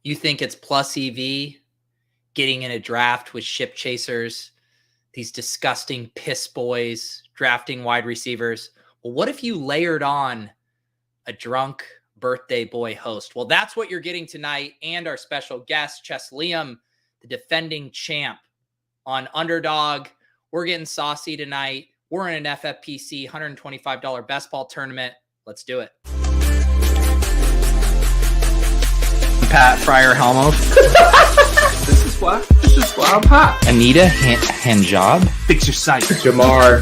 You think it's plus EV getting in a draft with ship chasers, these disgusting piss boys drafting wide receivers. Well, what if you layered on a drunk birthday boy host? Well, that's what you're getting tonight. And our special guest, Chess Liam, the defending champ on Underdog. We're getting saucy tonight. We're in an FFPC $125 best ball tournament. Let's do it. Pat Fryer Helmuth. This is why I'm hot. Anita Hanjob. Fix your sight. Jamar.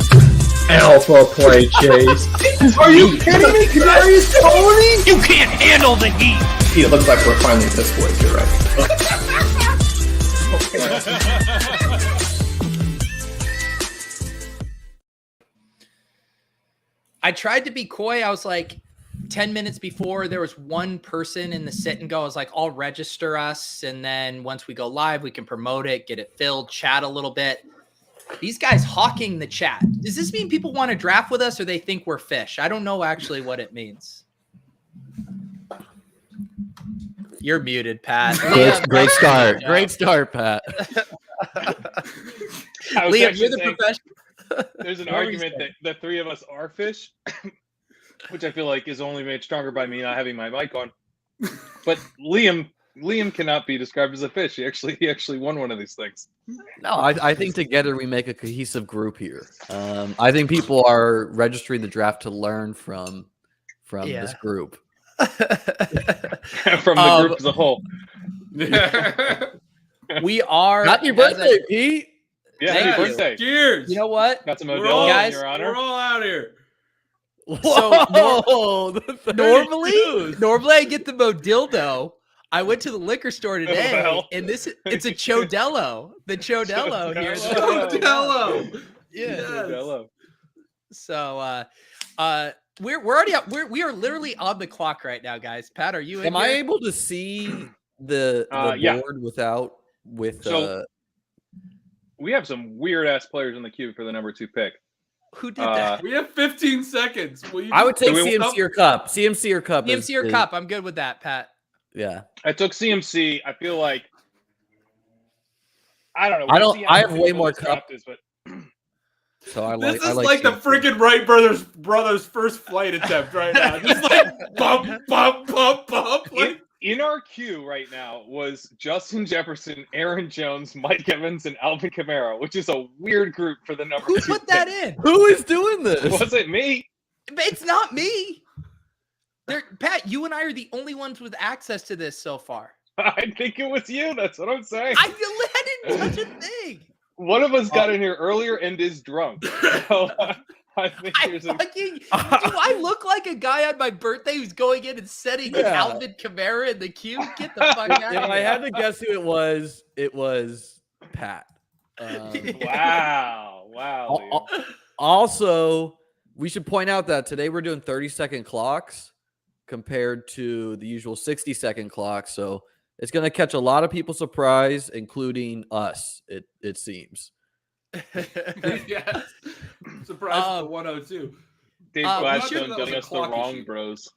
Alpha play chase. Are you kidding me? Kadarius Toney? You can't handle the heat. It looks like we're finally piss boys. You're right. I tried to be coy. I was like, 10 minutes before, there was one person in the sit and go. I was like, I'll register us. And then once we go live, we can promote it, get it filled, chat a little bit. These guys hawking the chat. Does this mean people want to draft with us or they think we're fish? I don't know actually what it means. You're muted, Pat. Great start. Great start, Pat. Liam, you're the professional. There's an argument that the three of us are fish, which I feel like is only made stronger by me not having my mic on. But Liam cannot be described as a fish. He actually won one of these things. No, I think together we make a cohesive group here. I think people are registering the draft to learn from this group. From the group as a whole. We are. Happy birthday, Pete. Yeah, happy birthday. Cheers. You know what? Got some Modelo guys, in your honor. We're all out here. So normally I get the Modildo. I went to the liquor store today, and it's a Chodello. The Chodello here. Chodello. Yeah. Modelo. So we're already up. We are literally on the clock right now, guys. Pat, are you? Am I able to see the board with? So we have some weird ass players in the queue for the number 2 pick. Who did that? We have 15 seconds. I would take CMC or Cup. CMC or Cup. CMC or Cup. I'm good with that, Pat. Yeah. I took CMC. I feel like I don't know. I have way more Cup. So This is like the freaking Wright brothers first flight attempt right now. Just like bump. Like, in our queue right now was Justin Jefferson, Aaron Jones, Mike Evans, and Alvin Kamara, which is a weird group for the number 2 Who put that in? Who is doing this? Was it me? It's not me. Pat, you and I are the only ones with access to this so far. I think it was you. That's what I'm saying. I didn't touch a thing. One of us got in here earlier and is drunk. So I think do I look like a guy on my birthday who's going in and setting Alvin Kamara in the queue? Get the fuck out of here. If I had to guess who it was Pat. Wow. Also, we should point out that today we're doing 30-second clocks compared to the usual 60-second clock. So it's going to catch a lot of people surprise, including us, it seems. yes. Surprise for 102. Dave Gladstone done us the wrong, bros.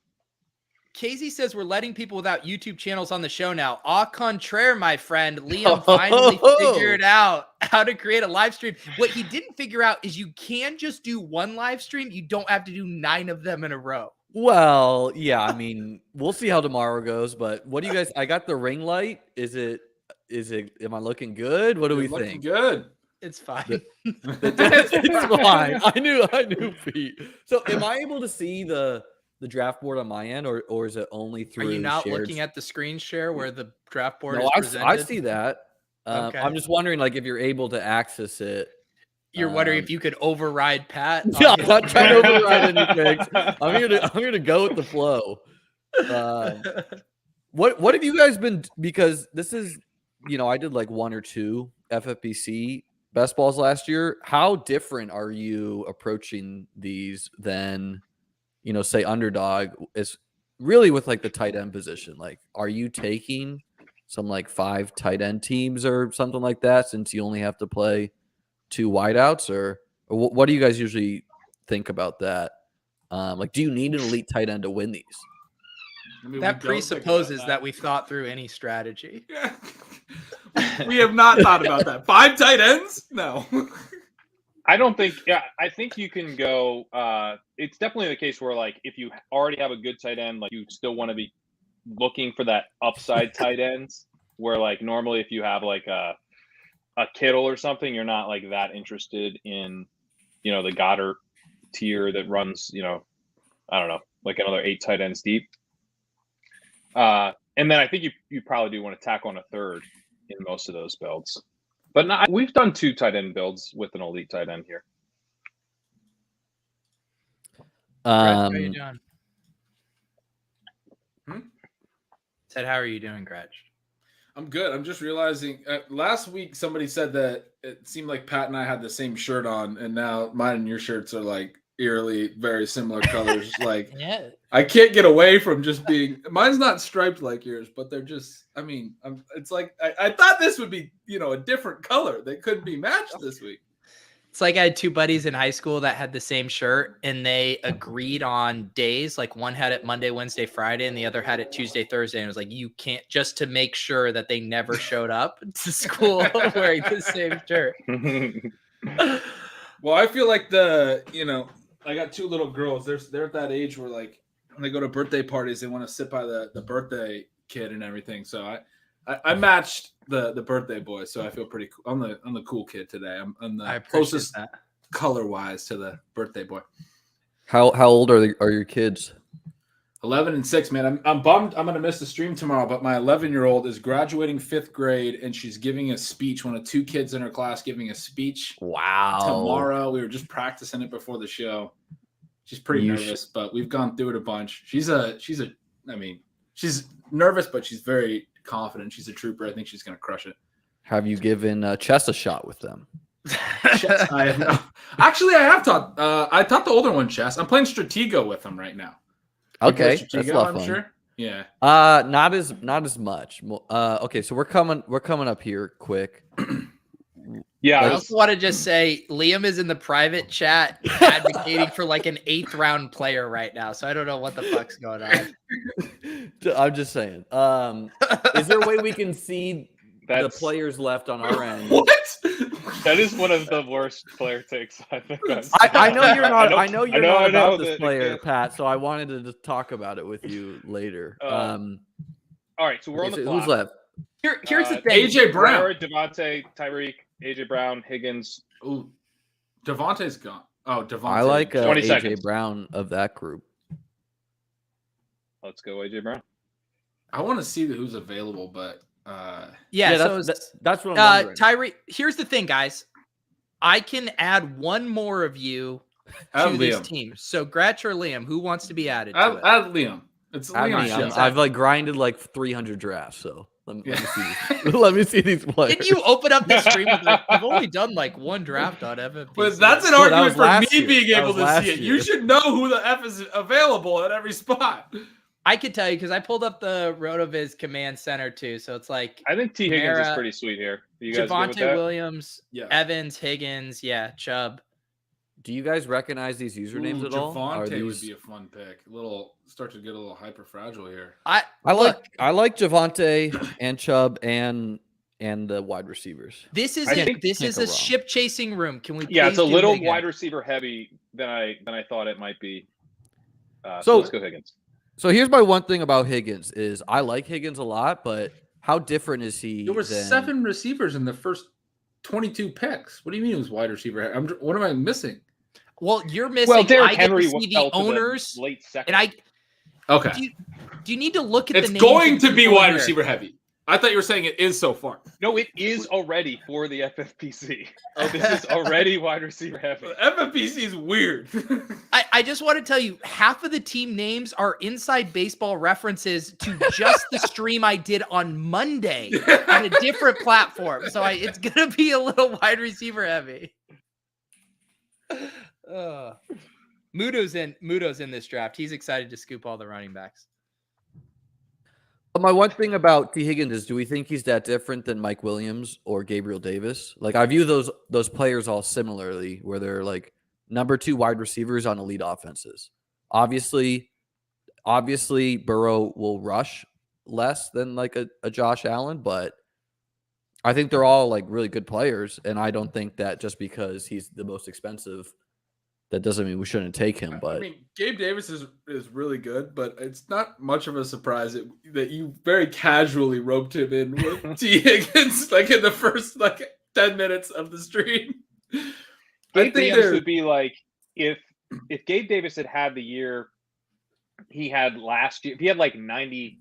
Casey says we're letting people without YouTube channels on the show now. Au contraire, my friend. Liam finally figured out how to create a live stream. What he didn't figure out is you can just do one live stream. You don't have to do 9 of them in a row. Well, yeah, I mean, we'll see how tomorrow goes, but what do you guys, I got the ring light. Is it, am I looking good? What do we think? Good. It's fine. It's fine. I knew Pete. So am I able to see the draft board on my end or is it only through Are you not shared? looking at the screen share where the draft board is No, presented? I see that. Okay. I'm just wondering like if you're able to access it. You're wondering if you could override Pat? Yeah, I'm not trying to override anything. I'm here to go with the flow. What have you guys been, because this is, I did like 1 or 2 FFPC best balls last year. How different are you approaching these than, say Underdog is really with like the tight end position? Like, are you taking some like 5 tight end teams or something like that since you only have to play 2 wideouts, or what do you guys usually think about that? Like, do you need an elite tight end to win these? I mean, That we don't think about presupposes that we've thought through any strategy. Yeah. We have not thought about that. 5 tight ends? No. I don't think. Yeah, I think you can go. It's definitely the case where, like, if you already have a good tight end, like, you still want to be looking for that upside tight ends. Where, like, normally if you have like a Kittle or something, you're not like that interested in, the Goddard tier that runs, I don't know, like another 8 tight ends deep. And then I think you probably do want to tack on a third in most of those builds. But we've done 2 tight end builds with an elite tight end here. Gretch, how are you doing? Hmm? Said, how are you doing, Gretch? I'm good. I'm just realizing last week somebody said that it seemed like Pat and I had the same shirt on, and now mine and your shirts are like eerily very similar colors. Like, Yeah. I can't get away from just being. Mine's not striped like yours, but they're just. I mean, it's like I thought this would be a different color. They couldn't be matched this week. It's like I had 2 buddies in high school that had the same shirt, and they agreed on days. Like, one had it Monday, Wednesday, Friday, and the other had it Tuesday, Thursday. And it was like, you can't, just to make sure that they never showed up to school wearing the same shirt. Well, I feel like I got 2 little girls. They're at that age where, like, when they go to birthday parties, they want to sit by the birthday kid and everything. So I matched the birthday boy, so I feel pretty cool. I'm the cool kid today. I'm the closest color wise to the birthday boy. How old are your kids? 11 and 6, man. I'm bummed. I'm gonna miss the stream tomorrow, but my 11-year-old is graduating 5th grade, and she's giving a speech. One of 2 kids in her class giving a speech. Wow! Tomorrow, we were just practicing it before the show. She's pretty nervous, but we've gone through it a bunch. She's nervous, but she's very confident. She's a trooper. I think she's gonna crush it. Have you given chess a shot with them? Chess, Actually, I have taught. I taught the older one chess. I'm playing Stratego with them right now. Okay, Stratego, that's a lot of I'm fun. sure. Yeah. Not as much. Okay, so we're coming up here quick. Yeah, I also want to just say Liam is in the private chat advocating for like an 8th round player right now. So I don't know what the fuck's going on. I'm just saying. Is there a way we can see the players left on our end? What? That is one of the worst player takes I think. I know you're not. I know you're not about this that, player, Pat. So I wanted to just talk about it with you later. All right, so we're on the clock. Who's left? Here's the thing. AJ Brown, Jared, Devontae, Tyreek, AJ Brown, Higgins. Ooh, Devontae's gone. Oh, Devontae. I like 20 AJ seconds. Brown of that group. Let's go, AJ Brown. I want to see who's available, but that's what I'm wondering. Tyreek. Here's the thing, guys. I can add one more of you to this team. So Gretch or Liam, who wants to be added to it? Add Liam. It's Liam's show. I've like grinded like 300 drafts, so let me see. Let me see these players. Can you open up the stream with like, I've only done like 1 draft on FFPC. But that's an argument for me being able to see it. Year. You should know who the F is available at every spot. I could tell you because I pulled up the RotoViz command center too. So it's like I think T. Higgins is pretty sweet here. You guys Javonte good with that? Williams, Evans, Higgins, Chubb. Do you guys recognize these usernames at all? Javonte would be a fun pick. Start to get a little hyper fragile here. I like Javonte and Chubb and the wide receivers. This is a ship chasing room. Can we? Yeah, it's a little wide receiver heavy than I thought it might be. So let's go Higgins. So here's my one thing about Higgins is I like Higgins a lot, but how different is he? There were 7 receivers in the first 22 picks. What do you mean it was wide receiver? What am I missing? Well, you're missing. Well, Derrick Henry see the owners late second. And okay. Do you need to look at it's the names? It's going to be wide receiver heavy. I thought you were saying it is so far. No, it is already for the FFPC. This is already wide receiver heavy. FFPC is weird. I just want to tell you, half of the team names are inside baseball references to just the stream I did on Monday on a different platform. So it's going to be a little wide receiver heavy. Muto's in this draft. He's excited to scoop all the running backs. My one thing about T. Higgins is, do we think he's that different than Mike Williams or Gabriel Davis? Like, I view those players all similarly, where they're like number 2 wide receivers on elite offenses. Obviously, Obviously, Burrow will rush less than like a Josh Allen, but I think they're all like really good players. And I don't think that just because he's the most expensive, that doesn't mean we shouldn't take him. But I mean, Gabe Davis is really good, but it's not much of a surprise that you very casually roped him in with T. Higgins like in the first 10 minutes of the stream. I think this would be like if Gabe Davis had the year he had last year, if he had like 90%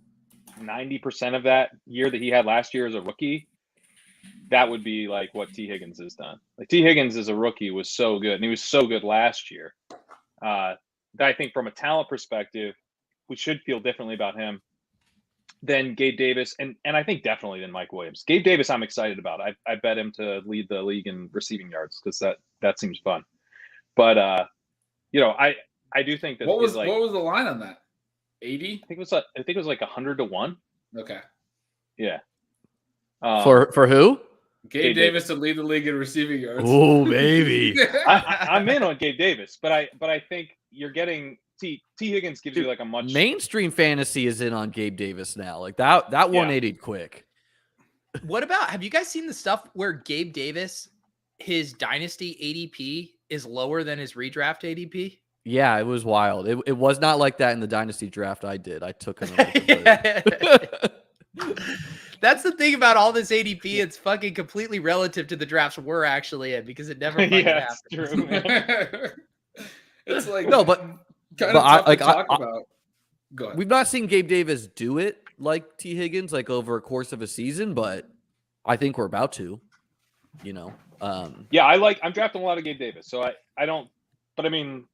of that year that he had last year as a rookie, that would be like what T. Higgins has done. Like T. Higgins as a rookie was so good, and he was so good last year. That I think from a talent perspective, we should feel differently about him than Gabe Davis, and I think definitely than Mike Williams. Gabe Davis, I'm excited about. I bet him to lead the league in receiving yards because that seems fun. But I do think that what was the line on that? 80? I think it was like 100 to 1. Okay. Yeah. For who? Gabe Davis to lead the league in receiving yards. Oh, baby. I'm in on Gabe Davis, but I think you're getting T. Higgins gives you like a much mainstream fantasy is in on Gabe Davis now. Like that 180'd quick. What about, have you guys seen the stuff where Gabe Davis, his dynasty ADP is lower than his redraft ADP? Yeah, it was wild. It was not like that in the dynasty draft I did. I took him. That's the thing about all this ADP. It's fucking completely relative to the drafts we're actually in because it never fucking happens. True, man. It's like no, but kind of tough to talk about. Go ahead. We've not seen Gabe Davis do it like T. Higgins, like over a course of a season, but I think we're about to. Yeah, I'm drafting a lot of Gabe Davis, so I don't. But I mean,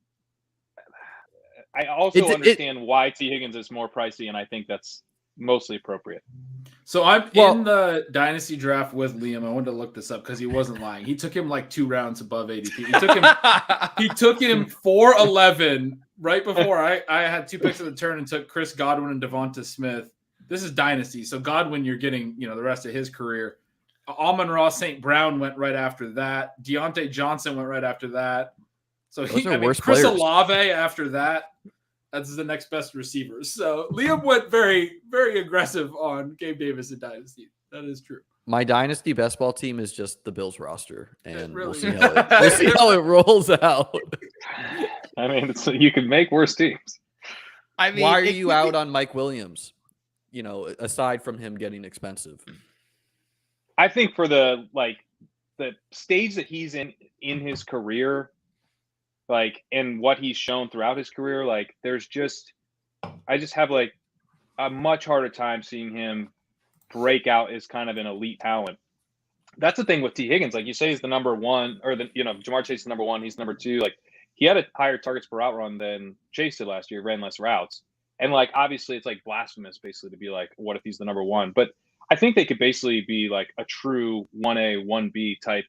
I also understand why T. Higgins is more pricey, and I think that's mostly appropriate. So I'm in the dynasty draft with Liam. I wanted to look this up because he wasn't lying. He took him like 2 rounds above ADP. He took him 4-11 right before I had 2 picks of the turn and took Chris Godwin and Devonta Smith. This is dynasty. So Godwin, you're getting the rest of his career. Amon-Ra St. Brown went right after that. Deontay Johnson went right after that. So Chris players. Olave after that. That's the next best receiver. So Liam went very, very aggressive on Gabe Davis in Dynasty. That is true. My Dynasty best ball team is just the Bills roster, and really we'll see how it rolls out. I mean, you could make worse teams. I mean, why are you out on Mike Williams? Aside from him getting expensive. I think for the stage that he's in his career, and what he's shown throughout his career, I just have a much harder time seeing him break out as kind of an elite talent. That's the thing with T. Higgins. Like you say, he's the number one, or Jamar Chase is number one. He's number two. Like he had a higher targets per route run than Chase did last year. Ran less routes, and obviously it's blasphemous basically to be what if he's the number one? But I think they could basically be a true 1A 1B type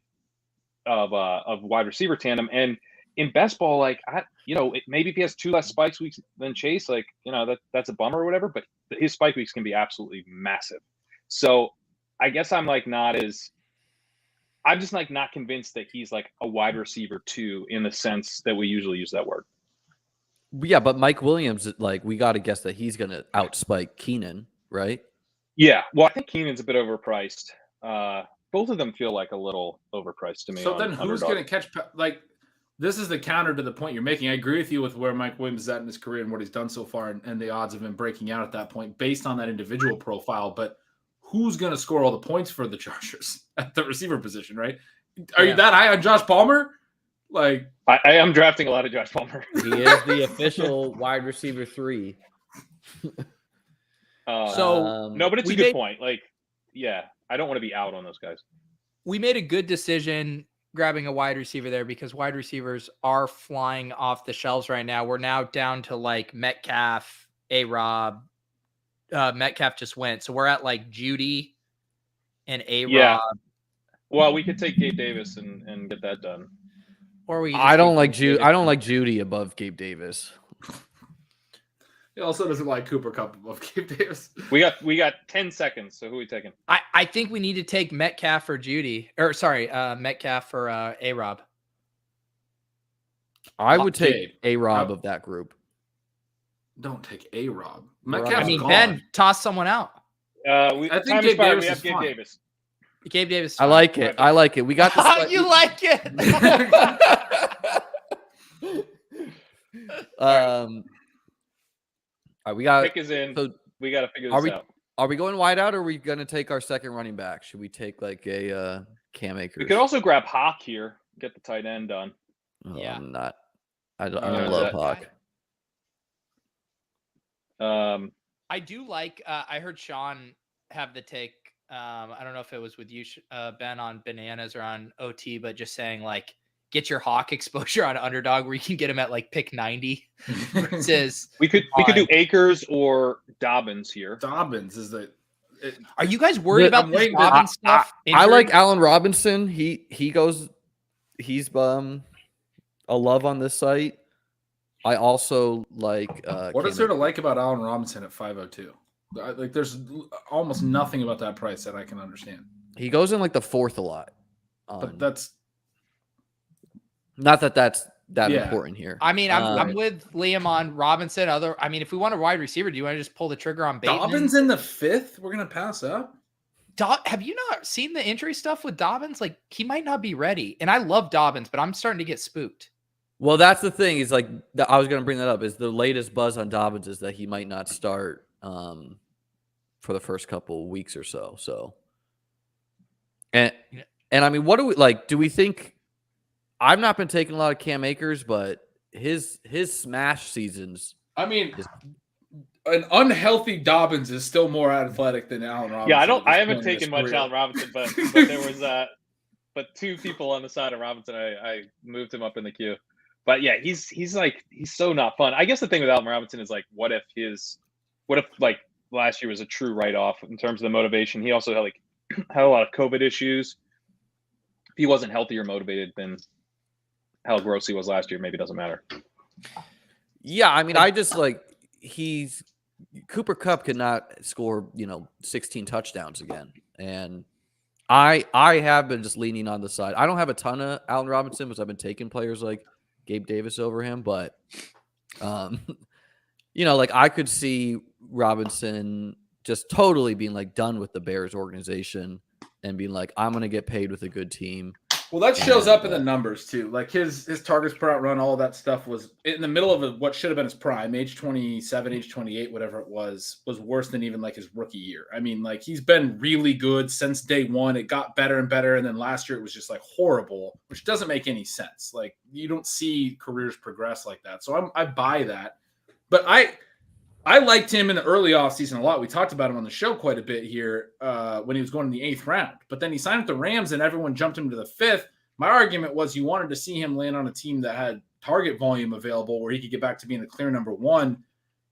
of wide receiver tandem. And in best ball, maybe if he has 2 less spike weeks than Chase, that's a bummer or whatever. But his spike weeks can be absolutely massive. So I guess I'm just not convinced that he's a wide receiver 2 in the sense that we usually use that word. Yeah, but Mike Williams, we got to guess that he's going to outspike Keenan, right? Yeah, well, I think Keenan's a bit overpriced. Both of them feel a little overpriced to me. So then who's going to catch this is the counter to the point you're making. I agree with you with where Mike Williams is at in his career and what he's done so far and the odds of him breaking out at that point based on that individual profile. But who's going to score all the points for the Chargers at the receiver position, right? Are you that high on Josh Palmer? I am drafting a lot of Josh Palmer. He is the official wide receiver 3. No, but it's a good point. I don't want to be out on those guys. We made a good decision grabbing a wide receiver there because wide receivers are flying off the shelves right now. We're now down to Metcalf, A-Rob. Metcalf just went. So we're at Judy and A-Rob. Yeah. Well, we could take Gabe Davis and get that done. Or we I don't like Judy above Gabe Davis. He also doesn't like Cooper Kupp above Gabe Davis. We got 10 seconds. So who are we taking? I think we need to take Metcalf for Judy. Metcalf for A-Rob. I would take A-Rob of that group. Don't take A-Rob. I mean, Ben, toss someone out. I think Gabe Davis is fine. Davis. Gabe Davis. I like it. I like it. We got this. You like it. All right, we got Pick is in. So we got to figure this out. Are we going wide out, or are we going to take our second running back? Should we take like a Cam Akers? We could also grab Hawk here. Get the tight end done. Yeah. I'm not. I don't love Hawk. I do like. I heard Sean have the take. I don't know if it was with you, Ben, on bananas or on OT, but just saying like, get your Hawk exposure on Underdog where you can get him at like pick 90. Versus we could do Akers or Dobbins here. Dobbins is the. Are you guys worried about this Dobbins stuff? I like Allen Robinson. He goes. He's a love on this site. I also like. What is there to like about Allen Robinson at 502? Like, there's almost nothing about that price that I can understand. He goes in like the fourth a lot. But that's not that's important here. I mean, I'm with Liam on Robinson. I mean, if we want a wide receiver, do you want to just pull the trigger on Bateman? Dobbins in the fifth? We're gonna pass up. Have you not seen the injury stuff with Dobbins? Like, he might not be ready. And I love Dobbins, but I'm starting to get spooked. Well, that's the thing. Is like I was going to bring that up. Is the latest buzz on Dobbins is that he might not start for the first couple weeks or so. So, and I mean, what do we like? Do we think? I've not been taking a lot of Cam Akers, but his smash seasons. I mean, an unhealthy Dobbins is still more athletic than Allen Robinson. Yeah, I haven't taken much Allen Robinson, but there was but two people on the side of Robinson. I moved him up in the queue. But yeah, he's so not fun. I guess the thing with Allen Robinson is like, what if like last year was a true write-off in terms of the motivation? He also had a lot of COVID issues. If he wasn't healthy or motivated, then how gross he was last year maybe doesn't matter. Yeah, I mean, I just like Cooper Kupp could not score 16 touchdowns again, and I have been just leaning on the side. I don't have a ton of Allen Robinson because I've been taking players like Gabe Davis over him, but like I could see Robinson just totally being like done with the Bears organization and being like, I'm going to get paid with a good team. Well, that shows up in the numbers too. Like his targets per out run, all that stuff was in the middle of what should have been his prime, age 27, age 28, whatever it was worse than even like his rookie year. I mean, like he's been really good since day one. It got better and better. And then last year it was just like horrible, which doesn't make any sense. Like you don't see careers progress like that. So I buy that. But I liked him in the early offseason a lot. We talked about him on the show quite a bit here when he was going in the 8th round. But then he signed with the Rams and everyone jumped him to the 5th. My argument was you wanted to see him land on a team that had target volume available where he could get back to being the clear number one.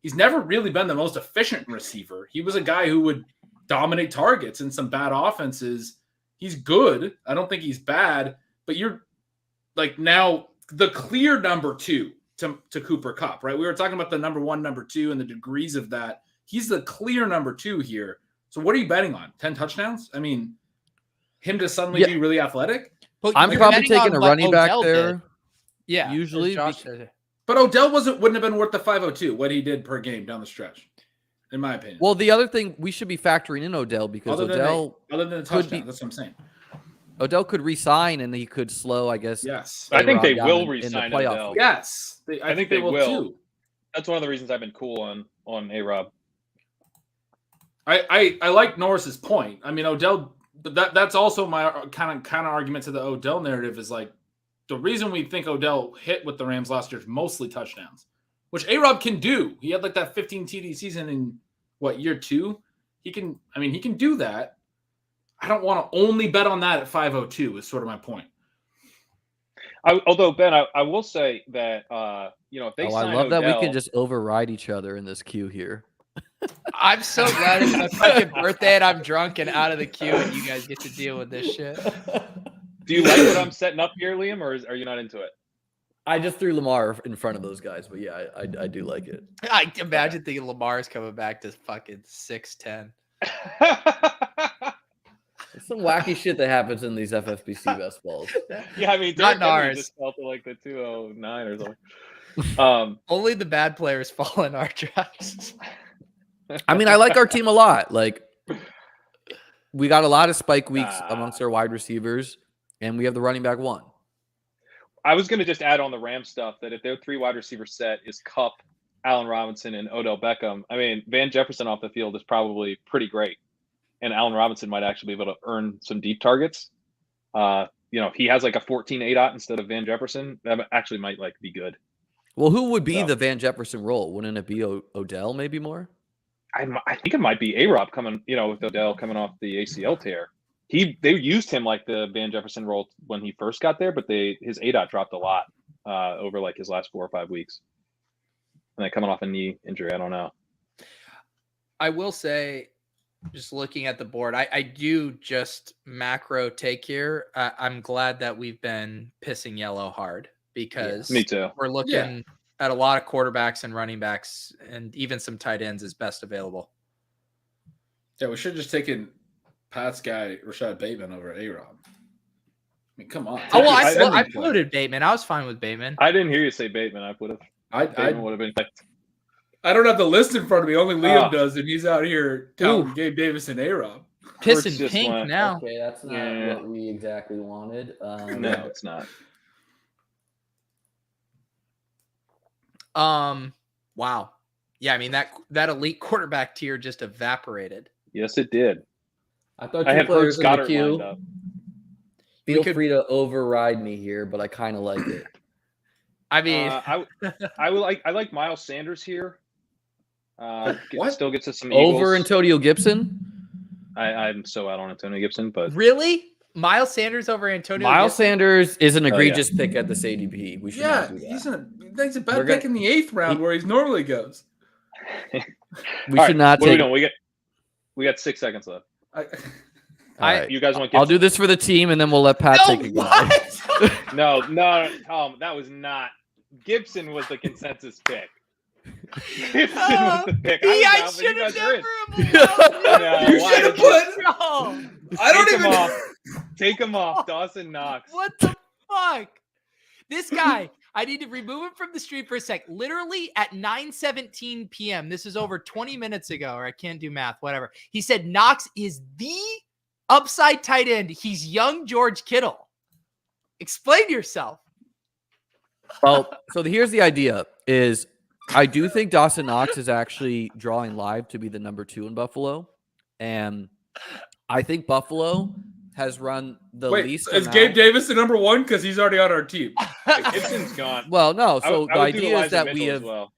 He's never really been the most efficient receiver. He was a guy who would dominate targets in some bad offenses. He's good. I don't think he's bad. But you're like now the clear number two to Cooper Kupp, right? We were talking about the number one, number two, and the degrees of that. He's the clear number two here. So what are you betting on? 10 touchdowns? I mean, him to suddenly be really athletic? But I'm probably taking a running back there. Did. Yeah, usually. But Odell wouldn't have been worth the 502, what he did per game down the stretch, in my opinion. Well, the other thing we should be factoring in Odell because other than the touchdown, that's what I'm saying. Odell could re-sign and he could slow, I guess. Yes. I think they will re-sign Odell. Yes. I think they will too. That's one of the reasons I've been cool on A-Rob. I like Norris's point. I mean, Odell, but that's also my kind of argument to the Odell narrative is like the reason we think Odell hit with the Rams last year is mostly touchdowns, which A-Rob can do. He had like that 15 TD season in year 2? He can do that. I don't want to only bet on that at 502 is sort of my point. Although, Ben, I will say that, if they sign I love Odell, that we can just override each other in this queue here. I'm so glad it's my fucking birthday and I'm drunk and out of the queue and you guys get to deal with this shit. Do you like what I'm setting up here, Liam, or are you not into it? I just threw Lamar in front of those guys, but yeah, I do like it. I imagine thinking Lamar's coming back to fucking 6'10". There's some wacky shit that happens in these FFPC best balls. Yeah, I mean, not Derrick Henry ours. just felt like the 209 or something. Only the bad players fall in our drafts. I mean, I like our team a lot. Like, we got a lot of spike weeks amongst our wide receivers, and we have the running back one. I was going to just add on the Rams stuff that if their 3 wide receiver set is Kupp, Allen Robinson, and Odell Beckham, I mean, Van Jefferson off the field is probably pretty great. And Allen Robinson might actually be able to earn some deep targets. If he has like a 14 ADOT instead of Van Jefferson, that actually might like be good. Well, who would be the Van Jefferson role? Wouldn't it be Odell maybe more? I think it might be A-Rob coming, with Odell coming off the ACL tear. They used him like the Van Jefferson role when he first got there, but his ADOT dropped a lot over like his last 4 or 5 weeks. And then coming off a knee injury, I don't know. I will say, just looking at the board, I do just macro take here. I'm glad that we've been pissing yellow hard because me too. We're looking at a lot of quarterbacks and running backs and even some tight ends as best available. Yeah, we should have just taken Pat's guy, Rashad Bateman, over A-Rob. I mean, come on. Oh, well, I floated Bateman. I was fine with Bateman. I didn't hear you say Bateman. I would have. Bateman would have been. I don't have the list in front of me. Only Liam does, and he's out here counting Gabe Davis and A-Rob. Pissing pink now. Okay, that's not what we exactly wanted. No, it's not. Wow. Yeah, I mean that elite quarterback tier just evaporated. Yes, it did. I thought I two had players in the Goddard queue. lined up. Feel free to override me here, but I kind of like it. I mean, I like Miles Sanders here. Still gets us some over Eagles. Antonio Gibson. I'm so out on Antonio Gibson, but really, Miles Sanders over Antonio. Miles Gibson? Sanders is an egregious pick at this ADP. We should not do that. He's a bad pick in the 8th round where he normally goes. We should not take. We got 6 seconds left. All right. You guys want? Gibson? I'll do this for the team, and then we'll let Pat take a guy. No, Tom, that was not. Gibson was the consensus pick. Gibson was the pick. I should have never. You should have put. I don't even. Take him off, Dawson Knox. What the fuck? This guy, I need to remove him from the stream for a sec. Literally at 9:17 p.m. This is over 20 minutes ago, or I can't do math, whatever. He said Knox is the upside tight end. He's young George Kittle. Explain yourself. Well, so here's the idea is I do think Dawson Knox is actually drawing live to be the number 2 in Buffalo. And I think Buffalo has run the least is amount. Gabe Davis the number 1? Because he's already on our team. Gibson's gone. Well, no. So the idea is that the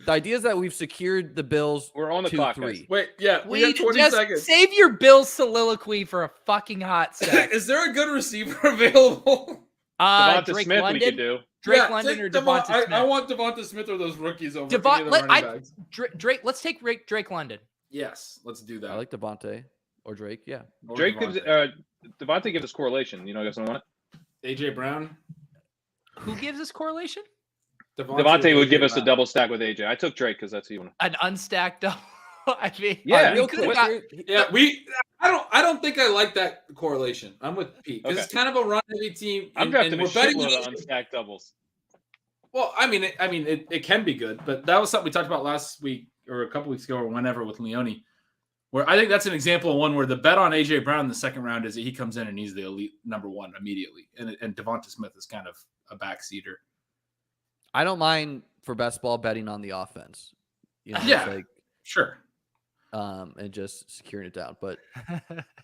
idea is that we've secured the Bills. We're on the clock, 2-3. guys. Wait, we have 20 just seconds. Save your Bills soliloquy for a fucking hot sec. Is there a good receiver available? Devonta Drake Smith, London? we could do. Drake London or Devonta Smith? I want Devonta Smith or those rookies over any of the running backs. Drake. Let's take Drake London. Yes, let's do that. I like Devontae or Drake. Yeah, Or Drake Devontae. gives Devontae gives us correlation. You guys don't want it? AJ Brown. Who gives us correlation? Devontae would give us a double stack with AJ. I took Drake because that's even. An unstacked double. I mean, Yeah, we could have got. I don't think I like that correlation. I'm with Pete. Okay. It's kind of a run heavy team. I'm drafting a we're betting shitload of unstacked doubles. Well, it can be good, but that was something we talked about last week or a couple weeks ago or whenever with Leone, where I think that's an example of one where the bet on AJ Brown in the second round is that he comes in and he's the elite number 1 immediately, and Devonta Smith is kind of a backseater. I don't mind for best ball betting on the offense. Sure. And just securing it down. But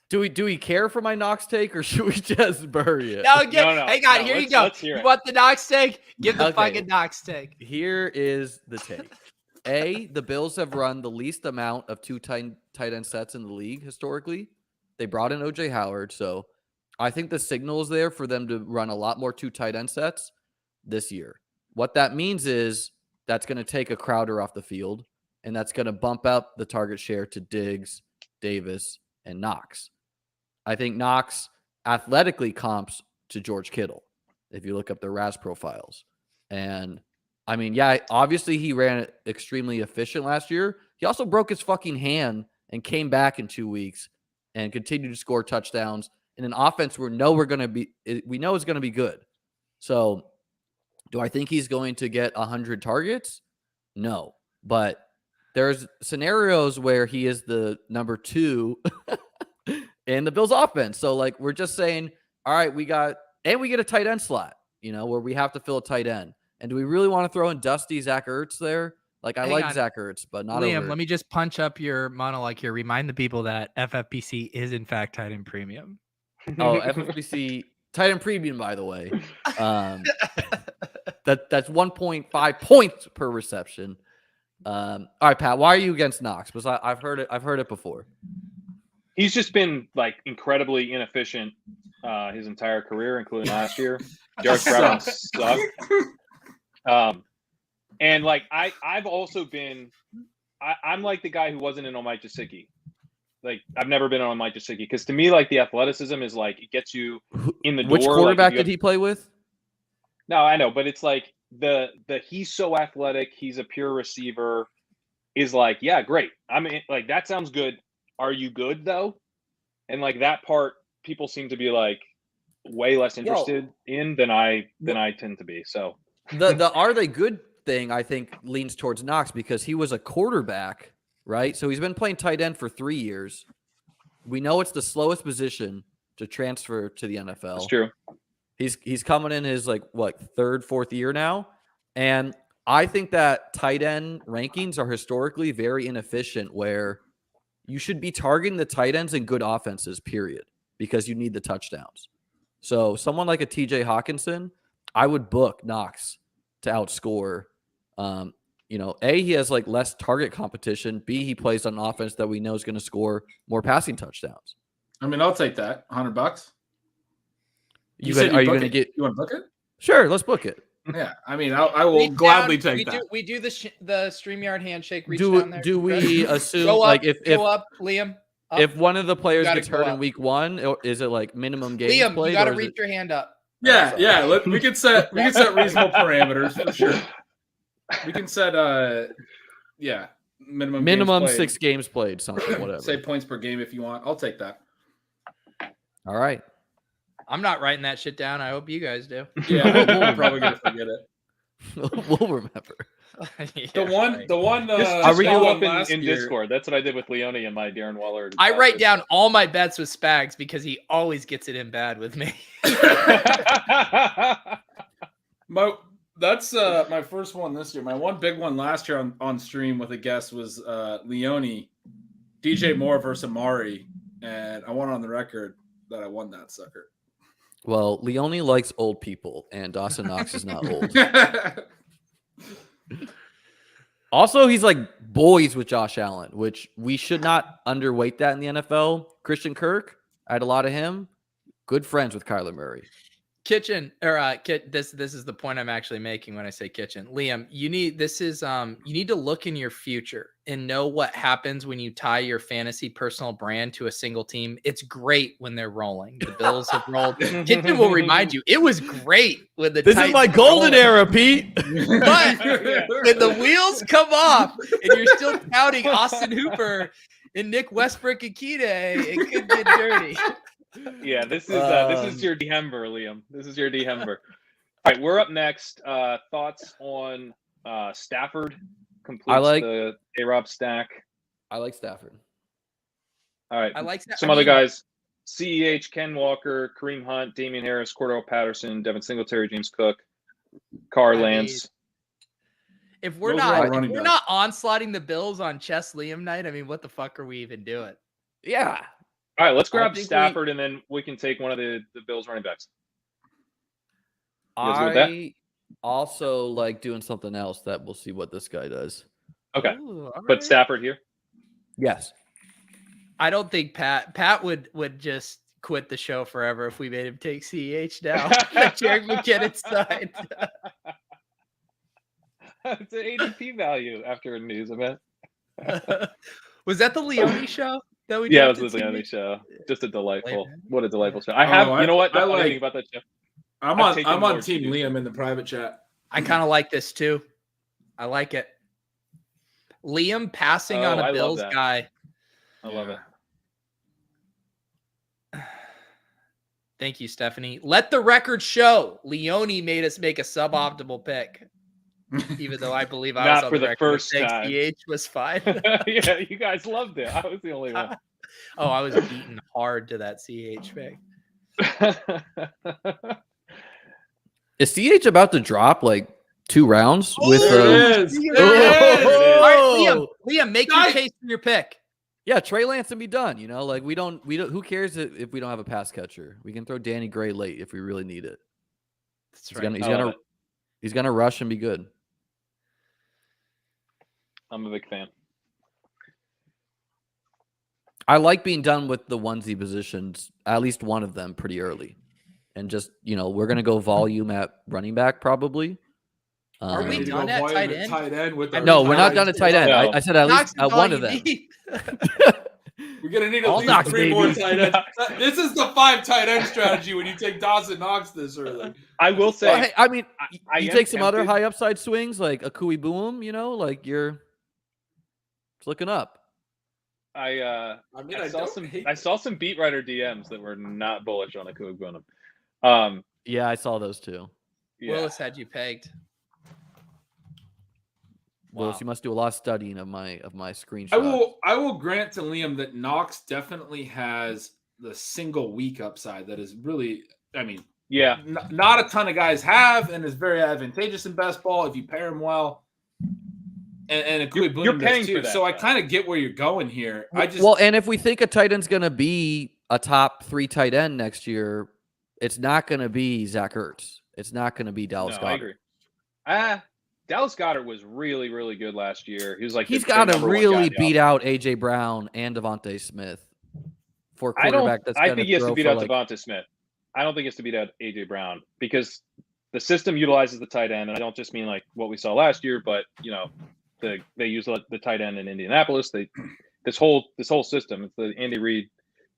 do we care for my Knox take, or should we just bury it? No, hang on. Here you go. You want the Knox take? Give the fucking Knox take. Here is the take. The Bills have run the least amount of 2 tight end sets in the league historically. They brought in OJ Howard, so I think the signal is there for them to run a lot more 2 tight end sets this year. What that means is that's going to take a Crowder off the field, and that's going to bump up the target share to Diggs, Davis, and Knox. I think Knox athletically comps to George Kittle if you look up their RAS profiles. And I mean, obviously he ran extremely efficient last year. He also broke his fucking hand and came back in 2 weeks and continued to score touchdowns in an offense we know is going to be good. So Do I think he's going to get 100 targets? No. But there's scenarios where he is the number 2 in the Bills offense. So, like, we're just saying, all right, we get a tight end slot, where we have to fill a tight end. And do we really want to throw in Dusty Zach Ertz there? Like, I Hang like on. Zach Ertz, but not Liam, over. let me just punch up your monologue here. Remind the people that FFPC is, in fact, tight end premium. Oh, FFPC tight end premium, by the way. That's 1.5 points per reception. All right, Pat, why are you against Knox? Because I've heard it before. He's just been like incredibly inefficient his entire career, including last year. Derek Brown sucked. And like I've also been I'm like the guy who wasn't in on Mike Gesicki. Like I've never been on Mike Gesicki because to me, like the athleticism is like it gets you in the door. Which quarterback did he play with? No, I know, but it's like the he's so athletic, he's a pure receiver, is like, yeah, great. I mean, like that sounds good. Are you good though? And like that part, people seem to be like way less interested in than I tend to be. So the are they good thing I think leans towards Knox because he was a quarterback, right? So he's been playing tight end for 3 years. We know it's the slowest position to transfer to the NFL. That's true. He's coming in his third, fourth year now. And I think that tight end rankings are historically very inefficient where you should be targeting the tight ends in good offenses, period, because you need the touchdowns. So someone like a TJ Hawkinson, I would book Knox to outscore. A, he has like less target competition. B, he plays on an offense that we know is going to score more passing touchdowns. I mean, I'll take that. $100. Are you going to get? You want to book it? Sure, let's book it. Yeah, I mean, I will gladly take that. We do the StreamYard handshake. Reach do down there. do we assume go up, like if go up, Liam? Up. If one of the players gotta gets go hurt in up. week 1, is it like minimum games Liam, played? you got to or is reach it- your hand up. Yeah. We can set reasonable parameters for sure. We can set minimum minimum games played. 6 games played, something whatever. Say points per game if you want. I'll take that. All right. I'm not writing that shit down. I hope you guys do. Yeah, we're probably gonna forget it. We'll remember. Yeah, The one. Just we follow doing up in Discord. That's what I did with Leone and my Darren Waller. I write down all my bets with Spags because he always gets it in bad with me. That's my first one this year. My one big one last year on stream with a guest was Leone, DJ Moore versus Amari, and I went on the record that I won that sucker. Well, Leone likes old people, and Dawson Knox is not old. Also, he's like boys with Josh Allen, which we should not underweight that in the NFL. Christian Kirk, I had a lot of him. Good friends with Kyler Murray. This is the point I'm actually making when I say kitchen. Liam, you need to look in your future and know what happens when you tie your fantasy personal brand to a single team. It's great when they're rolling. The Bills have rolled. Kitchen will remind you it was great when the This Titans is my golden rolled. era, Pete. But when the wheels come off and you're still counting Austin Hooper and Nick Westbrook and Kide, it could get dirty. Yeah, this is your Dehember, Liam. This is your Dehember. All right, we're up next. Thoughts on Stafford completes the A-Rob stack. I like Stafford. All right, I like some other guys: CEH, Ken Walker, Kareem Hunt, Damian Harris, Cordell Patterson, Devin Singletary, James Cook, Carr Lance. If we're not onslaughting the Bills on Chess Liam night, I mean, what the fuck are we even doing? Yeah. All right, let's grab Stafford, and then we can take one of the Bills running backs. I also like doing something else that we'll see what this guy does. Okay, Ooh, but Stafford here? Yes. I don't think Pat would just quit the show forever if we made him take CEH now. Jared McKinnon side. It's an ADP value after a news event. Was that the Leone show? That we Yeah, it was the Leone show. Just a delightful. What a delightful show. You know what? I like thinking about that show. I'm on Team Liam in the private chat. I kind of like this too. I like it. Liam passing on a Bills guy. I love it. Thank you, Stephanie. Let the record show Leone made us make a suboptimal pick. Even though I believe I was Not on for the the record first saying time. CH was fine. Yeah, you guys loved it. I was the only one. Oh, I was beaten hard to that CH pick. Is CH about to drop like 2 rounds with There it is. All right, Liam, make your Nice. case for your pick. Yeah, Trey Lance and be done. You know, like we don't. Who cares if we don't have a pass catcher? We can throw Danny Gray late if we really need it. That's He's right. he's gonna rush and be good. I'm a big fan. I like being done with the onesie positions, at least one of them, pretty early, and just we're gonna go volume at running back probably. Are we Need to done go at volume tight at end? tight end with No, we're not done at tight end. No. I said at least Knox is all one you of them. need. We're gonna need All at least Knox, 3 more baby. tight ends. This is the 5 tight end strategy when you take Dawson Knox this early. I will say, Well, hey, I mean, I you am take some other tempted. high upside swings like a Kui Boom, like it's looking up. I I saw don't some. hate I saw some beat writer DMs that were not bullish on Akua Bonham. Yeah, I saw those too. Yeah. Willis had you pegged. Willis, Wow. you must do a lot of studying of my screenshot. I will grant to Liam that Knox definitely has the single week upside that is really, I mean, Yeah. not a ton of guys have, and is very advantageous in best ball if you pair him well. And You're paying too. for that, So I though. kind of get where you're going here. Well, and if we think a tight end's going to be a top 3 tight end next year, it's not going to be Zach Ertz. It's not going to be Dallas No, I Goedert. agree. Dallas Goedert was really, really good last year. He was like He's the got to number one guy really in the beat offense. out AJ Brown and Devontae Smith for a quarterback that's I going think to he has throw to beat for out like Devonta Smith. I don't think he has to beat out AJ Brown because the system utilizes the tight end, and I don't just mean like what we saw last year, but they use the tight end in Indianapolis. This whole system, it's the Andy Reid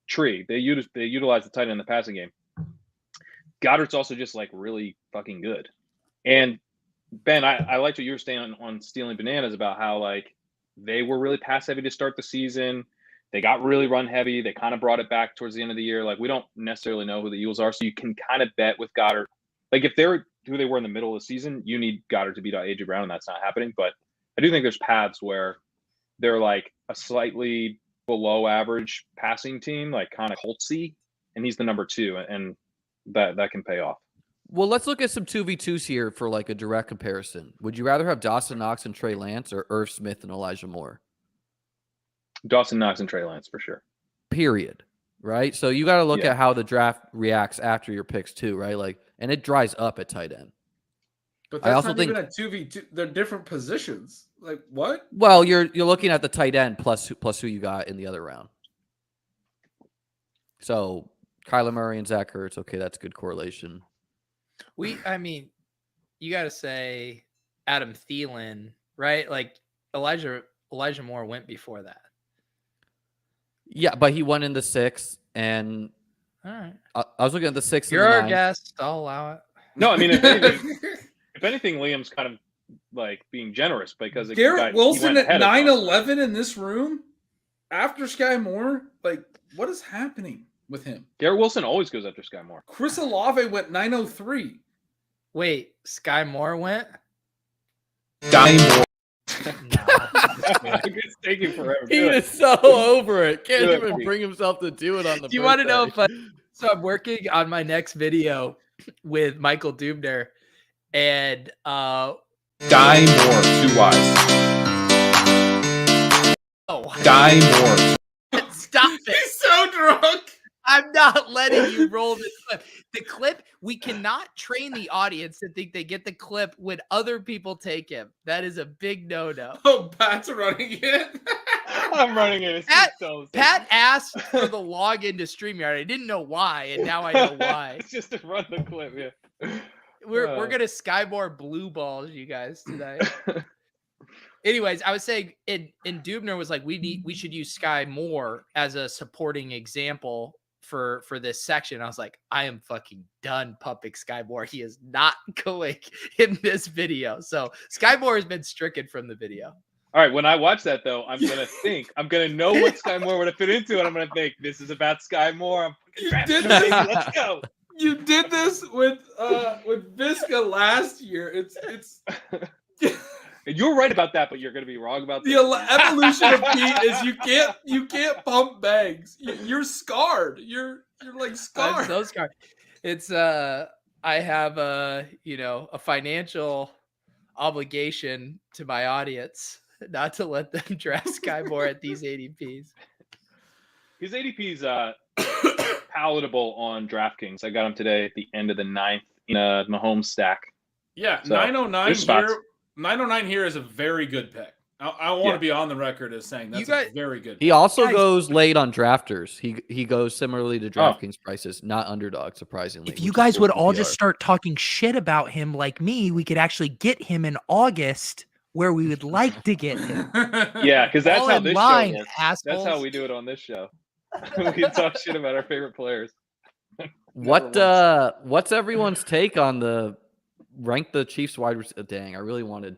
tree. They utilize the tight end in the passing game. Goddard's also just like really fucking good. And Ben, I liked what you were saying on Stealing Bananas about how like they were really pass heavy to start the season. They got really run heavy. They kind of brought it back towards the end of the year. Like we don't necessarily know who the Eagles are, so you can kind of bet with Goddard. Like if they're who they were in the middle of the season, you need Goddard to beat out AJ Brown, and that's not happening. But I do think there's paths where they're like a slightly below average passing team, like kind of Coltsy, and he's the number 2, and that can pay off. Well, let's look at some 2v2s here for like a direct comparison. Would you rather have Dawson Knox and Trey Lance or Irv Smith and Elijah Moore? Dawson Knox and Trey Lance for sure. Period. Right? So you got to look Yeah. at how the draft reacts after your picks too, right? Like, and it dries up at tight end. But I that's also not think- even at 2v2. They're different positions. Like what? Well, you're looking at the tight end plus who you got in the other round. So Kyler Murray and Zach Ertz, okay, that's good correlation. I mean, you got to say Adam Thielen, right? Like Elijah Moore went before that. Yeah, but he went in the 6th, and All right. I was looking at the 6th. You're and the our 9th. guest. I'll allow it. No, I mean if anything, Liam's kind of like being generous because Garrett Wilson at 9/11 9-11 in this room after Sky Moore. Like what is happening with him? Garrett Wilson always goes after Sky Moore. Chris Olave went 903. Wait, Sky Moore went? Sky Moore. It's taking forever. He Do it. is so over it. Can't Do it, even Pete. bring himself to do it on the Do you want to know birthday. so I'm working on my next video with Michael Dubner and Sky Moore. 2 Y's. Sky Moore. stop it. He's so drunk. I'm not letting you roll this clip. The clip, we cannot train the audience to think they get the clip when other people take him. That is a big no-no. Oh, Pat's running it. I'm running it. It's Pat- so Pat asked for the login to StreamYard. I didn't know why, and now I know why. It's just to run the clip, yeah. We're gonna Skymore blue balls you guys tonight. Anyways, I was saying, and Dubner was like, we should use Sky Moore as a supporting example for this section. I was like, I am fucking done pumping Sky Moore. He is not going in this video. So Sky Moore has been stricken from the video. All right, when I watch that though, I'm gonna know what Sky Moore would have fit into, and I'm gonna think this is about Sky Moore. Let's go. You did this with Visca last year. It's You're right about that, but you're gonna be wrong about the this. evolution of Pete is you can't pump bags. You're scarred. You're like scarred. I'm so scarred. It's I have a financial obligation to my audience not to let them draft Sky Moore at these ADPs. His ADP's palatable on DraftKings. I got him today at the end of the 9th in a Mahomes stack. Yeah, So, 909 there's spots. here. 909 here is a very good pick. I want to be on the record as saying that's a very good pick. He also goes late on drafters. He goes similarly to Oh. DraftKings prices, not Underdog, surprisingly. If you which is guys would cool all PPR. just start talking shit about him like me, we could actually get him in August where we would like to get him. Yeah, because that's Fall how in this line, show works. assholes. That's how we do it on this show. We talk shit about our favorite players. What's everyone's take on the rank the Chiefs wide receiver? Dang, I really wanted.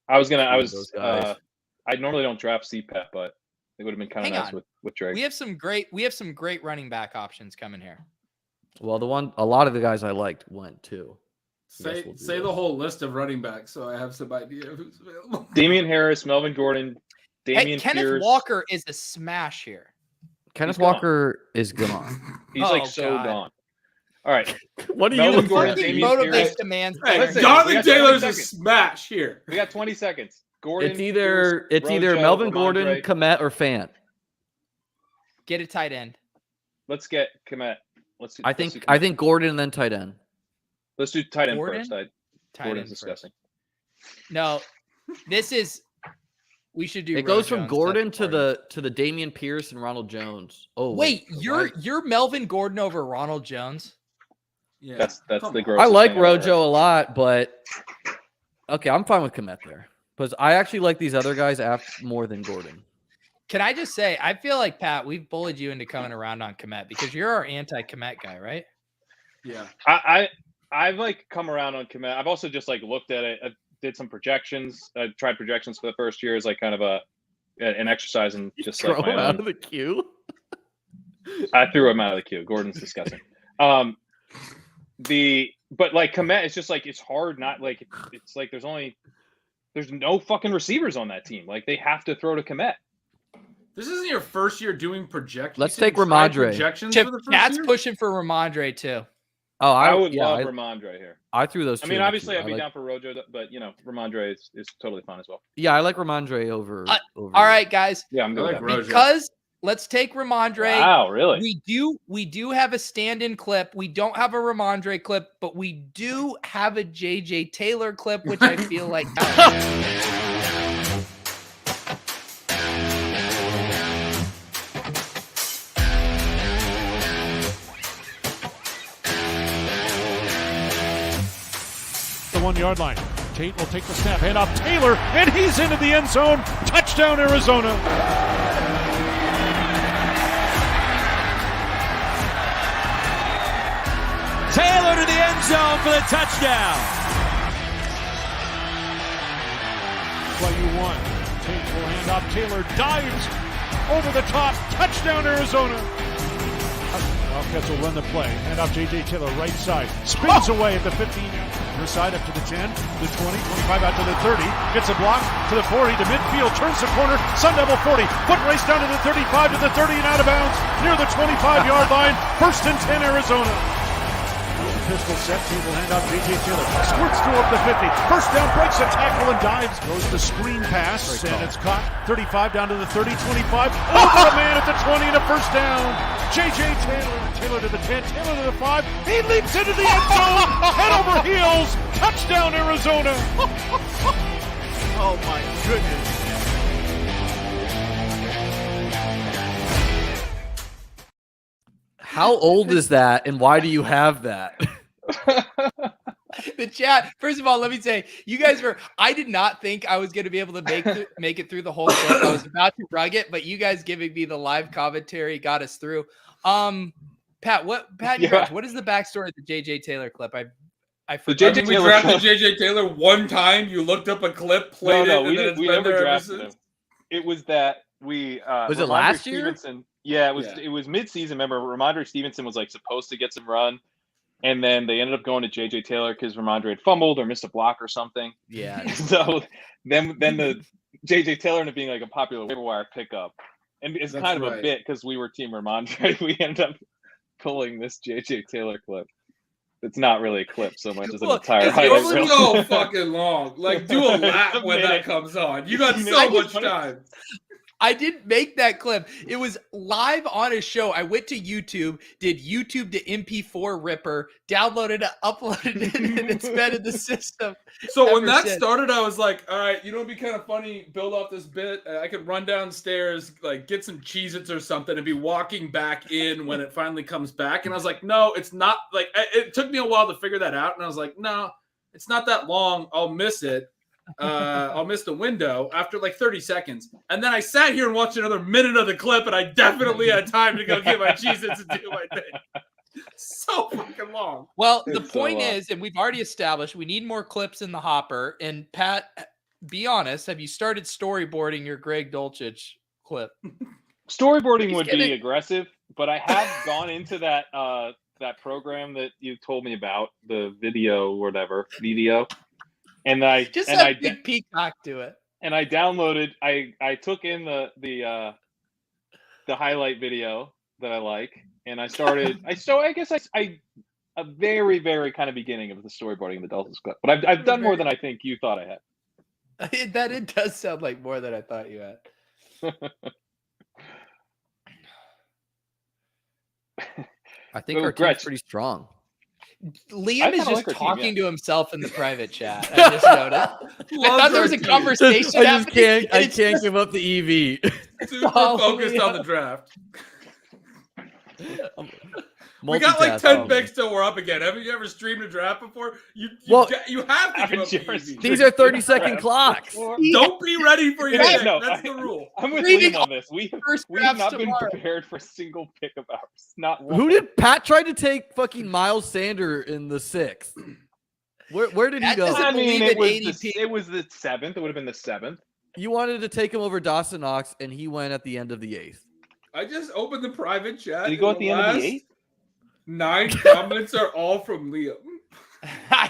I those guys. I normally don't draft CPAP, but it would have been kind of Hang nice on. with Drake. We have some great running back options coming here. Well, a lot of the guys I liked went too. Say we'll do say this. the whole list of running backs so I have some idea of who's available. Damian Harris, Melvin Gordon, Damian Kenneth Pierce. Walker is a smash here. Kenneth He's gone. Walker is gone. He's Oh, like so God. gone. All right, What are Melvin you? Gordon, Fucking Damian motivates Pierce. the man's Hey, player. Listen, we Jonathan got 20 Taylor's a seconds. smash here. We got 20 seconds. Gordon. It's either Pierce, Rojo, Melvin Gordon, Rhamondre. Komet, or Fant. Get a tight end. Let's get Komet. I think Gordon and then tight end. Let's do tight end Gordon? first. Tight Gordon's end first. disgusting. No, we should do. It goes from Jones, Gordon not to the Damian Pierce and Ronald Jones. Oh Wait, why- you're Melvin Gordon over Ronald Jones? Yeah, That's come the on. gross. I like Rojo a lot, but okay, I'm fine with Komet there because I actually like these other guys more than Gordon. Can I just say, I feel like Pat, we've bullied you into coming around on Komet because you're our anti-Komet guy, right? Yeah. I've like come around on Komet. I've also just like looked at it. I did some projections. I tried projections for the first year as like kind of an exercise and just Throw like him my out own. of the queue. I threw him out of the queue. Gordon's disgusting. But like Komet, it's just like it's hard. Not like it's like there's no fucking receivers on that team. Like they have to throw to Komet. This isn't your first year doing projections. Let's You take didn't try Rhamondre. projections Chip, for the first Pat's year? pushing for Rhamondre too. Oh, I would yeah, love I, Rhamondre here. I threw those. I two mean, in the obviously, queue. I'd be I like, down for Rojo, but Rhamondre is totally fine as well. Yeah, I like Rhamondre over. All right, guys, Yeah, I'm good. I with like that. Rojo. because let's take Rhamondre. Wow, really? We do have a stand-in clip. We don't have a Rhamondre clip, but we do have a JJ Taylor clip, which I feel like. The 1 yard line. Tate will take the snap, hand off Taylor, and he's into the end zone. Touchdown, Arizona. Taylor to the end zone for the touchdown. Play you one. Tate will hand off Taylor, dives over the top. Touchdown, Arizona. Wildcats will run the play. Hand off J.J. Taylor, right side. Spins away at the 15. Her side up to the 10, the 20, 25 out to the 30. Gets a block to the 40, to midfield, turns the corner. Sun Devil 40. Foot race down to the 35, to the 30 and out of bounds. Near the 25-yard line. First and 10, Arizona. Pistol set, table handoff, J.J. Taylor squirts through up the 50. First down, breaks a tackle and dives. Goes the screen pass, and it's caught. 35 down to the 30, 25. Over a man at the 20 and a first down. J.J. Taylor. Taylor to the 10, Taylor to the 5. He leaps into the end zone. Head over heels. Touchdown, Arizona. Oh my goodness. How old is that, and why do you have that? The chat. First of all, let me say, you guys were. I did not think I was going to be able to make it through the whole clip. I was about to rug it, but you guys giving me the live commentary got us through. Pat, Yeah. what is the backstory of the JJ Taylor clip? I I The forgot. JJ We Taylor drafted clip. JJ Taylor one time. You looked up a clip, played No, it, we and then didn't. it's We been never there ever drafted since. him. It was that we Was it Rhamondre last year? Stevenson. Yeah, it was. Yeah. It was mid-season. Remember, Rhamondre Stevenson was like supposed to get some run, and then they ended up going to JJ Taylor because Rhamondre had fumbled or missed a block or something. Yeah. So then the JJ Taylor ended up being like a popular waiver wire pickup, and it's That's kind of a right. bit because we were Team Rhamondre. We ended up pulling this JJ Taylor clip. It's not really a clip so much as an Well, entire it's highlight It's reel. so fucking long. Like, do a It's lap a when minute. that comes on. You got I so just much wanted- time. I didn't make that clip. It was live on a show. I went to YouTube, did YouTube to MP4 Ripper, downloaded it, uploaded it, and it's been in the system. So when Ever that since. started, I was like, all right, it'd be kind of funny, build off this bit. I could run downstairs, like get some Cheez-Its or something and be walking back in when it finally comes back. And I was like, no, it's not. Like, it took me a while to figure that out. And I was like, no, it's not that long. I'll miss it. I'll miss the window after like 30 seconds. And then I sat here and watched another minute of the clip, and I definitely had time to go get my Cheez-Its and do my thing. So fucking long. Well, the It's so point long. is, and we've already established, we need more clips in the hopper. And Pat, be honest, have you started storyboarding your Greg Dulcich clip? Storyboarding He's would gonna- be aggressive, but I have gone into that that program that you told me about, the video or whatever, video. And I Just and have I Big Peacock do it. and I downloaded. I took in the highlight video that I like, and I started. I guess I a very very kind of beginning of the storyboarding of the Dulcich clip, but I've done more than I think you thought I had. It does sound like more than I thought you had. I think Oh, our team's Gretch. pretty strong. Liam I is kinda just like our team, talking to himself in the private chat. I just noticed. I thought there was a conversation. I just happening, can't. and I it's can't just- give up the EV. Super Oh, focused on yeah. the draft. We got like 10 picks till we're up again. Haven't you ever streamed a draft before? You have to give up the EV. These are 30-second clocks. Don't be ready for your Yeah, pick. no, That's the rule. I'm with Reading Liam on this. We First have not drafts been tomorrow. prepared for a single pick of ours. Not one. Who did Pat try to take? Fucking Miles Sanders in the 6th. Where did he That go? doesn't- I mean, believe it in was ADP. it was the 7th. It would have been the 7th. You wanted to take him over Dawson Knox, and he went at the end of the 8th. I just opened the private chat. Did he go and at the end of the last 8th? 9 comments are all from Liam.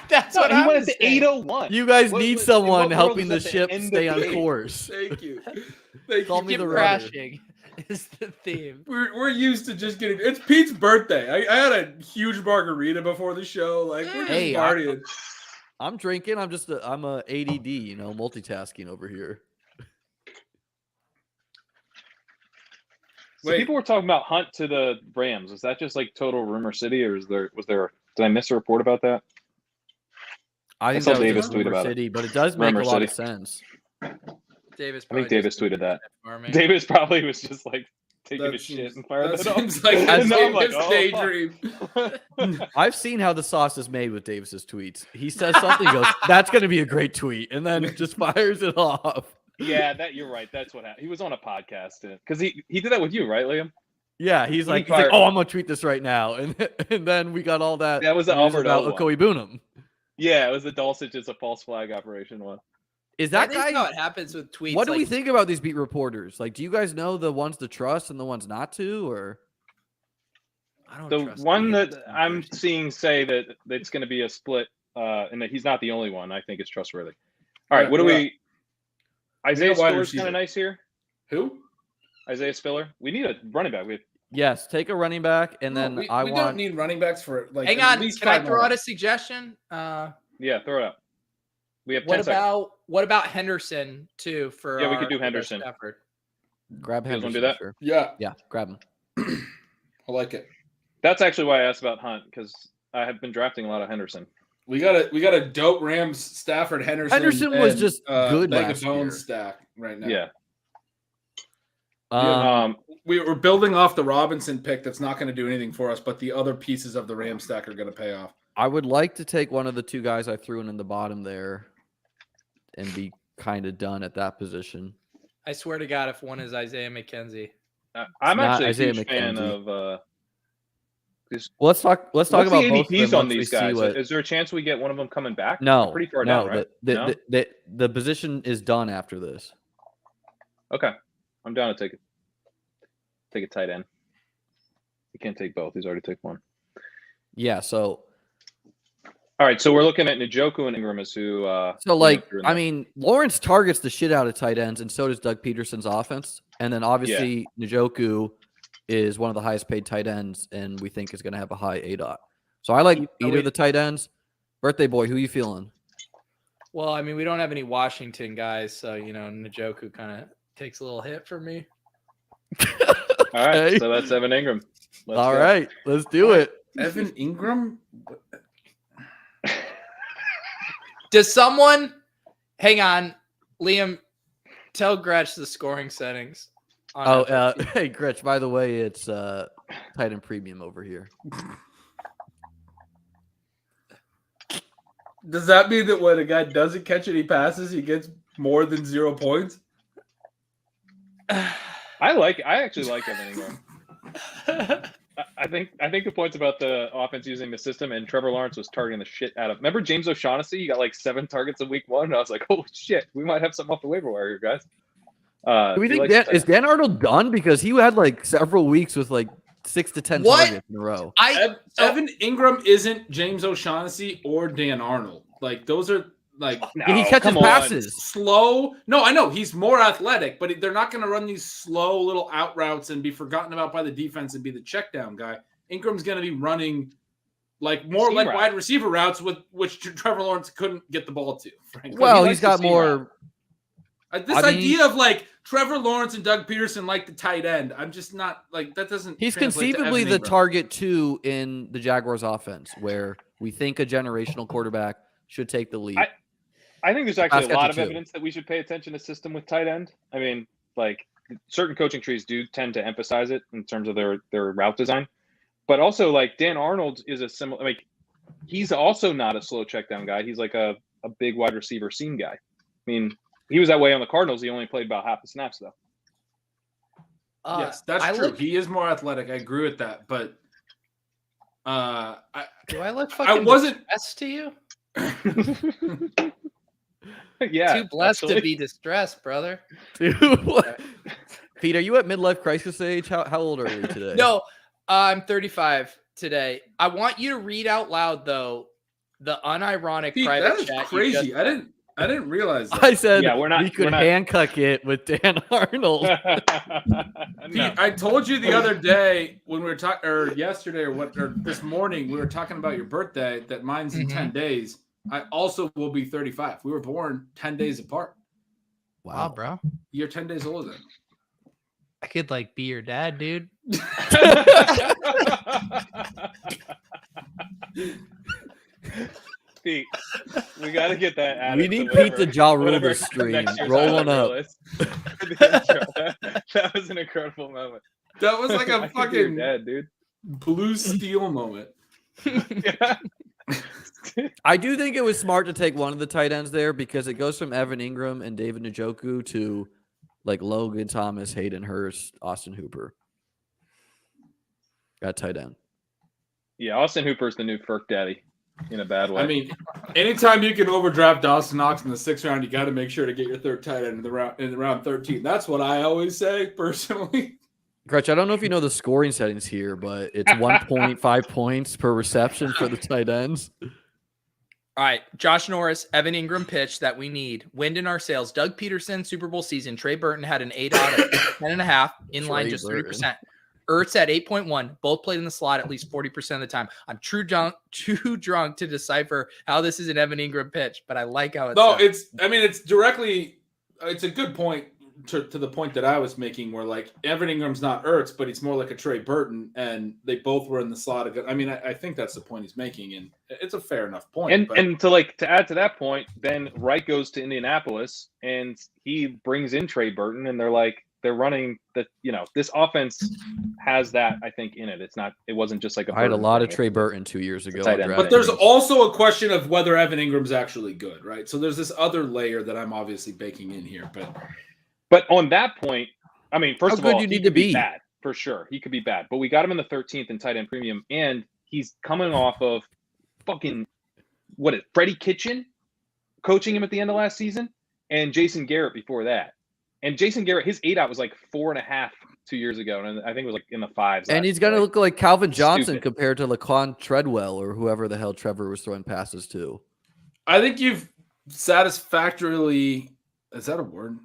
That's No, what he I went was at the saying. 8:01. You guys What need was- someone in what helping the world is that the ship end of stay the on 8th? course. Thank you. Thank Call you. me Keep the rudder. crashing is the theme. We're used to just getting. It's Pete's birthday. I had a huge margarita before the show. Like we're just Hey, partying. I'm drinking. I'm a ADD, multitasking over here. So Wait. people were talking about Hunt to the Rams. Is that just like total rumor city, or was there? Did I miss a report about that? I think saw that was Davis just tweet Rumor about it. City, but it does make Rumor a lot of City. sense. Davis. I think Davis tweeted that. For me. Davis probably was just like taking That a shit seems- and fired that that seems off. like And his, now I'm like, his oh, fuck. daydream. I've seen how the sauce is made with Davis's tweets. He says something, goes, "That's going to be a great tweet," and then just fires it off. Yeah, you're right. That's what happened. He was on a podcast because he did that with you, right, Liam? Yeah, he's like, "Oh, I'm going to tweet this right now," and then we got all that. That was the news Alberto about one. Okoye Boonham. Yeah, it was the Dulcich is a false flag operation one. Is That that is how guy? it happens with tweets. What do we like, think about these beat reporters? Like, do you guys know the ones to trust and the ones not to, or? I don't The trust one any of that the I'm tweeters. seeing say that it's going to be a split, and that he's not the only one. I think is trustworthy. All right, what do we? Isaiah We got wide Spiller's kind receiver. of nice here. Who? Isaiah Spiller. We need a running back. Yes, take a running back, and then we I don't want. need running backs for like. Hang at on, least can I 5 throw more. out a suggestion? Yeah, throw it out. We have 10 What seconds. about Henderson too? For Yeah, we our- could do for Henderson. Stafford? Grab You guys wanna Henderson. do that? Sure. Yeah, Yeah, grab him. I like it. That's actually why I asked about Hunt because I have been drafting a lot of Henderson. We got a dope Rams Stafford Henderson. Henderson was and, just good bag last of bones year. stack right now. Yeah. We're building off the Robinson pick. That's not going to do anything for us, but the other pieces of the Ram stack are going to pay off. I would like to take one of the two guys I threw in the bottom there, and be kind of done at that position. I swear to God, if one is Isaiah McKenzie, I'm not actually a Isaiah huge fan McKenzie. of Well, let's talk What's about the both of ADPs them on once we these see guys? what. Is there a chance we get one of them coming back? No, They're pretty far no, down, right? the position is done after this. Okay, I'm down to take a tight end. He can't take both. He's already taken one. Yeah, so All right, so we're looking at Njoku and Ingram as who. I mean, Lawrence targets the shit out of tight ends, and so does Doug Peterson's offense. And then obviously Njoku is one of the highest paid tight ends, and we think is going to have a high ADOT. So I like either of the tight ends. Birthday boy, who you feeling? Well, I mean, we don't have any Washington guys, so Njoku kind of takes a little hit for me. All right, so that's Evan Ingram. All right, let's do it. Evan Ingram? Does someone hang on, Liam? Tell Gretch the scoring settings. Hey Gretch, by the way, it's tight end premium over here. Does that mean that when a guy doesn't catch any passes, he gets more than 0 points? I actually like Evan Ingram. I think the points about the offense using the system, and Trevor Lawrence was targeting the shit out of. Remember James O'Shaughnessy? He got like 7 targets in week 1. And I was like, oh shit, we might have something off the waiver wire here, guys. Do we think is Dan Arnold done? Because he had like several weeks with like 6 to 10 targets in a row. Evan Ingram isn't James O'Shaughnessy or Dan Arnold. Like those are like he catches passes. Slow. No, I know he's more athletic, but they're not going to run these slow little out routes and be forgotten about by the defense and be the check down guy. Ingram's going to be running like more like wide receiver routes with which Trevor Lawrence couldn't get the ball to. Frankly. Well, he's got more. This idea of like Trevor Lawrence and Doug Peterson like the tight end, I'm just not like that doesn't. He's conceivably the target 2 in the Jaguars offense, where we think a generational quarterback should take the lead. I think there's actually a lot of evidence that we should pay attention to system with tight end. I mean, like certain coaching trees do tend to emphasize it in terms of their route design, but also like Dan Arnold is a similar. Like he's also not a slow check down guy. He's like a big wide receiver seam guy. I mean. He was that way on the Cardinals. He only played about half the snaps, though. Yes, that's true. He is more athletic. I agree with that. But do I look fucking distressed to you? Yeah. Too blessed to be distressed, brother. Pete, are you at midlife crisis age? How old are you today? No, I'm 35 today. I want you to read out loud, though, the unironic Pete, private that is chat. Crazy. I didn't realize that. I said we could handcuff it with Dan Arnold. Pete, I told you the other day when we were talking, or yesterday, or this morning, we were talking about your birthday, that mine's in 10 days. I also will be 35. We were born 10 days apart. Wow, bro. You're 10 days older than me. I could like be your dad, dude. Pete, we got to get that added. We need Pete to jaw rule this stream. Roll one up. That was an incredible moment. That was like a fucking dad, dude. Blue Steel moment. I do think it was smart to take one of the tight ends there because it goes from Evan Ingram and David Njoku to like Logan Thomas, Hayden Hurst, Austin Hooper. Got tight end. Yeah, Austin Hooper's the new Ferk daddy in a bad way. I mean, anytime you can overdraft Dawson Knox in the 6th round, you got to make sure to get your third tight end in the round 13. That's what I always say personally. Gretch, I don't know if you know the scoring settings here, but it's 1.5 points per reception for the tight ends. All right, Josh Norris, Evan Ingram pitch that we need. Wind in our sails. Doug Peterson, Super Bowl season. Trey Burton had an ADOT of 10.5, in line just 3%. Ertz at 8.1. Both played in the slot at least 40% of the time. I'm too drunk to decipher how this is an Evan Ingram pitch, but I like how it's. No, it's a good point to the point that I was making where like Evan Ingram's not Ertz, but he's more like a Trey Burton, and they both were in the slot. I mean, I think that's the point he's making, and it's a fair enough point. And to add to that point, then Wright goes to Indianapolis and he brings in Trey Burton, and they're running this offense has that, I think, in it. It wasn't just like I had a lot of Trey Burton 2 years ago. But there's also a question of whether Evan Ingram's actually good, right? So there's this other layer that I'm obviously baking in here. But on that point, I mean, first of all, you need to be bad. for sure. He could be bad, but we got him in the 13th in tight end premium, and he's coming off of fucking Freddie Kitchen coaching him at the end of last season, and Jason Garrett before that. And Jason Garrett, his 8 out was like 4.5 2 years ago, and I think it was like in the 5s. And he's going to look like Calvin Johnson Stupid. compared to Laquan Treadwell or whoever the hell Trevor was throwing passes to. I think you've satisfactorily, is that a word?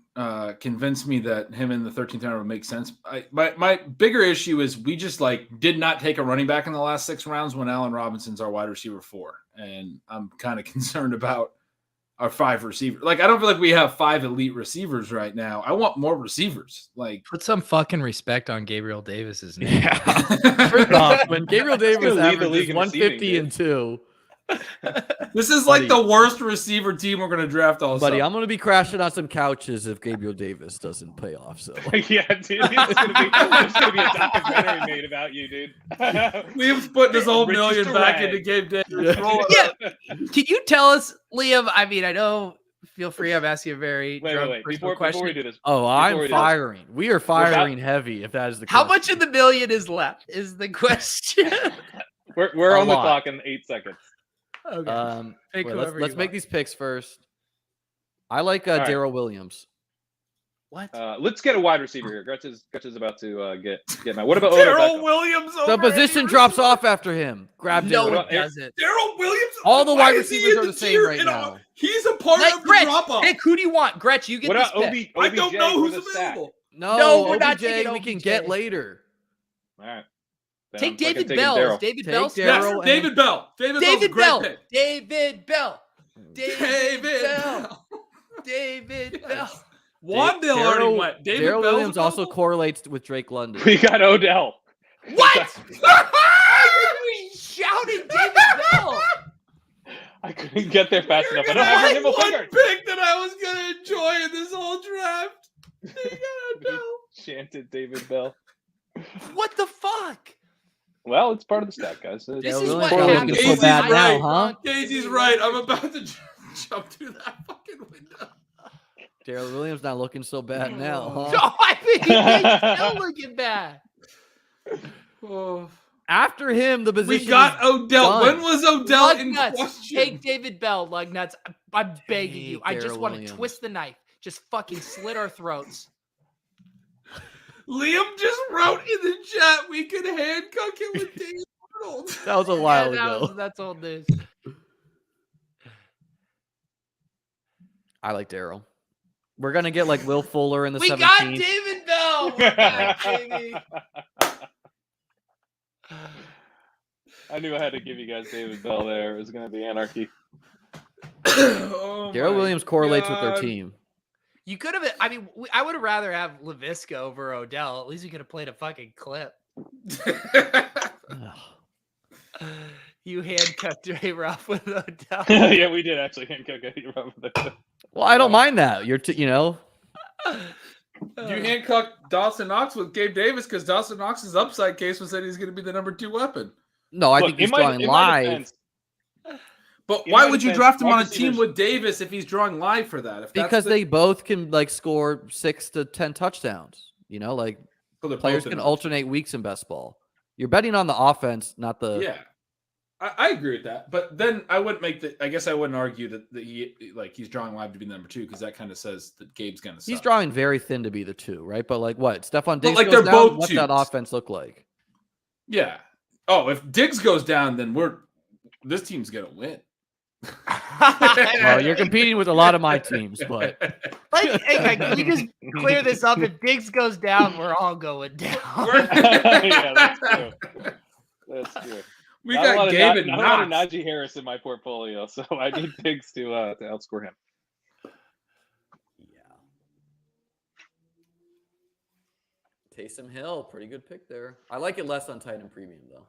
Convinced me that him in the 13th round would make sense. My bigger issue is we just did not take a running back in the last 6 rounds when Allen Robinson's our wide receiver 4. And I'm kind of concerned about our 5 receivers. I don't feel like we have 5 elite receivers right now. I want more receivers. Put some fucking respect on Gabriel Davis's name. Yeah. First off, when Gabriel Davis lead the league averages in 150 and 2. This is the worst receiver team we're going to draft all Buddy, summer. I'm going to be crashing on some couches if Gabriel Davis doesn't pay off. So Yeah, dude, there's gonna be a documentary made about you, dude. Liam's putting his whole Richie million back Durant. into Gabe Davis. Yeah. Roll it Yeah. up. Can you tell us, Liam? I mean, I know. Feel free. I'm asking a very Wait. personal Before question. we do this, Oh, Before I'm we do firing. We are firing heavy if that is the case. How much of the million is left? Is the question. we're A on the lot. clock in 8 seconds. Okay. Pick wait, whoever let's you make want. these picks first. I like right. Darrell Williams. What? Let's get a wide receiver here. Gretch is about to get my. What about Darrell Odell Beckham? Williams. The over position any drops receiver. off after him. Grab No, Darrell. it doesn't. Darrell Williams. All the Why wide is he receivers in are the same tier right in now. He's a part Let of the Gretch drop off. pick. Who do you want? Gretch, you get What this about pick. I don't OBJ know for who's the stack? available. No, we're not OBJ, taking we can OBJ. get later. All right. Then Take I'm fucking David taking Bell. Darryl. Is David Take Bell. Darryl. Yes, and- David Bell. David Bell's a David great Bell. pick. David Bell. David Bell. Bell. David Bell. Wandale already went. David Darrell Bell's Williams also available? correlates with Drake London. We got Odell. What? We shouted David Bell. I couldn't get there fast enough. I don't have your one nimble fingers. pick that I was going to enjoy in this whole draft. You got Odell. Chanted David Bell. What the fuck? Well, it's part of the stack, guys. This Darrell is Williams what not happens. looking so Casey's bad right. now, huh? Casey's right. I'm about to jump through that fucking window. Darrell Williams not looking so bad now, huh? No, I mean, he's still looking bad. Oh. After him, the position We got is Odell. done. When was Odell Lug in nuts. question? Take David Bell, lug nuts. I'm begging you. I just Darrell want to Williams. twist the knife. Just fucking slit our throats. Liam just wrote in the chat we could handcuff him with David Arnold. That was a while Yeah, ago. that's old news. I like Darrell. We're gonna get like Will Fuller in the We 17th. got David Bell. We're back, baby. I knew I had to give you guys David Bell there. It was going to be anarchy. Oh Darrell my Williams correlates with their God. team. You could have. I mean, I would have rather have LaVisca over Odell. At least you could have played a fucking clip. You handcuffed Dre Ruff with Odell. Yeah, we did actually handcuff you. Well, I don't mind that. You know. You handcuffed Dawson Knox with Gabe Davis because Dawson Knox's upside case was that he's going to be the number 2 weapon. No, I Look, think he's in my- drawing in my live defense- But In why my would you defense, draft him on a wide team receivers- with Davis if he's drawing live for that? If that's because the- they both can like score 6 to 10 touchdowns. You know, like well, they're players both can in- alternate weeks in best ball. You're betting on the offense, not the. Yeah, I agree with that. But then I wouldn't make the. I guess I wouldn't argue that he's drawing live to be number 2 because that kind of says that Gabe's going to. He's drawing very thin to be the 2, right? But like what? Stephon Diggs like, goes they're down, both what's that twos. offense look like? Yeah. Oh, if Diggs goes down, then this team's going to win. Well, you're competing with a lot of my teams, but Hey, can we just clear this up? If Diggs goes down, we're all going down. Yeah, that's true. That's true. We Not a lot got of Gabe and not a lot of Knox. Najee Harris in my portfolio, so I need Diggs to outscore him. Taysom Hill, pretty good pick there. I like it less on tight end premium though.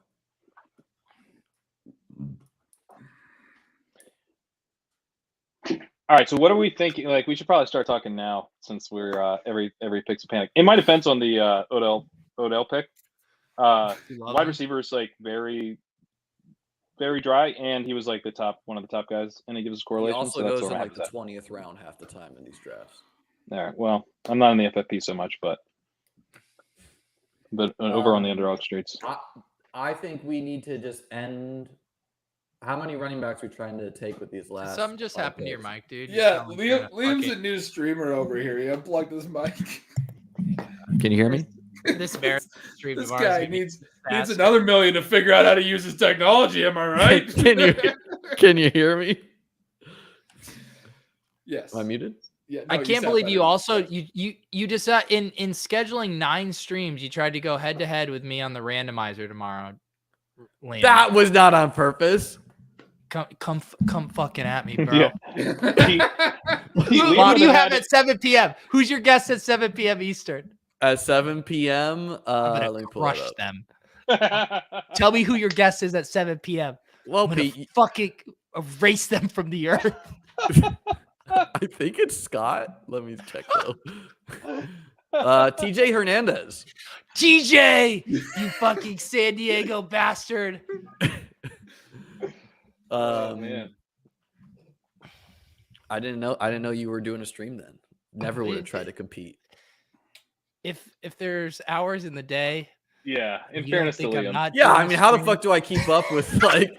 All right, so what are we thinking? Like, we should probably start talking now since we're every pick's a panic. In my defense on the Odell pick, wide receiver is like very, very dry, and he was like one of the top guys, and he gives us He correlation. also so that's goes where in we're like at the with 20th round half the time in these drafts. that. All right, well, I'm not in the FFP so much, but but over on the Underdog streets. I think we need to just end. How many running backs are we trying to take with these last? Something just 5 happened to your picks? mic, dude. Yeah, Liam's a new streamer over here. He unplugged his mic. Can you hear me? This marathon stream This of ours guy would be needs faster. another million to figure out how to use his technology. Am I right? Can you hear me? Yes. Am I muted? Yeah, I no, can't sound believe better. you also you decided in scheduling 9 streams, you tried to go head to head with me on the randomizer tomorrow. Liam. That was not on purpose. Come fucking at me, bro. Yeah. Who do you have at 7 p.m.? Who's your guest at 7 p.m. Eastern? At 7 p.m. I'm let gonna me pull it crush up. them. Tell me who your guest is at 7 p.m. Well, I'm gonna Pete, fucking erase them from the earth. I think it's Scott. Let me check though. TJ Hernandez. TJ, you fucking San Diego bastard. Oh, man. I didn't know you were doing a stream then. Never would have tried to compete. If there's hours in the day, Yeah, in you don't fairness to think I'm Liam. not Yeah, doing I a mean, how the stream? fuck do I keep up with like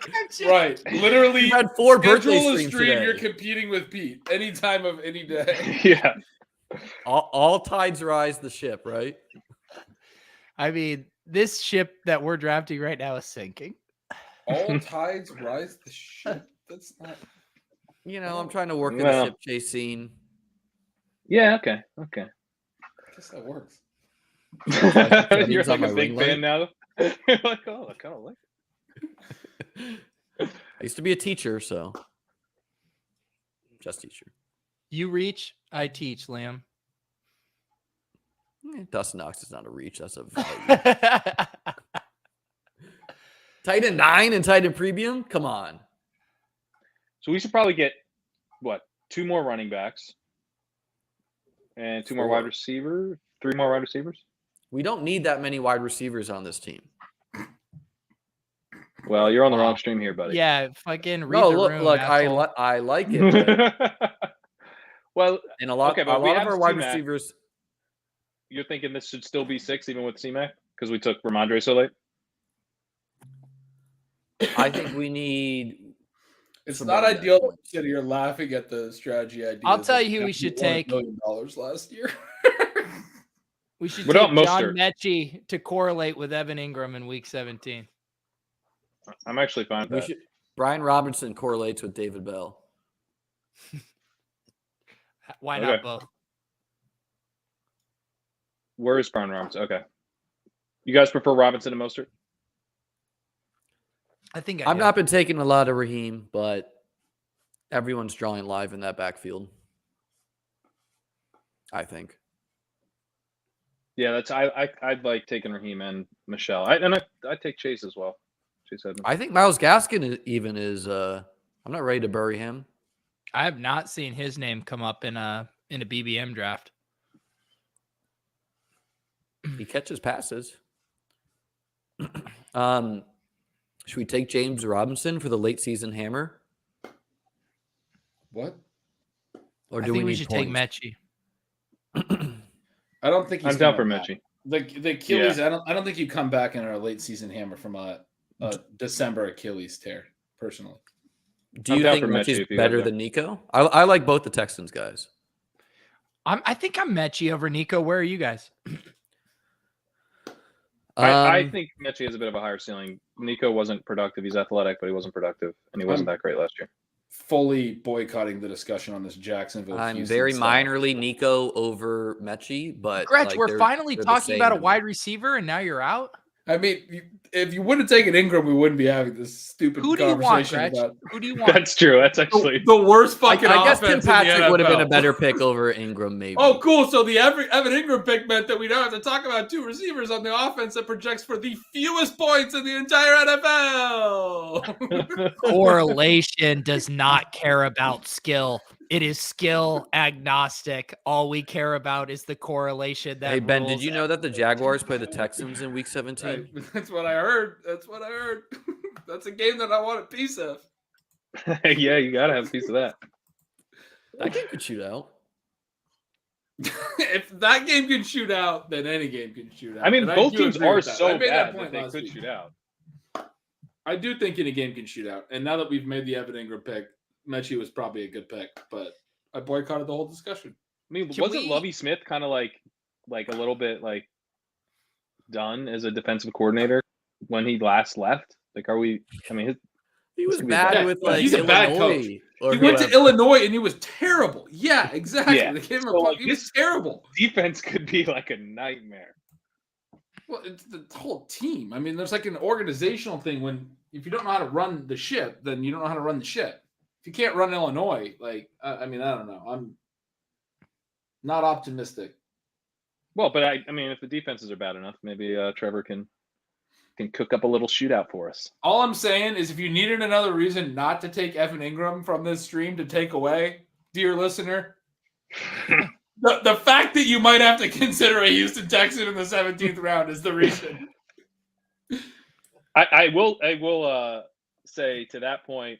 Right. Literally, you had 4 birthday schedule a streams stream. today. You're competing with Pete any time of any day. Yeah. All tides rise the ship, right? I mean, this ship that we're drafting right now is sinking. All tides rise the ship. That's not. You know, I'm trying to work in the Well. ship chase scene. Yeah, okay. I guess that works. You're on like my a big ring fan now. You're like, oh, I kind of like it. I used to be a teacher, so just teacher. You reach, I teach, Liam. Dawson Knox is not a reach. That's a value. Tight end 9 and tight end premium? Come on. So we should probably get, 2 more running backs and 2 more 4. wide receivers, 3 more wide receivers? We don't need that many wide receivers on this team. Well, you're on the wrong stream here, buddy. Yeah, fucking read No, the look, room, look, asshole. I like it. But Well, and a lot Okay, but of we have our wide C-Mac. receivers. you're thinking this should still be 6 even with C-Mac? Because we took Rhamondre so late? I think we need. It's some not more ideal guys. that you sit here laughing at the strategy idea. I'll tell you who we should take. $1 million last year. We should What take about John Mostert? Mechie to correlate with Evan Ingram in week 17. I'm actually fine with We that. should, Brian Robinson correlates with David Bell. Why Okay. not both? Where is Brian Robinson? Okay. You guys prefer Robinson to Mostert? I think I've do. not been taking a lot of Raheem, but everyone's drawing live in that backfield. I think. Yeah, that's I'd like taking Raheem and Michelle. I'd take Chase as well. Chase Edmonds. I think Myles Gaskin even is. I'm not ready to bury him. I have not seen his name come up in a BBM draft. He catches passes. Should we take James Robinson for the late season hammer, What? or I do think we need should points? take Mechie. I don't think he's I'm down for coming back. Mechie. The Achilles. I don't think you come back in our late season hammer from a December Achilles tear. Personally, Do I'm you down think for Mechie Mechie's if you better guys are. than Nico? I like both the Texans guys. I think I'm Mechie over Nico. Where are you guys? I think Mechie has a bit of a higher ceiling. Nico wasn't productive. He's athletic, but he wasn't productive, and he wasn't that great last year. fully boycotting the discussion on this Jacksonville. I'm Houston very stuff. minorly Nico over Mechie, but Gretch, like, we're they're finally the talking same about a to me. wide receiver, and now you're out. I mean, if you wouldn't have taken Ingram, we wouldn't be having this stupid Who do you want, conversation Gretch? about Who do you want? That's true. That's actually the worst I fucking guess Tim offense in the Patrick would have been a NFL. better pick over Ingram, maybe. Oh, cool. So the Evan Ingram pick meant that we now have to talk about 2 receivers on the offense that projects for the fewest points in the entire NFL. Correlation does not care about skill. It is skill agnostic. All we care about is the correlation that Hey Ben, did rules you know that the Jaguars play the Texans in Week 17? That's what I heard. That's what I heard. That's a game that I want a piece of. yeah, you gotta have a piece of that. That game could shoot out. If that game can shoot out, then any game can shoot out. I mean, And both do teams agree are with that. I so made that bad point that they last could week. shoot out. I do think any game can shoot out. And now that we've made the Evan Ingram pick, Mechie was probably a good pick, but I boycotted the whole discussion. I mean, Can wasn't we- Lovie Smith kind of like a little bit like done as a defensive coordinator when he last left? Like, are we? I mean, He was could be bad bad. with Yeah, like he's a bad Illinois or He went to whoever. Illinois and he was terrible. Yeah, exactly. Yeah. They gave him So, a puck. like, He was this- terrible. defense could be like a nightmare. Well, it's the whole team. I mean, there's like an organizational thing when if you don't know how to run the ship, then you don't know how to run the ship. If you can't run Illinois, like I mean, I don't know. I'm not optimistic. Well, but I mean, if the defenses are bad enough, maybe Trevor can cook up a little shootout for us. All I'm saying is if you needed another reason not to take Evan Ingram from this stream to take away, dear listener, the fact that you might have to consider a Houston Texan in the 17th round is the reason. I will say to that point,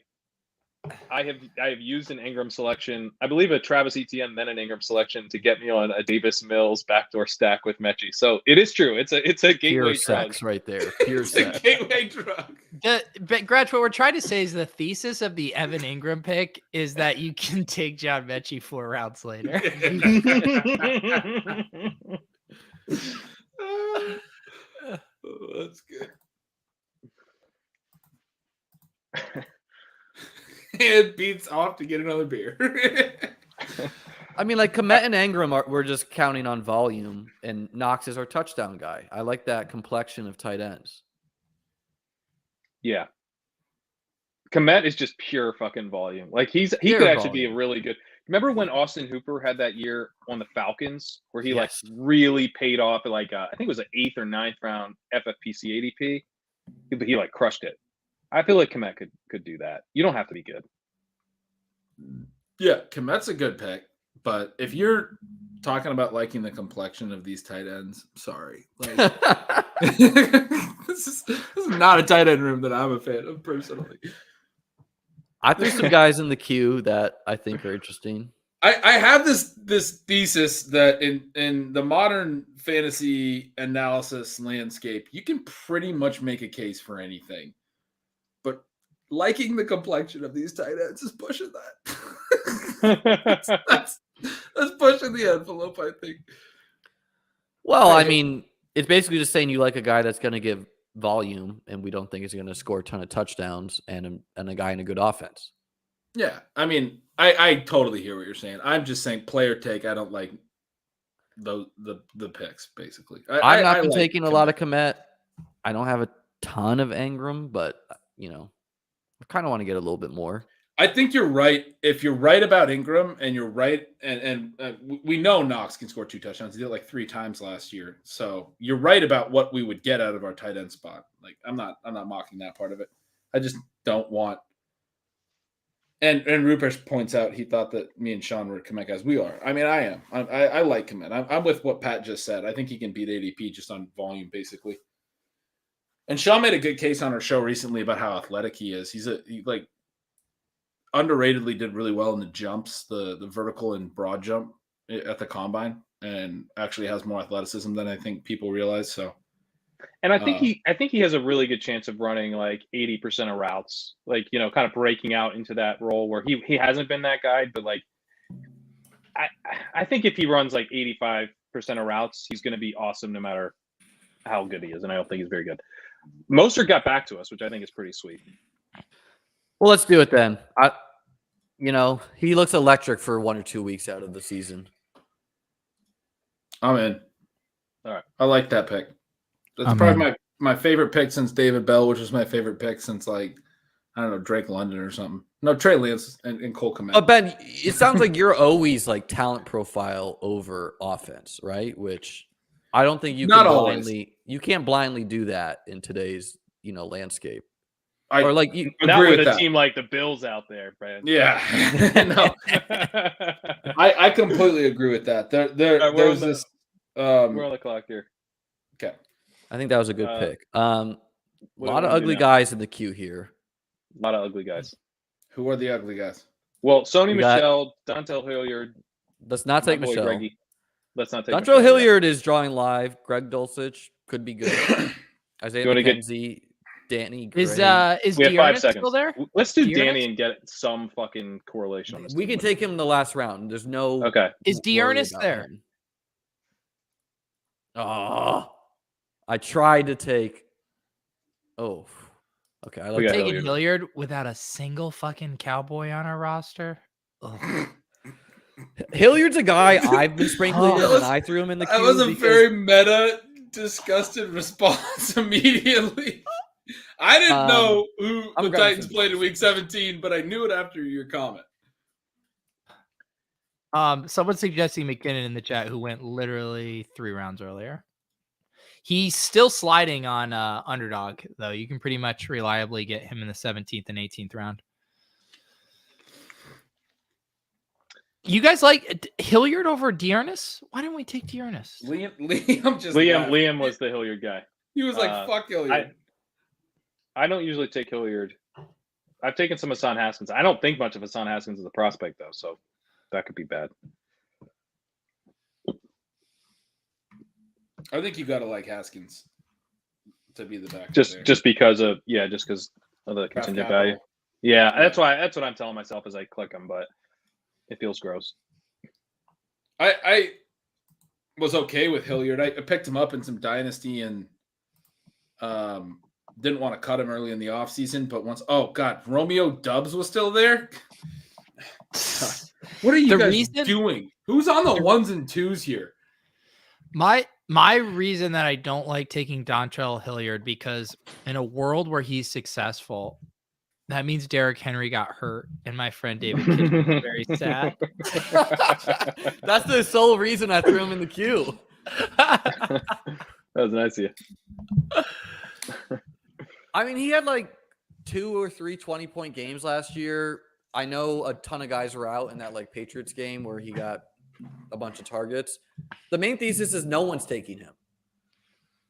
I have used an Ingram selection, I believe a Travis Etienne, then an Ingram selection to get me on a Davis Mills backdoor stack with Mechie. So it is true. It's a gateway Pure drug. sex right there. Pure It's a sex. gateway drug. But Gretch, what we're trying to say is the thesis of the Evan Ingram pick is that you can take John Mechie 4 rounds later. Oh, that's good. It beats off to get another beer. I mean, like Komet and Ingram we're just counting on volume, and Knox is our touchdown guy. I like that complexion of tight ends. Yeah. Komet is just pure fucking volume. Like he Pure could actually be a volume. really good. Remember when Austin Hooper had that year on the Falcons where he Yes. like really paid off at like I think it was an 8th or 9th round FFPC ADP, but he like crushed it. I feel like Komet could do that. You don't have to be good. Yeah, Komet's a good pick, but if you're talking about liking the complexion of these tight ends, sorry. Like, this is not a tight end room that I'm a fan of personally. I threw some guys in the queue that I think are interesting. I have this thesis that in the modern fantasy analysis landscape, you can pretty much make a case for anything. But liking the complexion of these tight ends is pushing that. that's pushing the envelope, I think. Well, I mean, it's basically just saying you like a guy that's going to give volume, and we don't think he's going to score a ton of touchdowns, and a guy in a good offense. Yeah, I mean, I totally hear what you're saying. I'm just saying player take. I don't like the picks basically. I've not I been like taking a lot of Komet. I don't have a ton of Ingram, but I kind of want to get a little bit more. I think you're right. If you're right about Ingram, and you're right, and we know Knox can score 2 touchdowns. He did it like 3 times last year. So you're right about what we would get out of our tight end spot. Like I'm not mocking that part of it. I just don't want. And Rupesh points out he thought that me and Sean were Komet guys. We are. I mean, I am. I like Komet. I'm with what Pat just said. I think he can beat ADP just on volume, basically. And Sean made a good case on our show recently about how athletic he is. He underratedly did really well in the jumps, the vertical and broad jump at the combine, and actually has more athleticism than I think people realize. So, And I think he has a really good chance of running like 80% of routes, like kind of breaking out into that role where he hasn't been that guy, but like I think if he runs like 85% of routes, he's going to be awesome no matter how good he is, and I don't think he's very good. Mostert got back to us, which I think is pretty sweet. Well, let's do it then. He looks electric for 1 or 2 weeks out of the season. I'm in. All right. I like that pick. That's I'm probably my favorite pick since David Bell, which was my favorite pick since Drake London or something. No, Trey Lance and Cole Kmet. But Ben, it sounds like you're always like talent profile over offense, right? Which I don't think you Not can always. can't blindly do that in today's landscape. I Or like you Not agree with with a that. team like the Bills out there, Brad. Yeah. No, I completely agree with that. We're There's on this. We're on the clock here. Okay. I think that was a good pick. A What lot do of we do ugly now? guys in the queue here. A lot of ugly guys. Who are the ugly guys? Well, Sony We got- Michel, Dontel Hilliard, Let's not my take boy Michelle. Greggy. Let's not take. Dontrell Hilliard is drawing live. Greg Dulcich could be good. Isaiah McKenzie, Danny Gray. Is We have 5 Dearness seconds. still there? Let's do Dearness? Danny and get some fucking correlation on this. We can take him in the last round. There's no. Okay. Is worry Dearness about there? him. Oh, I tried to take. Oh, okay. I We like got Taking Hilliard. Hilliard without a single fucking Cowboy on our roster. Ugh. Hilliard's a guy I've been sprinkling in, That was- and I threw him in the queue. That was a because- very meta, disgusted response immediately. I didn't know who I'm the grabbing Titans some played in Week 17, but I knew it after your comment. Someone suggesting McKinnon in the chat who went literally 3 rounds earlier. He's still sliding on Underdog, though. You can pretty much reliably get him in the 17th and 18th round. You guys like Hilliard over Dearness? Why didn't we take Dearness? Liam was the Hilliard guy. He was like, "Fuck Hilliard." I don't usually take Hilliard. I've taken some Hassan Haskins. I don't think much of Hassan Haskins as a prospect though, so that could be bad. I think you got to like Haskins to be the back. Just because of the contingent value. Yeah, that's what I'm telling myself as I click them, but it feels gross. I was okay with Hilliard. I picked him up in some Dynasty and didn't want to cut him early in the offseason, but once Romeo Dubs was still there. God, what are you guys doing? Who's on the 1s and 2s here? My reason that I don't like taking Dontrell Hilliard, because in a world where he's successful, that means Derrick Henry got hurt, and my friend David Kitchen is very sad. That's the sole reason I threw him in the queue. That was nice of you. I mean, he had like 2 or 3 20-point games last year. I know a ton of guys were out in that like Patriots game where he got a bunch of targets. The main thesis is no one's taking him.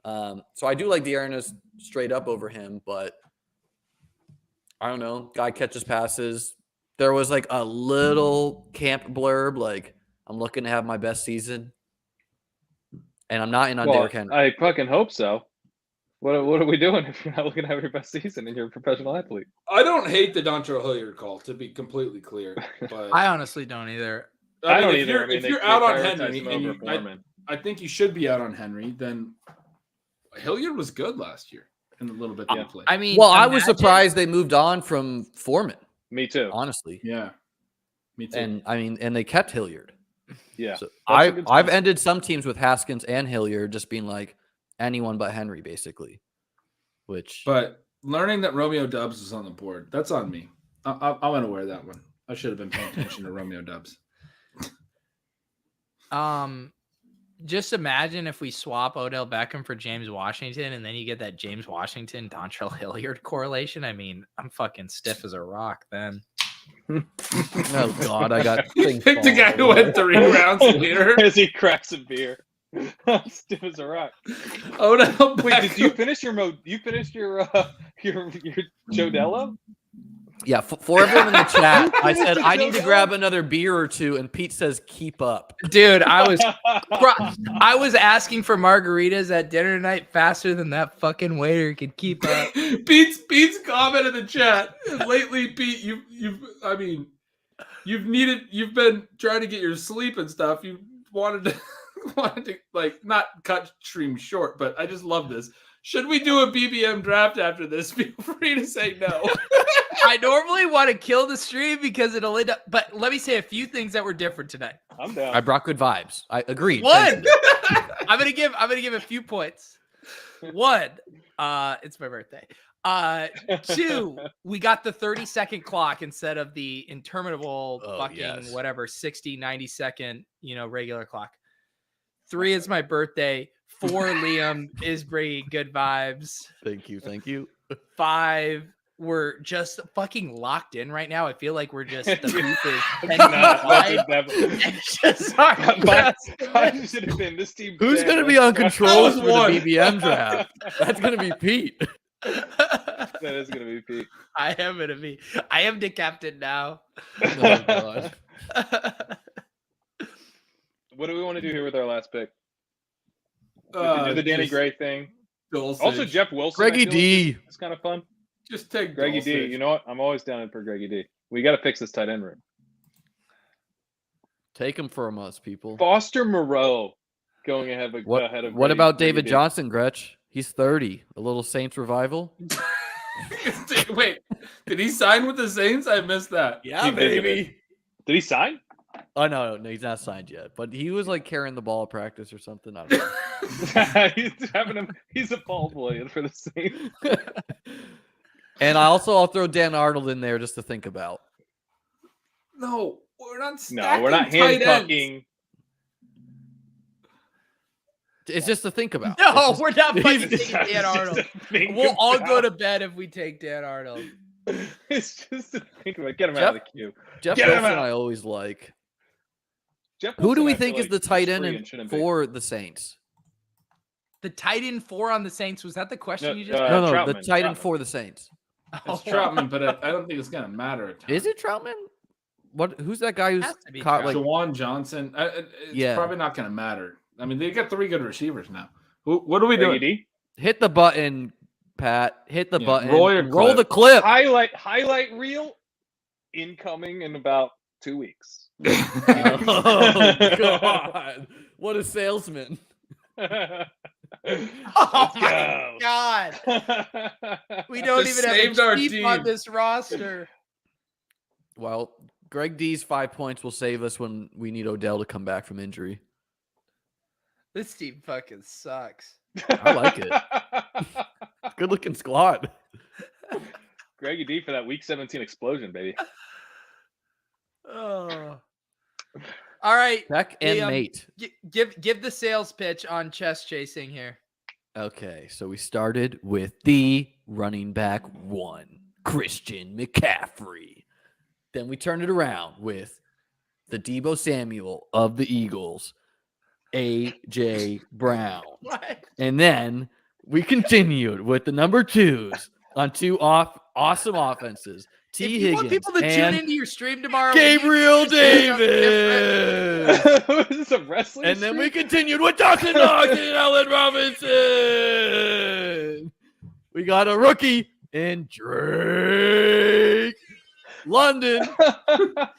So I do like Dearness straight up over him, but I don't know. Guy catches passes. There was like a little camp blurb, like, I'm looking to have my best season. And I'm not in on Derrick Henry. I fucking hope so. What are we doing if you're not looking to have your best season and you're a professional athlete? I don't hate the Dontrell Hilliard call, to be completely clear. But I honestly don't either. I don't either. If you're out on Henry, and I think you should be out on Henry, then Hilliard was good last year in a little bit they played. I mean, I was surprised they moved on from Foreman. Me too. Honestly. Yeah. Me too. And I mean, and they kept Hilliard. Yeah. So I've ended some teams with Haskins and Hilliard just being like anyone but Henry, basically. But learning that Romeo Dubs was on the board, that's on me. I'm going to wear that one. I should have been paying attention to Romeo Dubs. Just imagine if we swap Odell Beckham for James Washington, and then you get that James Washington Dontrell Hilliard correlation. I mean, I'm fucking stiff as a rock then. Oh God, I got picked the guy who went 3 rounds later as he cracks a beer. Stiff as a rock. Odell Wait, Beckham. did you finish your Jodello? Yeah, for everyone in the chat, I said I need to grab another beer or 2, and Pete says keep up. Dude, I was asking for margaritas at dinner tonight faster than that fucking waiter could keep up. Pete's comment in the chat. Lately, Pete, you've been trying to get your sleep and stuff. You wanted to like not cut stream short, but I just love this. Should we do a BBM draft after this? Feel free to say no. I normally want to kill the stream because it'll end up, but let me say a few things that were different tonight. I'm down. I brought good vibes. I agreed. One, I'm gonna give a few points. One, it's my birthday. 2, we got the 30-second clock instead of the interminable whatever 60, 90-second, regular clock. 3 is my birthday. 4, Liam is bringing good vibes. Thank you. 5, we're just fucking locked in right now. I feel like we're just the booth is should have been this team. Who's going to be on controls for the BBM draft? That's going to be Pete. That is going to be Pete. I am the captain now. Oh God. What do we want to do here with our last pick? We can do the Danny Gray thing. Dulcich. Also, Jeff Wilson. Greggy D. It's kind of fun. Just take Greggy D. Dulcich. You know what? I'm always down for Greggy D. We got to fix this tight end room. Take him from us, people. Foster Moreau going ahead of What about David D. Johnson, Gretch? He's 30. A little Saints revival. Wait, did he sign with the Saints? I missed that. Yeah, baby. Did he sign? Oh no, he's not signed yet. But he was like carrying the ball at practice or something. I don't know. He's a ball boy for the Saints. And I'll throw Dan Arnold in there just to think about. No, we're not. No, we're not tight ends. handcuffing. It's just to think about. No, we're not fucking It's taking Dan just Arnold. to think We'll all go about. to bed if we take Dan Arnold. It's just to think about. Get him out of the queue. Jeff Get him Wilson, out. I always like. Jeff Who do Wilson, we I feel think is like the he's tight free end and shouldn't be. for the Saints? The tight end 4 on the Saints, was that the question you just No, asked? the Troutman, tight end Troutman. for the Saints. It's Troutman, but I don't think it's gonna matter. Is it Troutman? Who's that guy who's Has to be caught Troutman. like? Jawan Johnson. It's Yeah. probably not gonna matter. I mean, they got 3 good receivers now. What are we doing? Greggy D? Hit the button, Pat. Hit the Yeah, button. roll your and roll clip. the clip. Highlight reel incoming in about 2 weeks. Oh God! What a salesman. Oh Let's my go. God. We don't Just even saved have our a chief on team. this roster. Well, Greg D's 5 points will save us when we need Odell to come back from injury. This team fucking sucks. I like it. Good looking squad. Greggy D for that week 17 explosion, baby. Oh. All right. Beck and Liam, mate. Give the sales pitch on chest chasing here. Okay, so we started with the running back 1, Christian McCaffrey. Then we turned it around with the Deebo Samuel of the Eagles, A.J. Brown. What? And then we continued with the number 2s on 2 awesome offenses. T. If you Higgins want people to tune and into your stream tomorrow, Gabriel we need to say something different. Davis. Is this a wrestling? And then we streak? continued with Dawson Knox and Allen Robinson. We got a rookie in Drake London.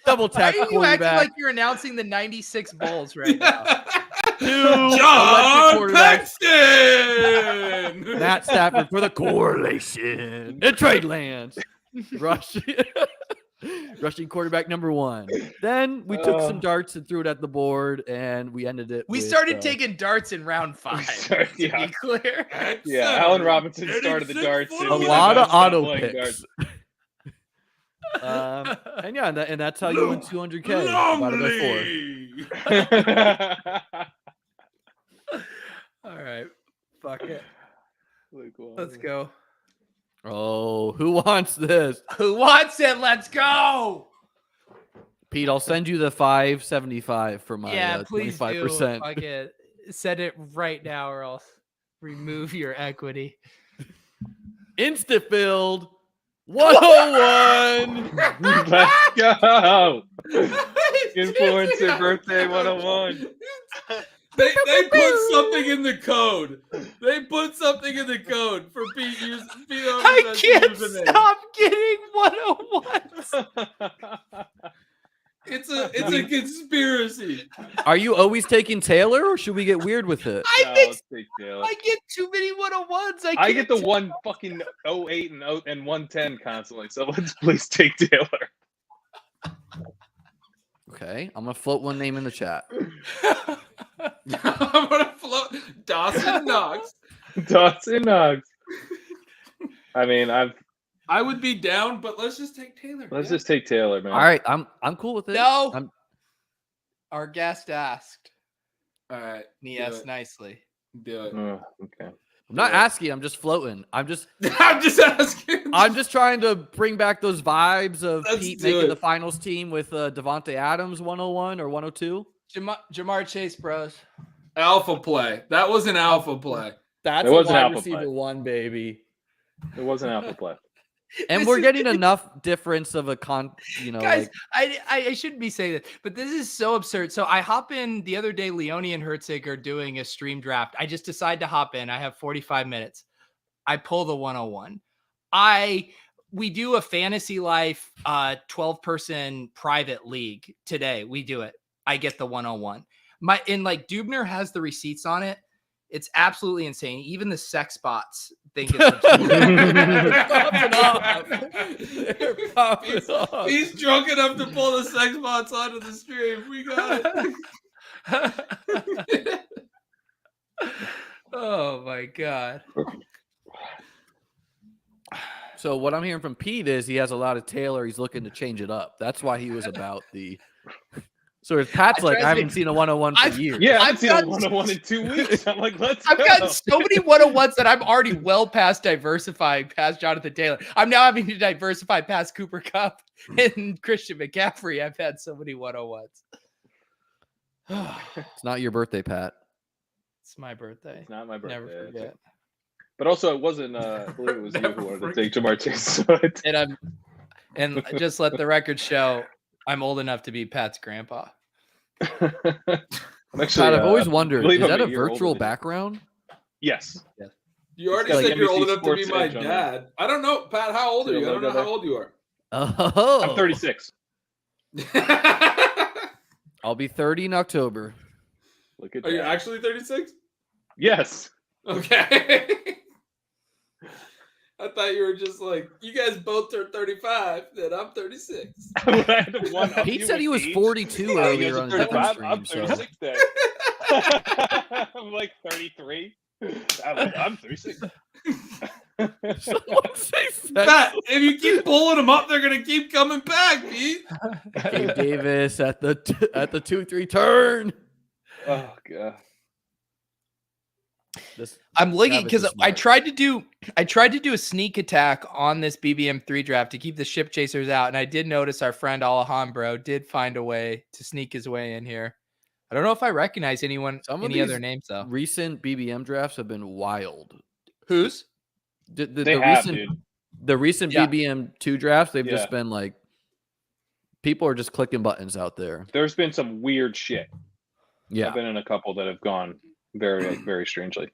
Double Why tap are you acting quarterback. like you're announcing the 96 Bulls right now? 2 John electric quarterbacks. Paxton. Matt Stafford for the correlation. And trade lands. Rushing quarterback number 1. Then we took some darts and threw it at the board, and we ended it. We with, started taking darts in round 5. started- To yeah. be clear. Yeah, Allen Robinson started the darts. a lot of auto playing picks. And yeah, and that's how you win 200K. Divided by 4. All right. Fuck it. Luke Walton. Let's go. Oh, who wants this? Who wants it? Let's go. Pete, I'll send you the 575 for my Yeah, please 25%. do. Fuck it. Send it right now or else remove your equity. Insta filled 101. Let's go. Influencer birthday 101. They put something in the code. They put something in the code for Pete. I can't stop getting 101s. It's a conspiracy. Are you always taking Taylor, or should we get weird with it? I think let's take Taylor. I get too many 101s. I get the one fucking 08 and 110 constantly. So let's please take Taylor. Okay, I'm gonna float one name in the chat. I'm gonna float Dawson Knox. Dawson Knox. I mean, I would be down, but let's just take Taylor. let's just take Taylor, man. All right, I'm cool with it. No. I'm- Our guest asked. All right. Yes, nicely. Do it. Oh, okay. I'm not asking. I'm just floating. I'm just asking. I'm just trying to bring back those vibes of Let's Pete do making it. the finals team with Devontae Adams 101 or 102. Jamar Chase, bros. Alpha play. That was an alpha play. That's It was an alpha play. 1, baby. It was an alpha play. And This we're is- getting enough difference of a Guys, I shouldn't be saying this, but this is so absurd. So I hop in the other day. Leone and Herzig are doing a stream draft. I just decide to hop in. I have 45 minutes. I pull the 101. We do a fantasy life 12-person private league today. We do it. I get the 101. Dubner has the receipts on it. It's absolutely insane. Even the sex bots think it's They're popping off. He's drunk enough to pull the sex bots onto the stream. We got it. Oh my God. So what I'm hearing from Pete is he has a lot of Taylor. He's looking to change it up. That's why he was about the. So if Pat's like, I haven't seen a 101 for years. Yeah, I I've haven't seen a got- 101 in 2 weeks. I'm like, let's I've go. gotten so many 101s that I'm already well past diversifying past Jonathan Taylor. I'm now having to diversify past Cooper Kupp and Christian McCaffrey. I've had so many 101s. It's not your birthday, Pat. It's my birthday. It's not my birthday. Never forget. But also, it wasn't. I believe it was you who wanted to take Jamar Chase. So And just let the record show, I'm old enough to be Pat's grandpa. I'm actually, Pat, I've always wondered, believe is I'm that a a year older virtual than you. background? Yes. You already Like said you're NBC old enough to be Sports my Edge on dad. I don't know, Pat. How old are See you? the I don't know logo how there? old you are. Oh, I'm 36. I'll be 30 in October. Look at Are you that. actually 36? Yes. Okay. I thought you were just like, you guys both turned 35, then I'm 36. I had to one up Pete you said he with was age. 42 You earlier guys on are his different 35. I'm stream. So 36 then. I'm like 33. I'm 36. someone say sex. Pat, if you keep pulling them up, they're going to keep coming back, Pete. Gabe Davis at the 2-3 turn. Oh god. I'm looking Travis because is I smart. tried to do a sneak attack on this BBM3 draft to keep the ship chasers out, and I did notice our friend Alejandro did find a way to sneak his way in here. I don't know if I recognize any other names though. Recent BBM drafts have been wild. Whose? They have, dude. The recent Yeah. BBM 2 drafts, they've Yeah. just been like, people are just clicking buttons out there. There's been some weird shit. Yeah. I've been in a couple that have gone very, very strangely.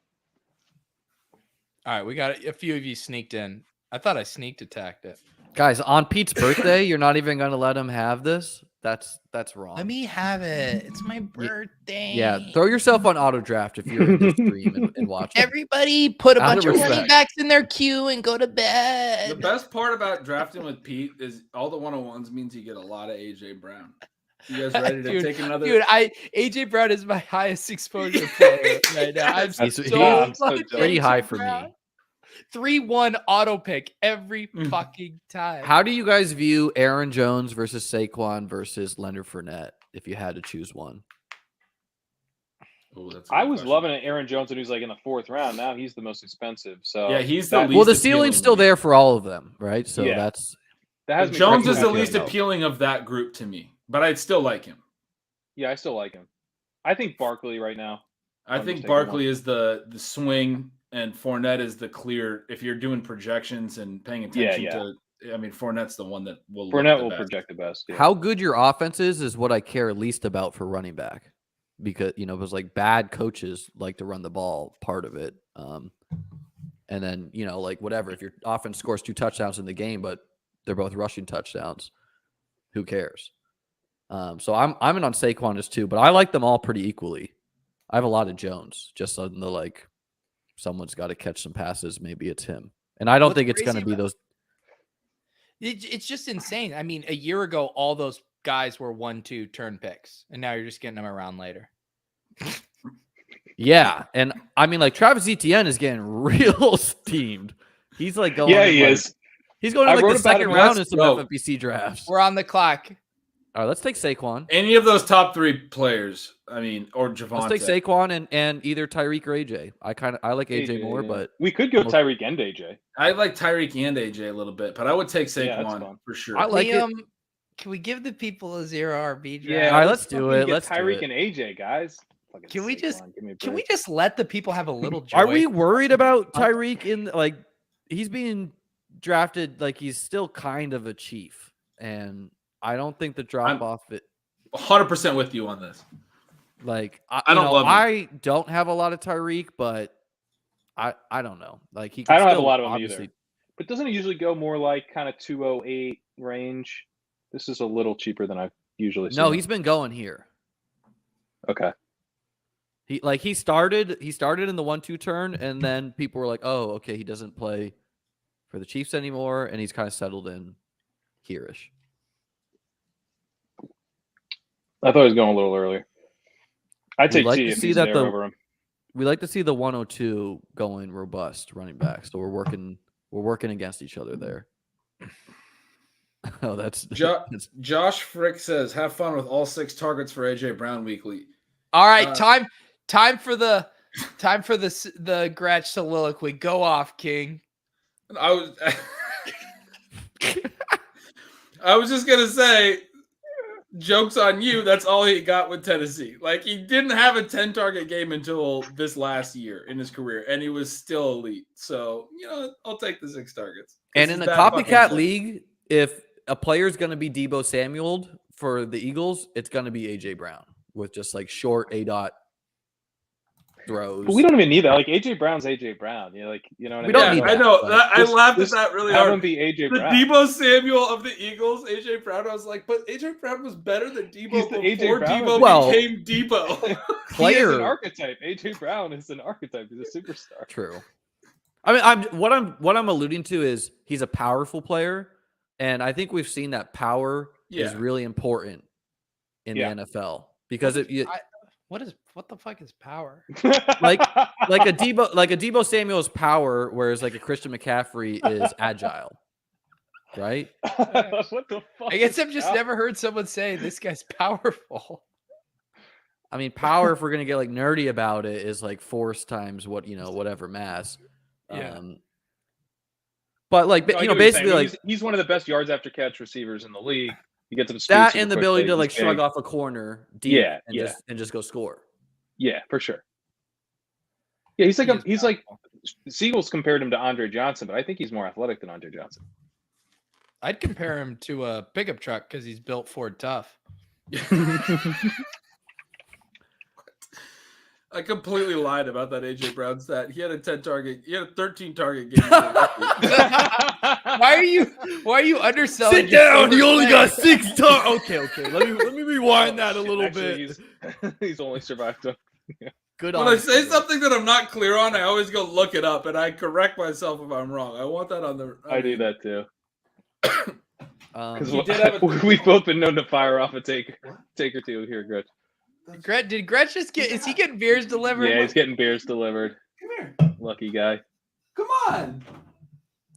All right, we got a few of you sneaked in. I thought I sneaked attacked it. Guys, on Pete's birthday, you're not even going to let him have this? That's wrong. Let me have it. It's my birthday. Yeah, throw yourself on auto draft if you're in the stream and watch. Everybody put a Out bunch of of running respect. backs in their queue and go to The bed. best part about drafting with Pete is all the 101s means you get a lot of AJ Brown. You guys ready to Dude, take another? Dude, AJ Brown is my highest exposure player right now. I'm He's- so, he's much pretty high AJ for Brown. me. 3-1 auto pick every fucking time. How do you guys view Aaron Jones versus Saquon versus Leonard Fournette if you had to choose one? Ooh, that's a I good was question. loving it. Aaron Jones when he was like in the 4th round. Now he's the most expensive. So Yeah, he's the that, least Well, the appealing ceiling's to still me. there for all of them, right? So Yeah. that's that has me Jones cracking is the my least head, though. appealing of that group to me, but I'd still like him. Yeah, I still like him. I think Barkley right now. I I'm think just taking Barkley one. is the swing, and Fournette is the clear. If you're doing projections and paying attention yeah. to, I mean, Fournette's the one that will. Fournette look the will best. project the best. Yeah. how good your offense is what I care least about for running back. Because, it was like bad coaches like to run the ball, part of it. And then, like whatever, if your offense scores 2 touchdowns in the game, but they're both rushing touchdowns, who cares? So I'm in on Saquon as too, but I like them all pretty equally. I have a lot of Jones, just on the like, someone's got to catch some passes. Maybe it's him. And I don't What's think it's going to crazy be those. It's just insane. I mean, a year ago, all those guys were 1-2 turn picks, and now you're just getting them around later. Yeah. And I mean, like Travis Etienne is getting real steamed. He's like going. Yeah, in, he like, is. He's going I in like wrote the about second him round in last some row. FFPC drafts. We're on the clock. All right, let's take Saquon. Any of those top 3 players, I mean, or Javante. Let's take Saquon and either Tyreek or AJ. I like AJ more, yeah. but we could go Tyreek and AJ. I like Tyreek and AJ a little bit, but I would take Yeah, that's Saquon fine. for sure. I like it. Liam, can we give the people a 0 RB draft? Yeah, All right, let's do fucking it. get Let's do Tyreek it. and AJ, guys. Fucking Can we Saquon, just- give me a Can we break. just let the people have a little joy? Are we worried about Tyreek in like he's being drafted like he's still kind of a chief, and I don't think the drop off it. 100% with you on this. Like I don't love him. I don't have a lot of Tyreek, but I don't know. Like he. Can I don't have a still lot of him obviously- either. But doesn't it usually go more like kind of 208 range? This is a little cheaper than I've usually seen. No, he's been going here. Okay. He started in the 1-2 turn, and then people were like, "Oh, okay, he doesn't play for the Chiefs anymore," and he's kind of settled in here-ish. I thought he was going a little earlier. I'd We'd take like T to if see he's that there the- over him. We like to see the 102 going robust running back, so we're working against each other there. Oh, that's Josh Frick says, "Have fun with all 6 targets for AJ Brown weekly." All right, time for the Gratch soliloquy. Go off, King. I was just gonna say, joke's on you. That's all he got with Tennessee. Like, he didn't have a 10-target game until this last year in his career, and he was still elite. So, I'll take the 6 targets. And in a copycat league, if a player is going to be Deebo Samuel for the Eagles, it's going to be AJ Brown with just like short A-dot throws. But we don't even need that. Like AJ Brown's AJ Brown. You know what I mean? We don't need I that, know. but I laughed at that really Have hard. him be AJ The Brown. Deebo Samuel of the Eagles, AJ Brown. I was like, but AJ Brown was better than Deebo He's the AJ before Brown. Deebo Well, became Deebo. He is player an archetype. AJ Brown is an archetype. He's a superstar. True. I mean, what I'm alluding to is he's a powerful player, and I think we've seen that power is really important in the NFL because what the fuck is power? like a Deebo Samuel's power, whereas like a Christian McCaffrey is agile, right? What the fuck? I guess is I've just power? never heard someone say this guy's powerful. I mean, power, if we're gonna get like nerdy about it, is like force times whatever mass. Yeah. But like No, I get what you're basically saying. like he's one of the best yards after catch receivers in the league. He gets to the speed that super and the quickly. ability to He's like shrug big. off a corner deep Yeah, and just go score. Yeah, for sure. Yeah, he's like Seagulls compared him to Andre Johnson, but I think he's more athletic than Andre Johnson. I'd compare him to a pickup truck because he's built Ford tough. I completely lied about that AJ Brown stat. He had a 13 target game. Why are you underselling? Sit down. your You only favorite got 6 targets. Okay. Let me rewind that a little Actually, bit. He's only survived a Good. When I say something that I'm not clear on, I always go look it up and I correct myself if I'm wrong. I want that on the. I do that too. Because He did have we've both been known to fire off a take or two here, Gretch. Did Gretch just get? Is he getting beers delivered? Yeah, he's getting beers delivered. Come here. Lucky guy. Come on.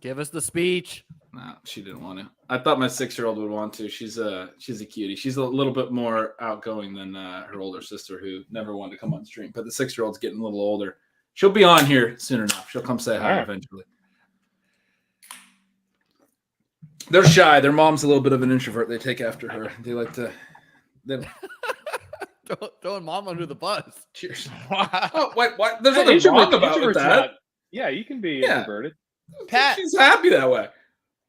Give us the speech. No, she didn't want to. I thought my 6-year-old would want to. She's a cutie. She's a little bit more outgoing than her older sister, who never wanted to come on stream. But the 6-year-old's getting a little older. She'll be on here soon enough. She'll come say hi eventually. They're shy. Their mom's a little bit of an introvert. They take after her. They like to. Throwing mom under the bus. Cheers. Wow. Oh wait, what? There's nothing wrong about Introvert's that. not- yeah, you can be introverted. Pat, She's happy that way.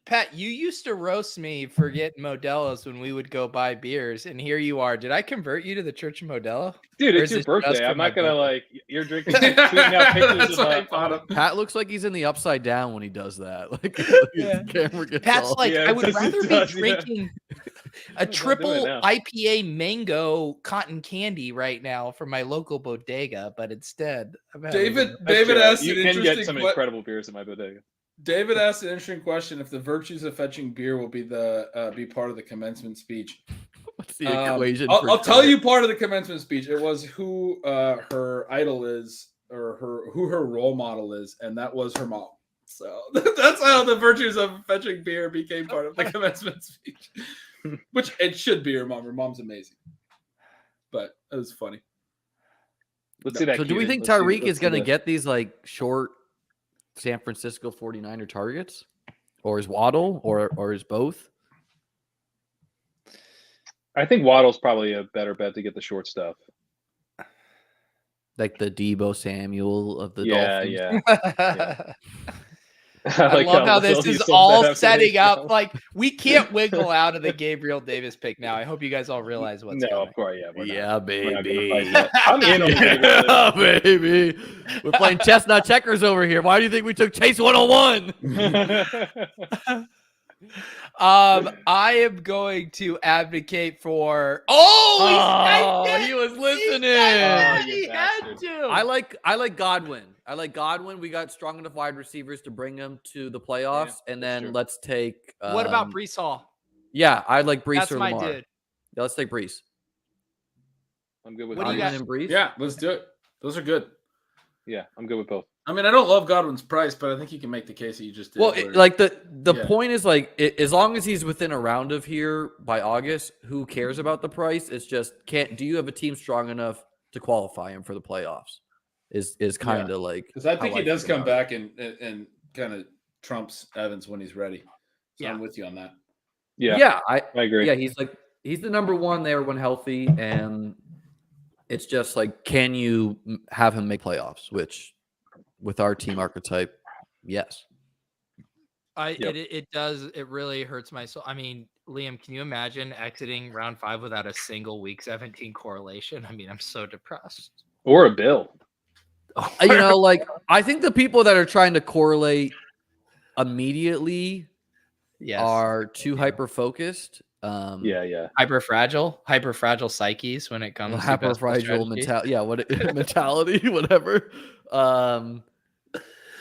Pat, you used to roast me for getting Modelo's when we would go buy beers, and here you are. Did I convert you to the Church of Modelo? Dude, Or it's is your this just birthday. for I'm my not gonna birthday? you're drinking, tweeting out pictures That's of why I bought him. Pat looks like he's in the upside down when he does that. Like Yeah. the camera gets Pat's all- like, Yeah, I it would does- it rather be does, yeah. drinking a not doing triple it now. IPA mango cotton candy right now from my local bodega, but instead, I'm having David That's asked true. an You can get interesting some que- incredible beers in my bodega. David asked an interesting question: if the virtues of fetching beer will be be part of the commencement speech. What's the equation? I'll for tell joy? you part of the commencement speech. It was who her idol is, or who her role model is, and that was her mom. So that's how the virtues of fetching beer became part of the commencement speech. Which it should be her mom. Her mom's amazing, but it was funny. Let's see that. So do we Keaton. think Let's see- Tyreek let's is see going to the- get these like short San Francisco 49er targets? Or is Waddle or is both? I think Waddle's probably a better bet to get the short stuff. Like the Deebo Samuel of the Yeah, Dolphins? yeah. I love how this you is summed all that up setting today, up. Sean. Like, we can't wiggle out of the Gabriel Davis pick now. I hope you guys all realize what's No, coming. of course, yeah. We're Yeah, not gonna baby. fight yet. I'm in on the Gabriel Yeah, baby. We're playing chestnut checkers over here. Why do you think we took Chase 101? Davis. I am going to advocate for. He was listening. He had to. I like Godwin. I like Godwin. We got strong enough wide receivers to bring him to the playoffs, and that's then true. let's take. What about Brees Hall? Yeah, I like Brees That's or my Lamar. dude. Yeah, let's take Brees. I'm good with What do you Godwin got? and Brees. Yeah, let's do it. Those are good. Yeah, I'm good with both. I mean, I don't love Godwin's price, but I think you can make the case that you just did. Well, where- like the Yeah. point is like as long as he's within a round of here by August, who cares about the price? It's just do you have a team strong enough to qualify him for the playoffs? Is kind of like because I think how he does feel come about it. back and kind of trumps Evans when he's ready. So Yeah. I'm with you on that. Yeah, I I agree. yeah, he's the number one there when healthy, and it's just like, can you have him make playoffs? Which, with our team archetype, yes. Yep. It does. It really hurts my soul. I mean, Liam, can you imagine exiting round 5 without a single week 17 correlation? I mean, I'm so depressed. Or a bill. You know, like I think the people that are trying to correlate immediately Yes. are too hyper focused. Yeah. hyper fragile psyches when it comes to Hyper best ball fragile strategy. mentality. Yeah, mentality, whatever.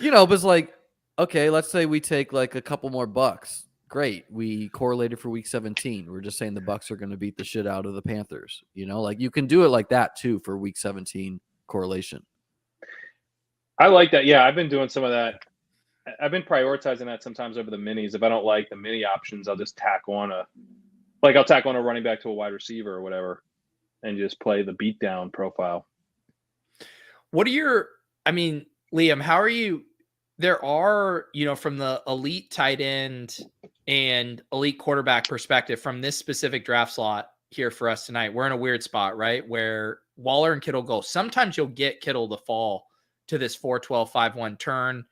You know, but it's like, okay, let's say we take like a couple more bucks. Great. We correlated for week 17. We're just saying the Bucks are going to beat the shit out of the Panthers. You know, like you can do it like that too for week 17 correlation. I like that. Yeah, I've been doing some of that. I've been prioritizing that sometimes over the minis. If I don't like the mini options, I'll just tack on a running back to a wide receiver or whatever, and just play the beatdown profile. What are your, I mean, Liam, how are you? There are, you know, from the elite tight end and elite quarterback perspective from this specific draft slot here for us tonight, we're in a weird spot, right? Where Waller and Kittle go. Sometimes you'll get Kittle to fall to this 4-12-5-1 turn.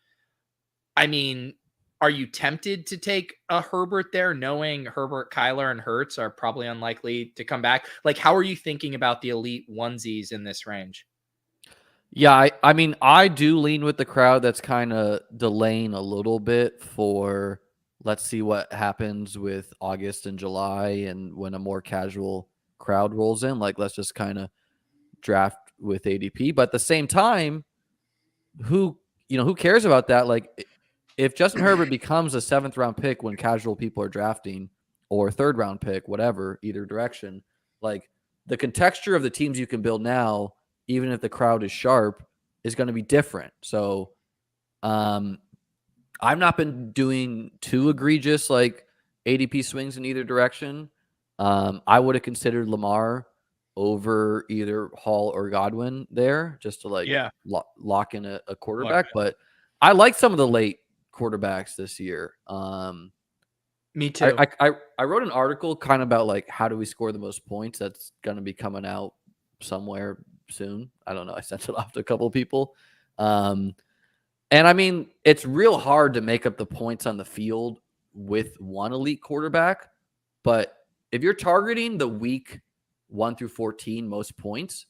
I mean, are you tempted to take a Herbert there, knowing Herbert, Kyler, and Hurts are probably unlikely to come back? Like, how are you thinking about the elite onesies in this range? Yeah, I mean, I do lean with the crowd that's kind of delaying a little bit for let's see what happens with August and July and when a more casual crowd rolls in. Like, let's just kind of draft with ADP. But at the same time, who cares about that? Like, if Justin Herbert becomes a 7th round pick when casual people are drafting, or 3rd round pick, whatever, either direction, like the contexture of the teams you can build now, even if the crowd is sharp, is going to be different. So I've not been doing too egregious like ADP swings in either direction. I would have considered Lamar over either Hall or Godwin there just to lock in a quarterback. But I like some of the late quarterbacks this year. Me too. I wrote an article kind of about like how do we score the most points. That's going to be coming out somewhere soon. I don't know. I sent it off to a couple of people. And I mean, it's real hard to make up the points on the field with one elite quarterback. But if you're targeting the week 1 through 14 most points,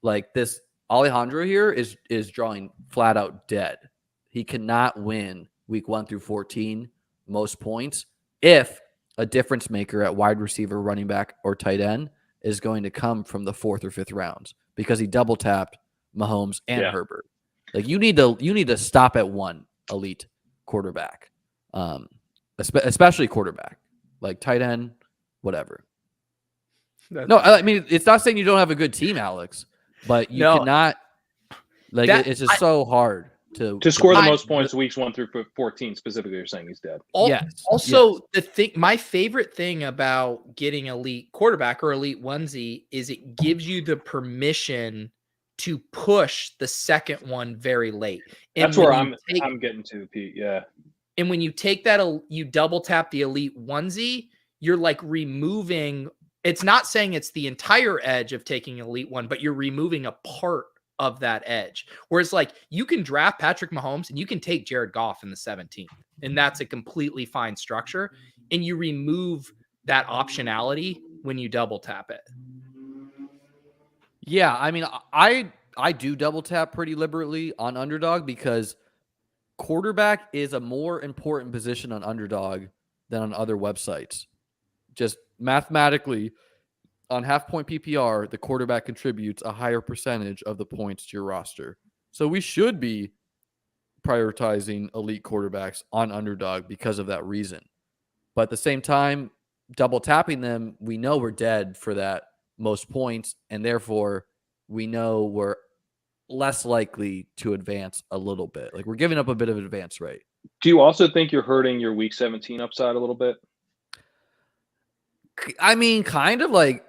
like this Alejandro here is drawing flat out dead. He cannot win week 1 through 14 most points if a difference maker at wide receiver, running back, or tight end is going to come from the 4th or 5th rounds because he double tapped Mahomes and Herbert. Like you need to stop at one elite quarterback, especially quarterback, like tight end, whatever. I mean, it's not saying you don't have a good team, Alex, but you cannot. Like it's just so hard to score the most points weeks 1 through 14. Specifically, you're saying he's dead. My favorite thing about getting elite quarterback or elite onesie is it gives you the permission to push the second one very late. And that's where I'm getting to, Pete. Yeah. And when you take that, you double tap the elite onesie, you're like removing. It's not saying it's the entire edge of taking elite one, but you're removing a part of that edge. Whereas like you can draft Patrick Mahomes and you can take Jared Goff in the 17th, and that's a completely fine structure. And you remove that optionality when you double tap it. Yeah, I mean, I do double tap pretty liberally on Underdog because quarterback is a more important position on Underdog than on other websites. Just mathematically, on half point PPR, the quarterback contributes a higher percentage of the points to your roster. So we should be prioritizing elite quarterbacks on Underdog because of that reason. But at the same time, double tapping them, we know we're dead for that most points, and therefore we know we're less likely to advance a little bit. Like we're giving up a bit of an advance rate. Do you also think you're hurting your week 17 upside a little bit? I mean, kind of like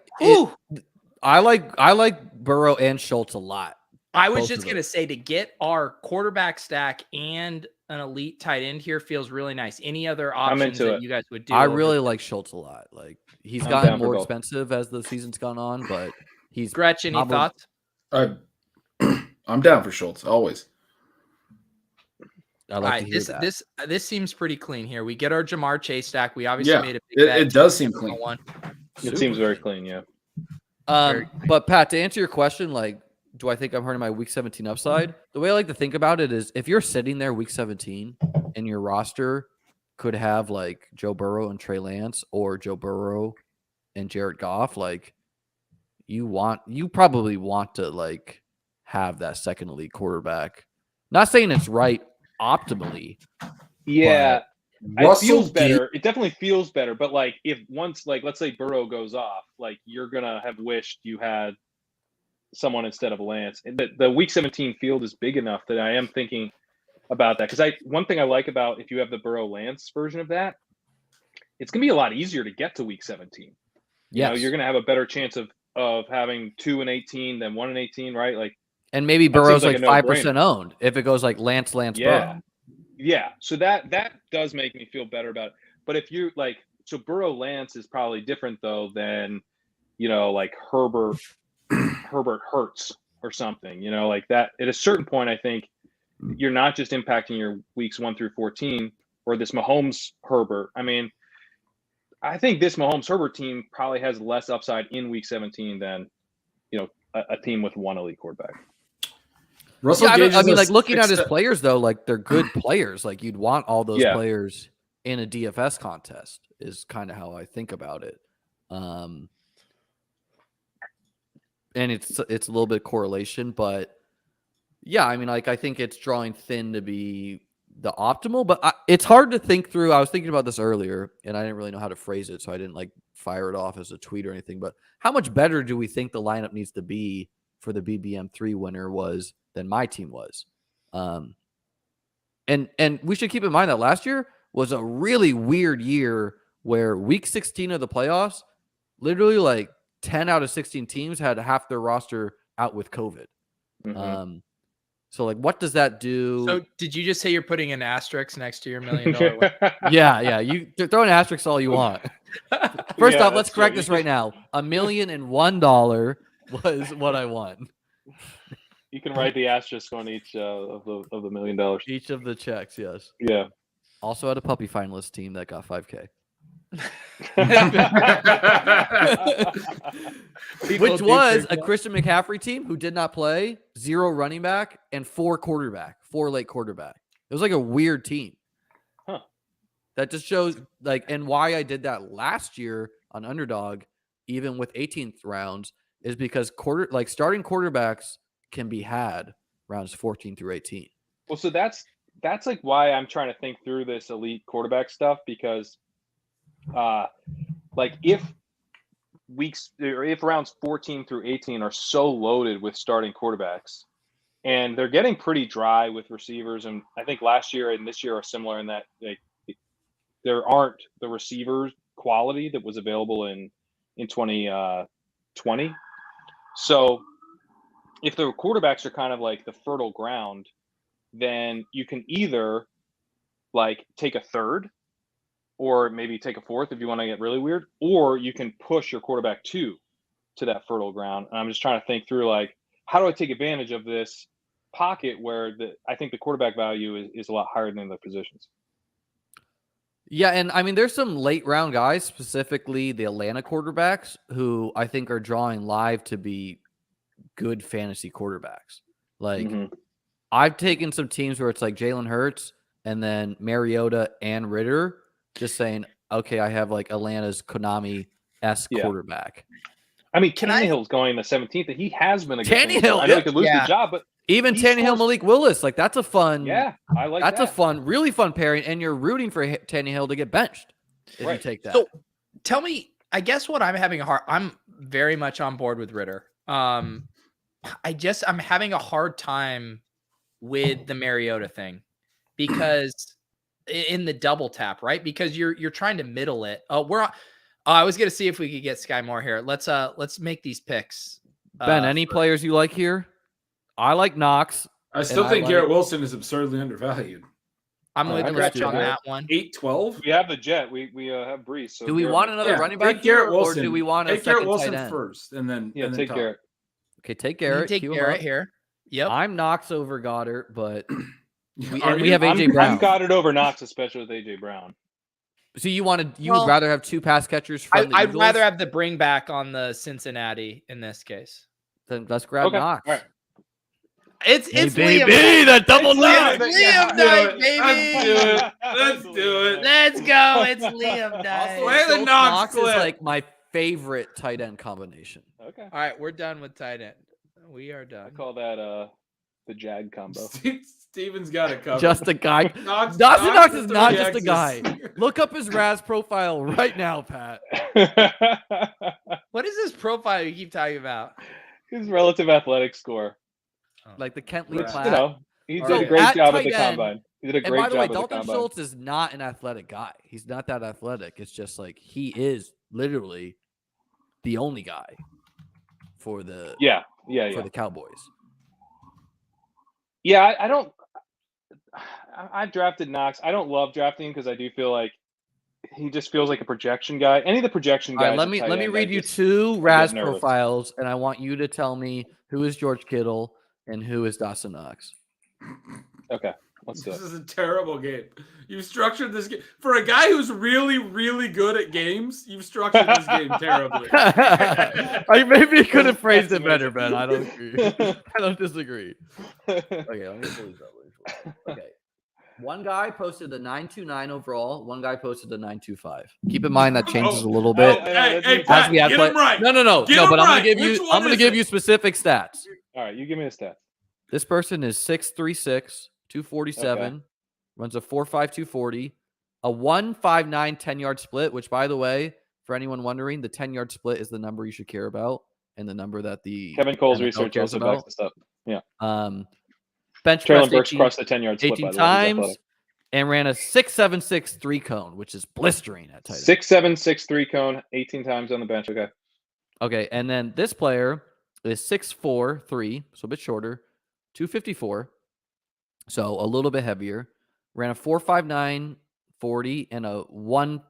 I like Burrow and Schultz a lot. I was just going to say, to get our quarterback stack and an elite tight end here feels really nice. Any other options that you guys would do? I really like Schultz a lot. Like he's gotten more expensive as the season's gone on, but he's Gretchen, any thoughts? I'm down for Schultz always. I like to hear that. This seems pretty clean here. We get our Jamar Chase stack. We obviously made a big bet. It does seem clean. It seems very clean, yeah. But Pat, to answer your question, like, do I think I'm hurting my week 17 upside? The way I like to think about it is if you're sitting there week 17 and your roster could have like Joe Burrow and Trey Lance or Joe Burrow and Jared Goff, like you probably want to like have that second elite quarterback. Not saying it's right optimally. Yeah. It feels better. It definitely feels better. But like if once, like let's say Burrow goes off, like you're gonna have wished you had someone instead of Lance. And the week 17 field is big enough that I am thinking about that. Because one thing I like about if you have the Burrow Lance version of that, it's gonna be a lot easier to get to week 17. You know, you're gonna have a better chance of having 2 and 18 than 1 and 18, right? Like, and maybe Burrow's like 5% owned if it goes like Lance Burrow. Yeah. So that does make me feel better about it. But if you like, so Burrow Lance is probably different though than, you know, like Herbert Hurts or something, you know, like that. At a certain point, I think you're not just impacting your weeks 1 through 14 or this Mahomes Herbert. I mean, I think this Mahomes Herbert team probably has less upside in week 17 than, you know, a team with one elite quarterback. Russell I mean, like looking at his players though, like they're good players. Like you'd want all those players in a DFS contest is kind of how I think about it. And it's a little bit of correlation, but yeah, I mean, like I think it's drawing thin to be the optimal, but it's hard to think through. I was thinking about this earlier and I didn't really know how to phrase it. So I didn't like fire it off as a tweet or anything, but how much better do we think the lineup needs to be for the BBM3 winner was than my team was? And we should keep in mind that last year was a really weird year where week 16 of the playoffs, literally like 10 out of 16 teams had half their roster out with COVID. Mm-hmm. So like, what does that do? So did you just say you're putting an asterisk next to your $1 million win? Yeah. You throw an asterisk all you want. First off, let's correct this right now. $1,001 was what I won. You can write the asterisk on each of the $1 million. Each of the checks, yes. Yeah. Also had a puppy finalist team that got 5K. Which was a Christian McCaffrey team who did not play, 0 running back, and 4 late quarterback. It was like a weird team. Huh. That just shows like, and why I did that last year on Underdog, even with 18th rounds, is because starting quarterbacks can be had rounds 14 through 18. Well, so that's like why I'm trying to think through this elite quarterback stuff, because like if rounds 14 through 18 are so loaded with starting quarterbacks and they're getting pretty dry with receivers, and I think last year and this year are similar in that there aren't the receivers quality that was available in 2020. So if the quarterbacks are kind of like the fertile ground, then you can either like take a third or maybe take a fourth if you want to get really weird, or you can push your quarterback to that fertile ground. And I'm just trying to think through like how do I take advantage of this pocket where I think the quarterback value is a lot higher than the positions. Yeah, and I mean, there's some late round guys, specifically the Atlanta quarterbacks, who I think are drawing live to be good fantasy quarterbacks. Like, I've taken some teams where it's like Jalen Hurts and then Mariota and Ritter, just saying, okay, I have like Atlanta's Konami-esque quarterback. I mean, Tannehill's going in the 17th, and he has been a good Tannehill. I know he could lose the job, but even Tannehill, Malik Willis, like that's a fun. Yeah, I like that's that. a fun, really fun pairing, and you're rooting for Tannehill to get benched if you take that. So, tell me, I guess what I'm having I'm very much on board with Ritter. I'm having a hard time with the Mariota thing because in the double tap, right? Because you're trying to middle it. I was gonna see if we could get Sky Moore here. Let's make these picks. Ben, any players you like here? I like Knox. I still think Garrett Wilson is absurdly undervalued. I'm with Gretch on that one. 8-12. We have the Jet. We have Brees. So do we want another running back Garrett Wilson, or do we want a Garrett Wilson first, and then take Garrett. Okay, take Garrett. Take Garrett here. Yep. I'm Knox over Goddard, but we have AJ Brown. I'm Goddard over Knox, especially with AJ Brown. So you would rather have two pass catchers from the I'd Eagles? rather have the bring back on the Cincinnati in this case. Then let's grab Knox. All right. It's baby, Liam. that double Liam Knox. night, baby. Let's do it. Let's go. It's Liam night. Play the Knox is like my favorite tight end combination. Okay. All right, we're done with tight end. We are done. I call that the Jag combo. Steven's got it covered. Just a guy. Knox is not just a guy. Look up his Raz profile right now, Pat. What is this profile you keep talking about? His relative athletic score. Like the Kent Lee Platt. You know, he did a great job at the combine. He did a great job at the combine. And by the way, Dalton Schultz is not an athletic guy. He's not that athletic. It's just like he is literally the only guy for the for the Cowboys. Yeah, I don't. I've drafted Knox. I don't love drafting because I do feel like he just feels like a projection guy. Any of the projection guys. Let me read you two Raz profiles, and I want you to tell me who is George Kittle and who is Dawson Knox. Okay, let's do it. This is a terrible game. You've structured this game for a guy who's really, really good at games. You've structured this game terribly. I maybe could have phrased it better, Ben. I don't agree. I don't disagree. Okay, let me pull these up. Okay. One guy posted the 929 overall. One guy posted the 925. Keep in mind that changes a little bit. Hey, Pat, get him right. No. But I'm gonna give you specific stats. All right, you give me the stats. This person is 6'3", 247, runs a 4.5, 240, a 1.59 10-yard split. Which, by the way, for anyone wondering, the 10-yard split is the number you should care about, and the number that the Kevin Cole's NFL research cares also about. backs this up. Yeah. Bench Traylon press Burks crossed the 10-yard split 18 times and ran a 6.76 3-cone, which is blistering at tight end. 6.76 3-cone, 18 times on the bench. Okay, and then this player is 6'4", 3, so a bit shorter, 254, so a little bit heavier. Ran a 4.59 40 and a 1.57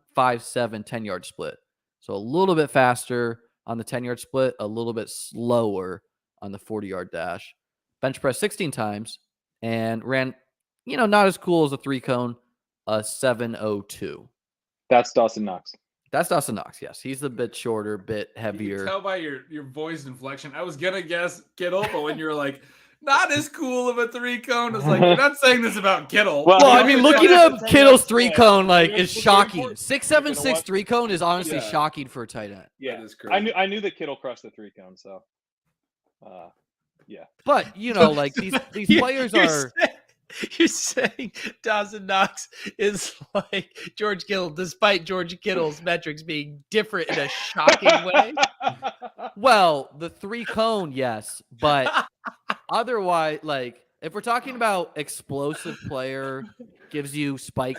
10-yard split. So a little bit faster on the 10-yard split, a little bit slower on the 40-yard dash. Bench press 16 times and ran, not as cool as a 3-cone, a 7.02. That's Dawson Knox. That's Dawson Knox, yes. He's a bit shorter, bit heavier. You can tell by your voice inflection. I was going to guess Kittle, but when you were like, not as cool of a 3-cone, it's like, you're not saying this about Kittle. Well, I mean, looking at Kittle's 3-cone, is shocking. 6.76 3-cone is honestly shocking for a tight end. Yeah, that is crazy. I knew that Kittle crossed the 3-cone, so yeah. But these players are. You're saying Dawson Knox is like George Kittle, despite George Kittle's metrics being different in a shocking way. Well, the 3-cone, yes, but otherwise, if we're talking about explosive player, gives you spike,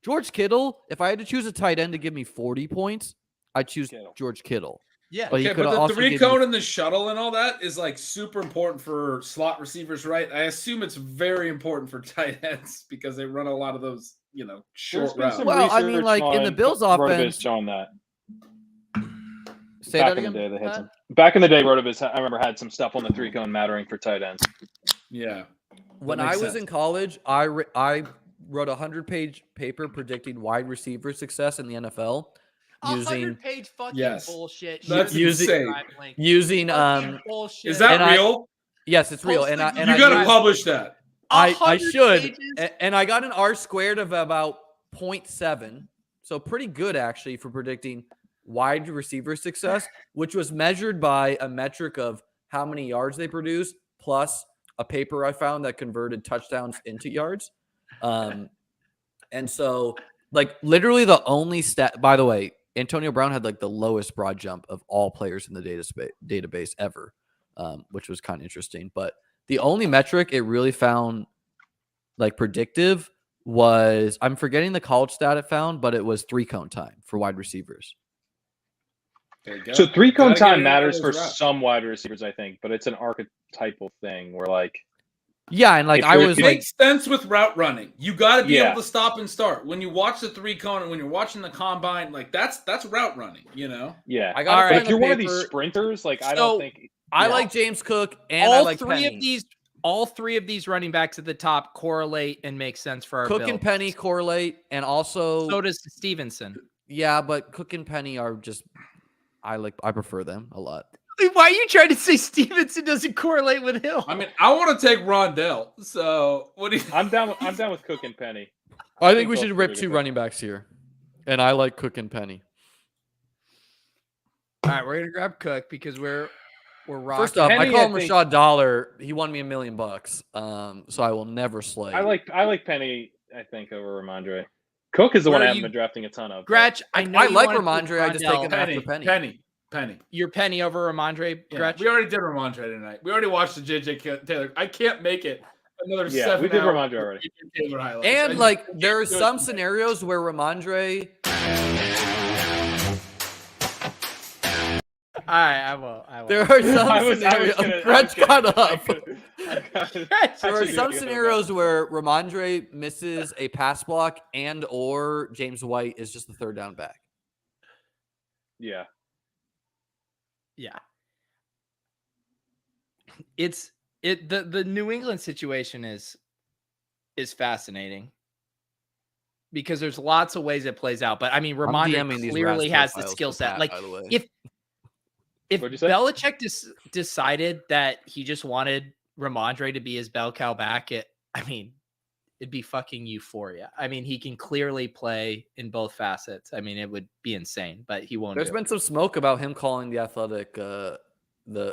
George Kittle. If I had to choose a tight end to give me 40 points, I'd choose George Kittle. Yeah, but but the 3-cone and the shuttle and all that is super important for slot receivers, right? I assume it's very important for tight ends because they run a lot of those, short routes. Well, I mean, in the Bills offense, showing that. Say Back that in again. the day, they had some. Back in the day, Rotoviz, I remember had some stuff on the 3-cone mattering for tight ends. Yeah. When That I makes was sense. in college, I wrote a 100-page paper predicting wide receiver success in the NFL using 100-page fucking Yes. bullshit. That's Here's the insane. drive link. using Fucking bullshit. Is that And I- real? yes, it's real. Post And the- I You got to used- publish that. I 100 should. pages? And I got an R squared of about 0.7. So pretty good actually for predicting wide receiver success, which was measured by a metric of how many yards they produce plus a paper I found that converted touchdowns into yards. And so like literally the only stat, by the way, Antonio Brown had like the lowest broad jump of all players in the database ever, which was kind of interesting. But the only metric it really found like predictive was, I'm forgetting the college stat it found, but it was 3-cone time for wide receivers. There you go. So 3-cone Gotta get time in matters those for routes. some wide receivers, I think, but it's an archetypal thing where like Yeah, and like If I you're- was It like, makes sense with route running. You got to be Yeah. able to stop and start. When you watch the 3-cone and when you're watching the combine, like that's route running, you know? yeah. I All got right. But to if you're one of these paper. sprinters, like I So, don't think I yeah. like James Cook and I all like three Penny. all three of these running backs at the top correlate and make sense for our Cook build. and Penny correlate, and also So does Stevenson. yeah, but Cook and Penny are just I prefer them a lot. Why are you trying to say Stevenson doesn't correlate with Hill? I mean, I want to take Rondell. So what do you? I'm down with Cook and Penny. I think we both should are rip pretty two good. running backs here, and I like Cook and Penny. All right, we're gonna grab Cook because we're rocking. First off, I Penny, call I him think- Rashad Dollar. He won me $1 million, so I will never slay. I like Penny, I think, over Rhamondre. Cook is the Where one I are haven't you- been drafting a ton of. but- Gretch, I know I you like wanna take Rhamondre, I just take Rondell. him after Penny. Penny. You're Penny over Rhamondre, Yeah, Gretch. we already did Rhamondre tonight. We already watched the JJ Taylor. I can't make it another Yeah, 7 we did hours Rhamondre of already. JJ Taylor highlights. And I like can't there are do it some tonight. scenarios where Rhamondre. All right, I will. There are some I was scenarios. gonna- I was Gretch gonna- got up. Gretch, There That's are what some you're scenarios where Rhamondre misses a pass block and or James White is just the third down back. Yeah. yeah. The New England situation is fascinating because there's lots of ways it plays out. But I mean, I'm DMing Rhamondre these clearly Raz has the profiles skill for set. Pat, Like by the way. if What'd you say? Belichick decided that he just wanted Rhamondre to be his bell cow back, it'd be fucking euphoria. I mean, he can clearly play in both facets. I mean, it would be insane, but he won't. There's do been some smoke about him calling the athletic, the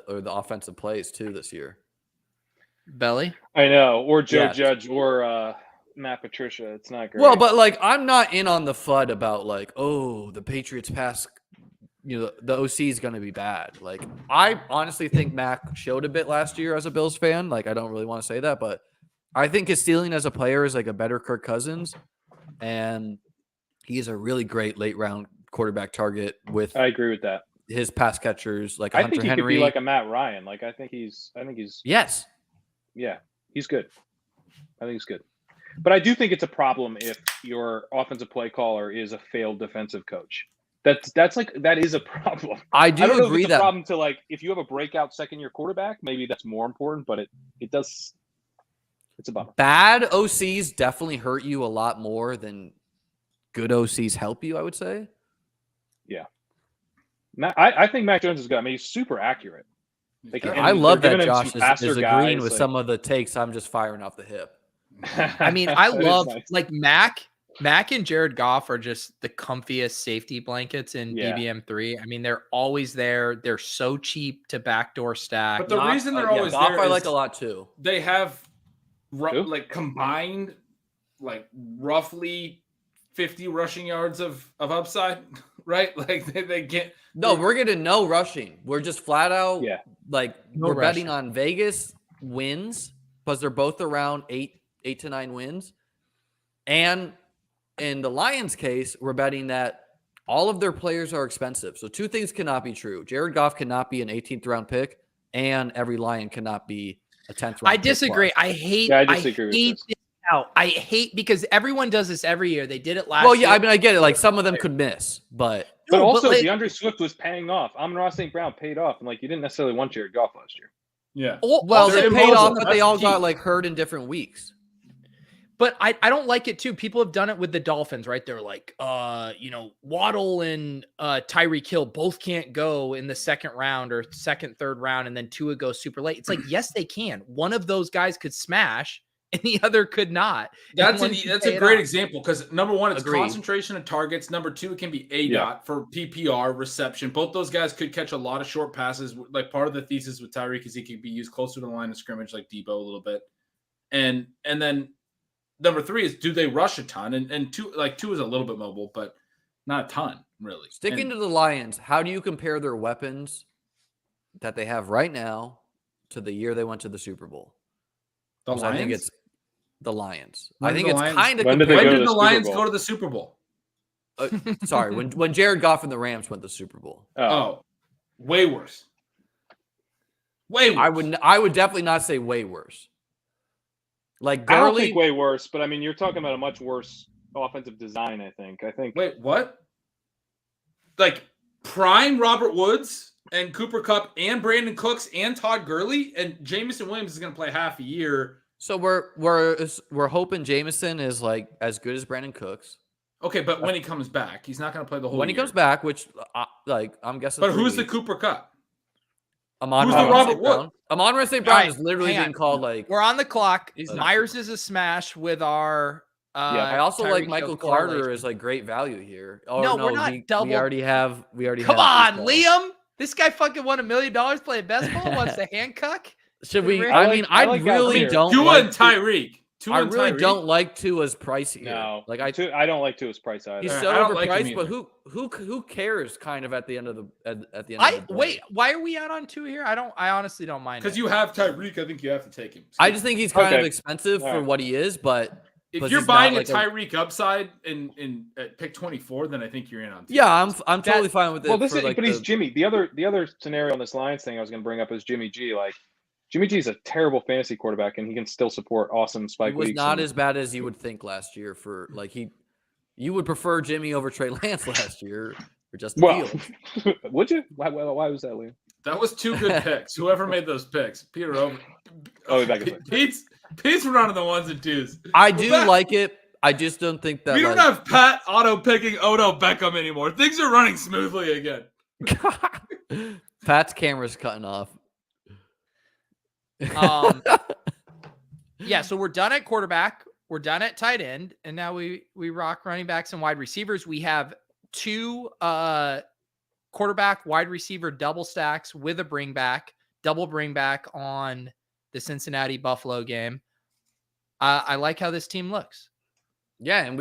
offensive plays too this year. it. Belly. I know. Or Joe Yeah. Judge or Matt Patricia. It's not great. Well, but like I'm not in on the FUD about like, oh, the Patriots pass, the OC is going to be bad. Like I honestly think Mac showed a bit last year as a Bills fan. Like I don't really want to say that, but I think his ceiling as a player is like a better Kirk Cousins, and he's a really great late round quarterback target with I agree with that. his pass catchers like I Hunter think he Henry. could be like a Matt Ryan. Like I think he's yes. yeah, he's good. I think he's good. But I do think it's a problem if your offensive play caller is a failed defensive coach. That is a problem. I do I don't know if agree it's a that problem to like if you have a breakout second year quarterback, maybe that's more important, but it does it's a bummer. bad OCs definitely hurt you a lot more than good OCs help you, I would say. I think Mac Jones is good. I mean, he's super accurate. Like, and I love they're that giving him Josh some faster is agreeing guys, with like- some of the takes. I'm just firing off the hip. I mean, I That is love nice. like Mac and Jared Goff are just the comfiest safety blankets in Yeah. BBM3. I mean, they're always there. They're so cheap to backdoor stack. But the reason they're always Goff there I is like a lot too. they have Who? like combined like roughly 50 rushing yards of upside, right? Like they get No, we're getting no rushing. We're just flat out Yeah. like No we're betting rushing. on Vegas wins because they're both around 8 to 9 wins. And in the Lions case, we're betting that all of their players are expensive. So two things cannot be true. Jared Goff cannot be an 18th round pick, and every Lion cannot be a 10th round I pick disagree. plus. I hate. Yeah, I disagree with hate this. this out. I hate because everyone does this every year. They did it last Well, year. yeah, I mean, I get it. Like some of them could miss, but But No, also, like, DeAndre Swift was paying off. Amon-Ra St. Brown paid off, and like you didn't necessarily want Jared Goff last year. Yeah. Well, They're they paid immobile. off, but they That's all key. got like hurt in different weeks. but I don't like it too. People have done it with the Dolphins, right? They're like, Waddle and Tyreek Hill both can't go in the second round or second, third round, and then Tua goes super late. It's like, yes, they can. One of those guys could smash, and the other could not. That's And that's a great example because number one, it's Agreed. concentration of targets. Number two, it can be ADOT for PPR reception. Both those guys could catch a lot of short passes. Like part of the thesis with Tyreek is he could be used closer to the line of scrimmage, like Debo a little bit. And then number three is do they rush a ton? And two is a little bit mobile, but not a ton really. Sticking to the Lions, how do you compare their weapons that they have right now to the year they went to the Super Bowl? The 'Cause Lions. I think it's the Lions. When I think did the it's Lions- kind of. when did they when go to did the the Super Lions Bowl? go to the Super Bowl? Sorry, when Jared Goff and the Rams went to the Super Bowl. Oh, way worse. Way worse. I would definitely not say way worse. Like I don't Gurley, think way worse, but I mean, you're talking about a much worse offensive design. I think. Wait, what? Like prime Robert Woods and Cooper Kupp and Brandon Cooks and Todd Gurley and Jamison Williams is going to play half a year. so we're hoping Jameson is like as good as Brandon Cooks Okay, but when he comes back, he's not going to play the whole when he year. comes back, which I'm guessing. But 3 who's the weeks. Cooper Kupp? Amon-Ra who's the Robert St. Brown? Amon-Ra St. Brown All right, is literally hang being on. called like. we're on the clock. He's not Myers super is a smash with our. I also Tyreek like Hill Michael Carter correlation. is like great value here. Oh No, we're not double- We already have. Come on, Liam. This guy fucking won $1 million playing best ball. Wants to handcuck. Should we? Rick? I I mean, like- I I like guys really here. don't. Tua like and Tyreek. Tua I and really Tyreek. don't like Tua's price here. No, Like I don't like Tua's price either. he's I so don't like him overpriced. But either. who cares? Kind of at the end of the at the end. of the day. Wait. Why are we out on 2 here? I honestly don't mind. Because it. you have Tyreek, I think you have to take him. I just think he's kind of Okay. expensive for Alright. what he is. But if but you're he's not buying like a Tyreek upside in at pick 24, then I think you're in on. yeah, I'm totally fine with it. Well, this for is, like but he's the- Jimmy. The other scenario on this Lions thing I was going to bring up is Jimmy G. Like Jimmy G is a terrible fantasy quarterback, and he can still support awesome spike He was weeks. not and- as bad as you would think last year. For like you would prefer Jimmy over Trey Lance last year or Justin well. Fields. Would you? Why was that, Liam? That was 2 good picks. Whoever made those picks, Peter over. Oh, back in Pete's running the 1s and 2s. I We're do back. like it. I just don't think that We don't like, have Pat auto picking Odo Beckham anymore. Things are running smoothly again. Pat's camera's cutting off. Yeah, so we're done at quarterback, we're done at tight end, and now we rock running backs and wide receivers. We have 2 quarterback wide receiver double stacks with a double bring back on the Cincinnati Buffalo game. I like how this team looks. Yeah, and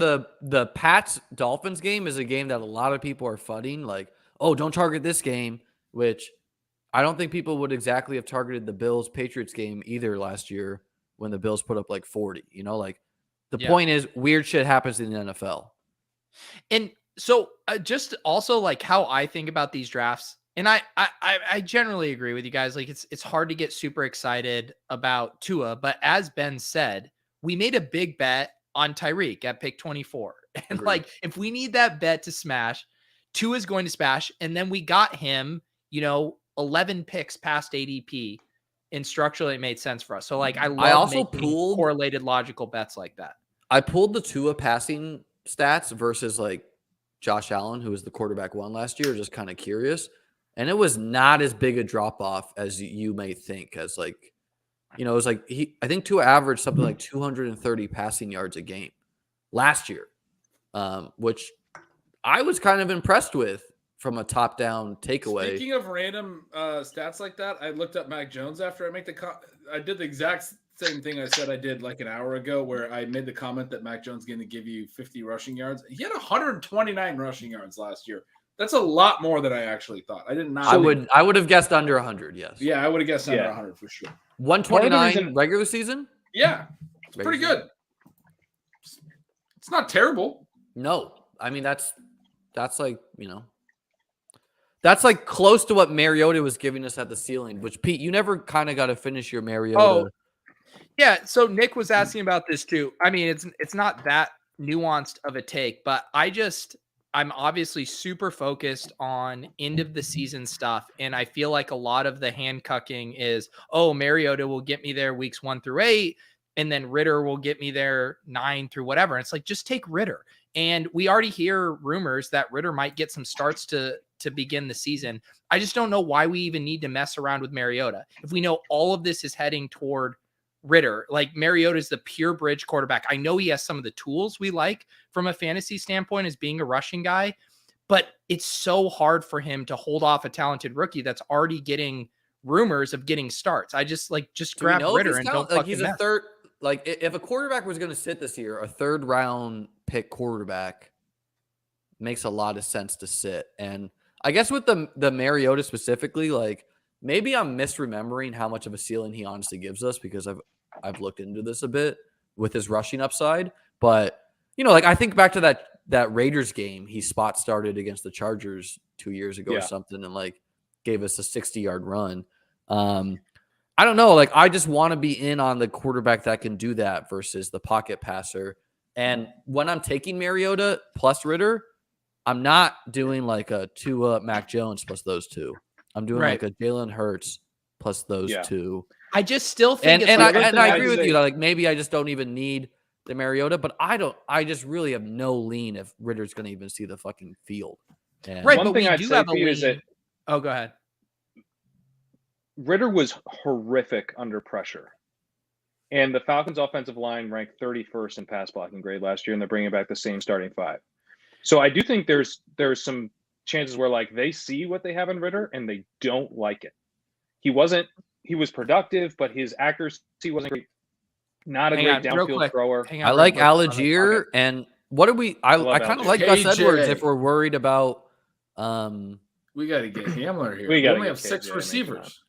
the Pats Dolphins game is a game that a lot of people are fudding. Like, oh, don't target this game, which I don't think people would exactly have targeted the Bills Patriots game either last year when the Bills put up like 40. You know, like the point is weird shit happens in the NFL. And so just also like how I think about these drafts, and I generally agree with you guys. Like it's hard to get super excited about Tua, but as Ben said, we made a big bet on Tyreek at pick 24. And Agreed. like if we need that bet to smash, Tua is going to smash, and then we got him, 11 picks past ADP, and structurally it made sense for us. So like I also making pooled- correlated logical bets like that. I pulled the Tua passing stats versus like Josh Allen, who was the quarterback 1 last year, just kind of curious. And it was not as big a drop off as you may think, as like, it was like I think Tua averaged something like 230 passing yards a game last year, which I was kind of impressed with from a top down takeaway. Speaking of random stats like that, I looked up Mac Jones after I make I did the exact same thing I said I did like an hour ago, where I made the comment that Mac Jones is going to give you 50 rushing yards. He had 129 rushing yards last year. That's a lot more than I actually thought. I did not. I would have guessed under 100. Yes. Yeah, I would have guessed under Yeah. 100 for sure. 129 reason- regular season. Yeah, it's pretty good. It's not terrible. No, I mean that's like that's like close to what Mariota was giving us at the ceiling. Which Pete, you never kind of got to finish your Mariota. Oh, yeah. So Nick was asking about this too. I mean, it's not that nuanced of a take, but I'm obviously super focused on end of the season stuff. And I feel like a lot of the hand cucking is, oh, Mariota will get me there weeks 1 through 8. And then Ritter will get me there 9 through whatever. And it's like, just take Ritter. And we already hear rumors that Ritter might get some starts to begin the season. I just don't know why we even need to mess around with Mariota. If we know all of this is heading toward Ritter, like Mariota is the pure bridge quarterback. I know he has some of the tools we like from a fantasy standpoint as being a rushing guy, but it's so hard for him to hold off a talented rookie that's already getting rumors of getting starts. I just grab Ritter and don't like he's mess. a third. Like if a quarterback was going to sit this year, a 3rd round pick quarterback makes a lot of sense to sit. And I guess with the Mariota specifically, like maybe I'm misremembering how much of a ceiling he honestly gives us because I've looked into this a bit with his rushing upside. But like I think back to that Raiders game, he spot started against the Chargers 2 years ago or something, and like gave us a 60-yard run. I don't know. Like, I just want to be in on the quarterback that can do that versus the pocket passer. And when I'm taking Mariota plus Ritter, I'm not doing like a Tua Mac Jones plus those two. I'm doing like a Jalen Hurts plus those two. I just still think and I agree with you. Like, maybe I just don't even need the Mariota, but I just really have no lean if Ritter's going to even see the fucking field. And right, one but thing we I'd do say have a Pete, is lean. that Oh, go ahead. Ritter was horrific under pressure. And the Falcons' offensive line ranked 31st in pass blocking grade last year, and they're bringing back the same starting 5. So I do think there's some chances where like they see what they have in Ritter and they don't like it. He was productive, but his accuracy wasn't great. Not a great downfield thrower. I like Algier, and what do we? I kind of like Gus Edwards if we're worried about. We got to get Hamler here. We only have 6 receivers.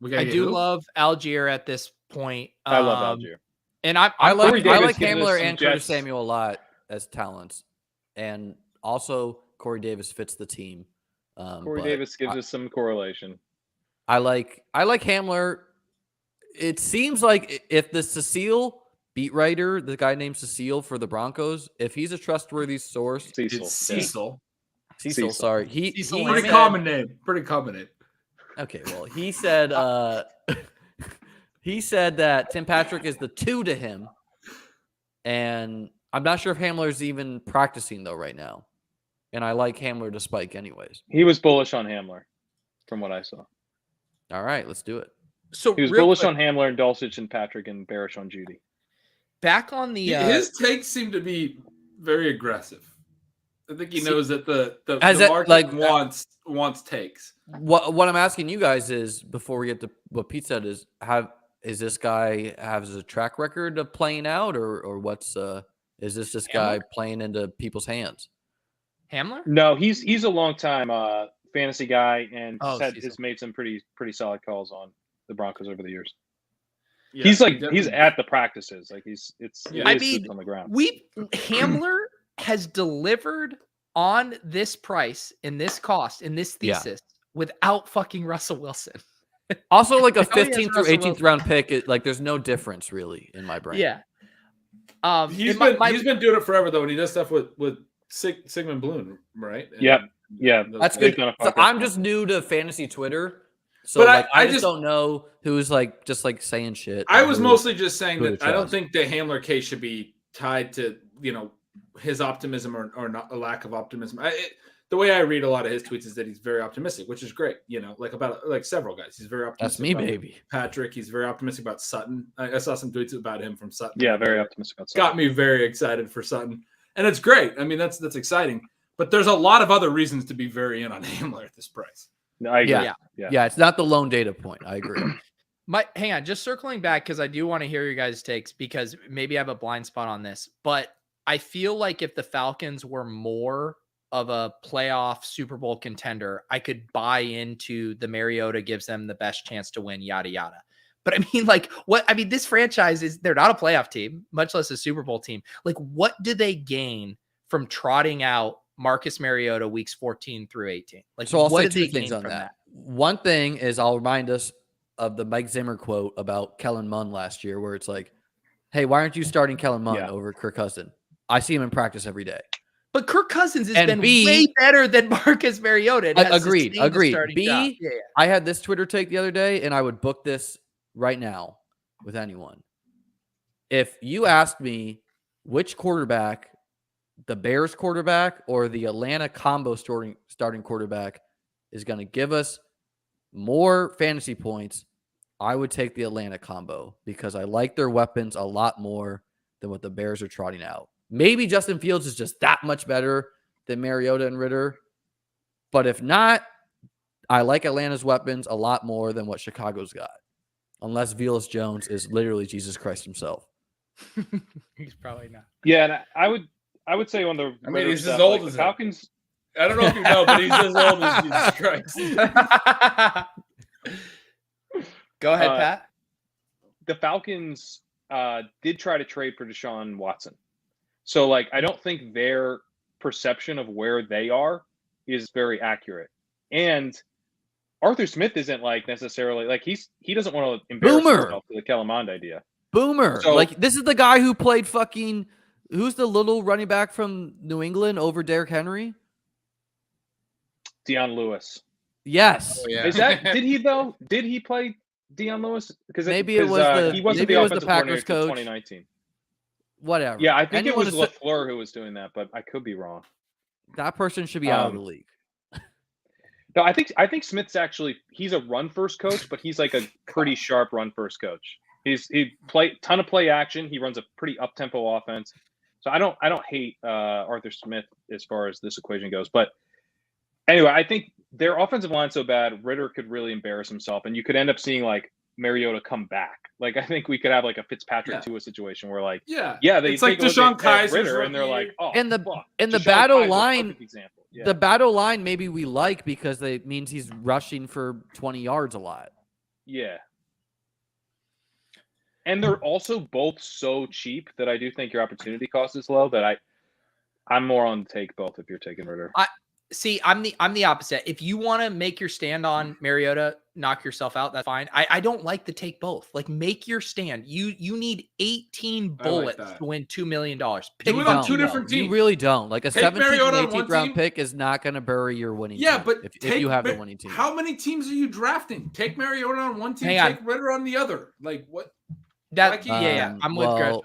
I do love Algier at this point. I love Algier, and I like giving Hamler us some and Curtis Jets. Samuel a lot as talents, and also Corey Davis fits the team. Corey Davis gives us some correlation. I like Hamler. It seems like if the Cecile beat writer, the guy named Cecile for the Broncos, if he's a trustworthy source, Cecil. Cecil, sorry. He's pretty common name. Pretty common name. Okay, well, he said that Tim Patrick is the 2 to him, and I'm not sure if Hamler's even practicing though right now. And I like Hamler to spike anyways. He was bullish on Hamler, from what I saw. All right, let's do it. So he was bullish on Hamler and Dulcich and Patrick and bearish on Judy. Back on the his takes seem to be very aggressive. I think he knows that the market wants takes. What I'm asking you guys is, before we get to what Pete said, is this guy has a track record of playing out, or what's is this guy playing into people's hands? Hamler? No, he's a long time fantasy guy and has made some pretty solid calls on the Broncos over the years. Yeah, he's at the practices, like he's on the ground. Hamler has delivered on this price, in this cost, in this thesis without fucking Russell Wilson. Also, like a 15th through 18th round pick, like there's no difference really in my brain. Yeah. He's been doing it forever though, and he does stuff with Sigmund Bloom, right? And, yeah, that's good. So I'm just new to fantasy Twitter, so I just don't know who's just saying shit. I was mostly just saying that I don't think the Hamler case should be tied to his optimism or not a lack of optimism. The way I read a lot of his tweets is that he's very optimistic, which is great. About several guys, he's very optimistic. That's me, baby. Patrick, he's very optimistic about Sutton. I saw some tweets about him from Sutton. Yeah, very optimistic about Sutton. Got me very excited for Sutton, and it's great. I mean, that's exciting. But there's a lot of other reasons to be very in on Hamler at this price. No, I agree. Yeah, it's not the lone data point. I agree. Hang on, just circling back because I do want to hear your guys' takes because maybe I have a blind spot on this, but I feel like if the Falcons were more of a playoff Super Bowl contender, I could buy into the Mariota gives them the best chance to win, yada, yada. But I mean, this franchise they're not a playoff team, much less a Super Bowl team. Like, what do they gain from trotting out Marcus Mariota weeks 14 through 18? Like, so I'll what say did two they things gain on from that. One thing is I'll remind us of the Mike Zimmer quote about Kellen Mond last year, where it's like, hey, why aren't you starting Kellen Mond over Kirk Cousins? I see him in practice every day. But Kirk Cousins has And been B- way better than Marcus Mariota. and has Agreed. sustained the Agreed. starting B, job. Yeah. I had this Twitter take the other day, and I would book this right now with anyone. If you asked me which quarterback, the Bears quarterback or the Atlanta combo starting quarterback, is going to give us more fantasy points, I would take the Atlanta combo because I like their weapons a lot more than what the Bears are trotting out. Maybe Justin Fields is just that much better than Mariota and Ritter. But if not, I like Atlanta's weapons a lot more than what Chicago's got. Unless Velus Jones is literally Jesus Christ himself. He's probably not. Yeah, and I would say on the I mean, he's stuff, as old like, as the him. Falcons. I don't know if you know, but he's as old as Jesus Christ. Go ahead, Uh, Pat. The Falcons did try to trade for Deshaun Watson. So, like, I don't think their perception of where they are is very accurate. And Arthur Smith isn't like necessarily like he doesn't want to embarrass Boomer. himself to the Kellermond idea. Boomer. So- Like, this is the guy who played fucking... Who's the little running back from New England over Derrick Henry? Deion Lewis. Yes. Yeah. Is that did he though? Did he play Deion Lewis? Because Maybe it was the- he wasn't maybe the it was the offensive Packers coordinator till coach. 2019. Whatever. Yeah, I think Anyone it was is- LaFleur who was doing that, but I could be wrong. That person should be out of the league. No, I think Smith's he's a run first coach, but he's like a pretty sharp run first coach. He play ton of play action. He runs a pretty up tempo offense. So I don't hate Arthur Smith as far as this equation goes. But anyway, I think their offensive line's so bad, Ritter could really embarrass himself, and you could end up seeing like Mariota come back. Like I think we could have like a Fitzpatrick Tua situation where like they it's like take a look Deshaun at Kaiser's Ritter and they're rookie like, oh, And the fuck. and the Deshaun battle Kaiser's a line, perfect example. Yeah. the battle line maybe we like because it means he's rushing for 20 yards a lot. Yeah. And they're also both so cheap that I do think your opportunity cost is low. That I'm more on take both if you're taking Ritter. See, I'm the opposite. If you want to make your stand on Mariota, knock yourself out, that's fine. I don't like to take both. Like, make your stand. You need 18 I like bullets that. to win $2 million. Do Pick it one. on two different teams. You really don't. Like a Take 17th Mariota on and one 18th round team. pick is not going to bury your winning Yeah, team but if you have the winning team. How many teams are you drafting? Take Mariota on one team, Hang on. take Ritter on the other. Like what? That, Why yeah, can't I'm with Gretchen. well,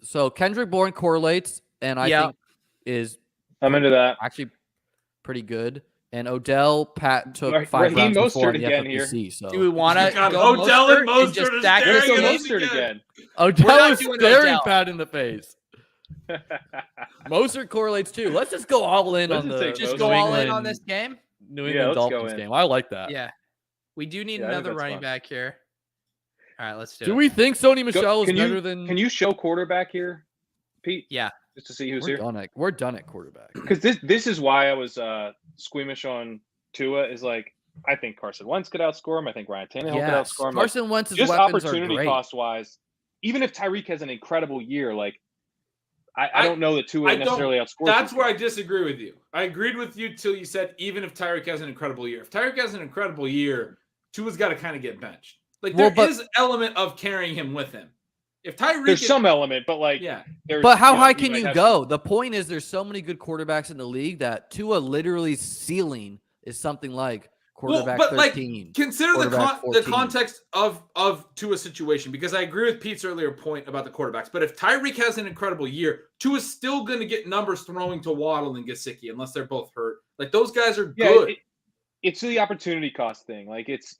so Kendrick Bourne correlates, and I Yeah. think is I'm into that. actually pretty good. And Odell, Pat took Raheem 5 rounds before Mostert in the again here. FFPC. So Do we want to God, go Odell and Mostert just is stack staring this at on us Mostert? Mostert again. again. Odell not is doing staring Odell. Pat in the face. Mostert correlates too. Let's just go all in Let's on just the take Just New go all in England- on this game? New Yeah, England let's go Dolphins in. game. I like that. Yeah. We do need Yeah, I think another that's running fun. back here. All right, let's do Do it. we think Sony Michel is Can better you than? can you show quarterback here, Pete? Yeah. Just to see who's We're here. done at we're done at quarterback. Because this is why I was squeamish on Tua. Is like I think Carson Wentz could outscore him. I think Ryan Tannehill could Yes, outscore him. Carson Wentz's Just weapons are opportunity great. cost wise, even if Tyreek has an incredible year, like I don't know that Tua I would necessarily outscore. That's these where I guys. disagree with you. I agreed with you till you said even if Tyreek has an incredible year. If Tyreek has an incredible year, Tua's got to kind of get benched. Like Well, there is but- element of carrying him with him. If Tyreek, There's is- some element, but like yeah, there's. But how you know, high you can might you have go? The point is there's so many good quarterbacks in the league that Tua literally ceiling is something like quarterback but, like, 13. consider the quarterback the 14. context of Tua's situation, because I agree with Pete's earlier point about the quarterbacks. But if Tyreek has an incredible year, Tua's still going to get numbers throwing to Waddle and Gesicki unless they're both hurt. Like those guys are Yeah, good. it's the opportunity cost thing. Like it's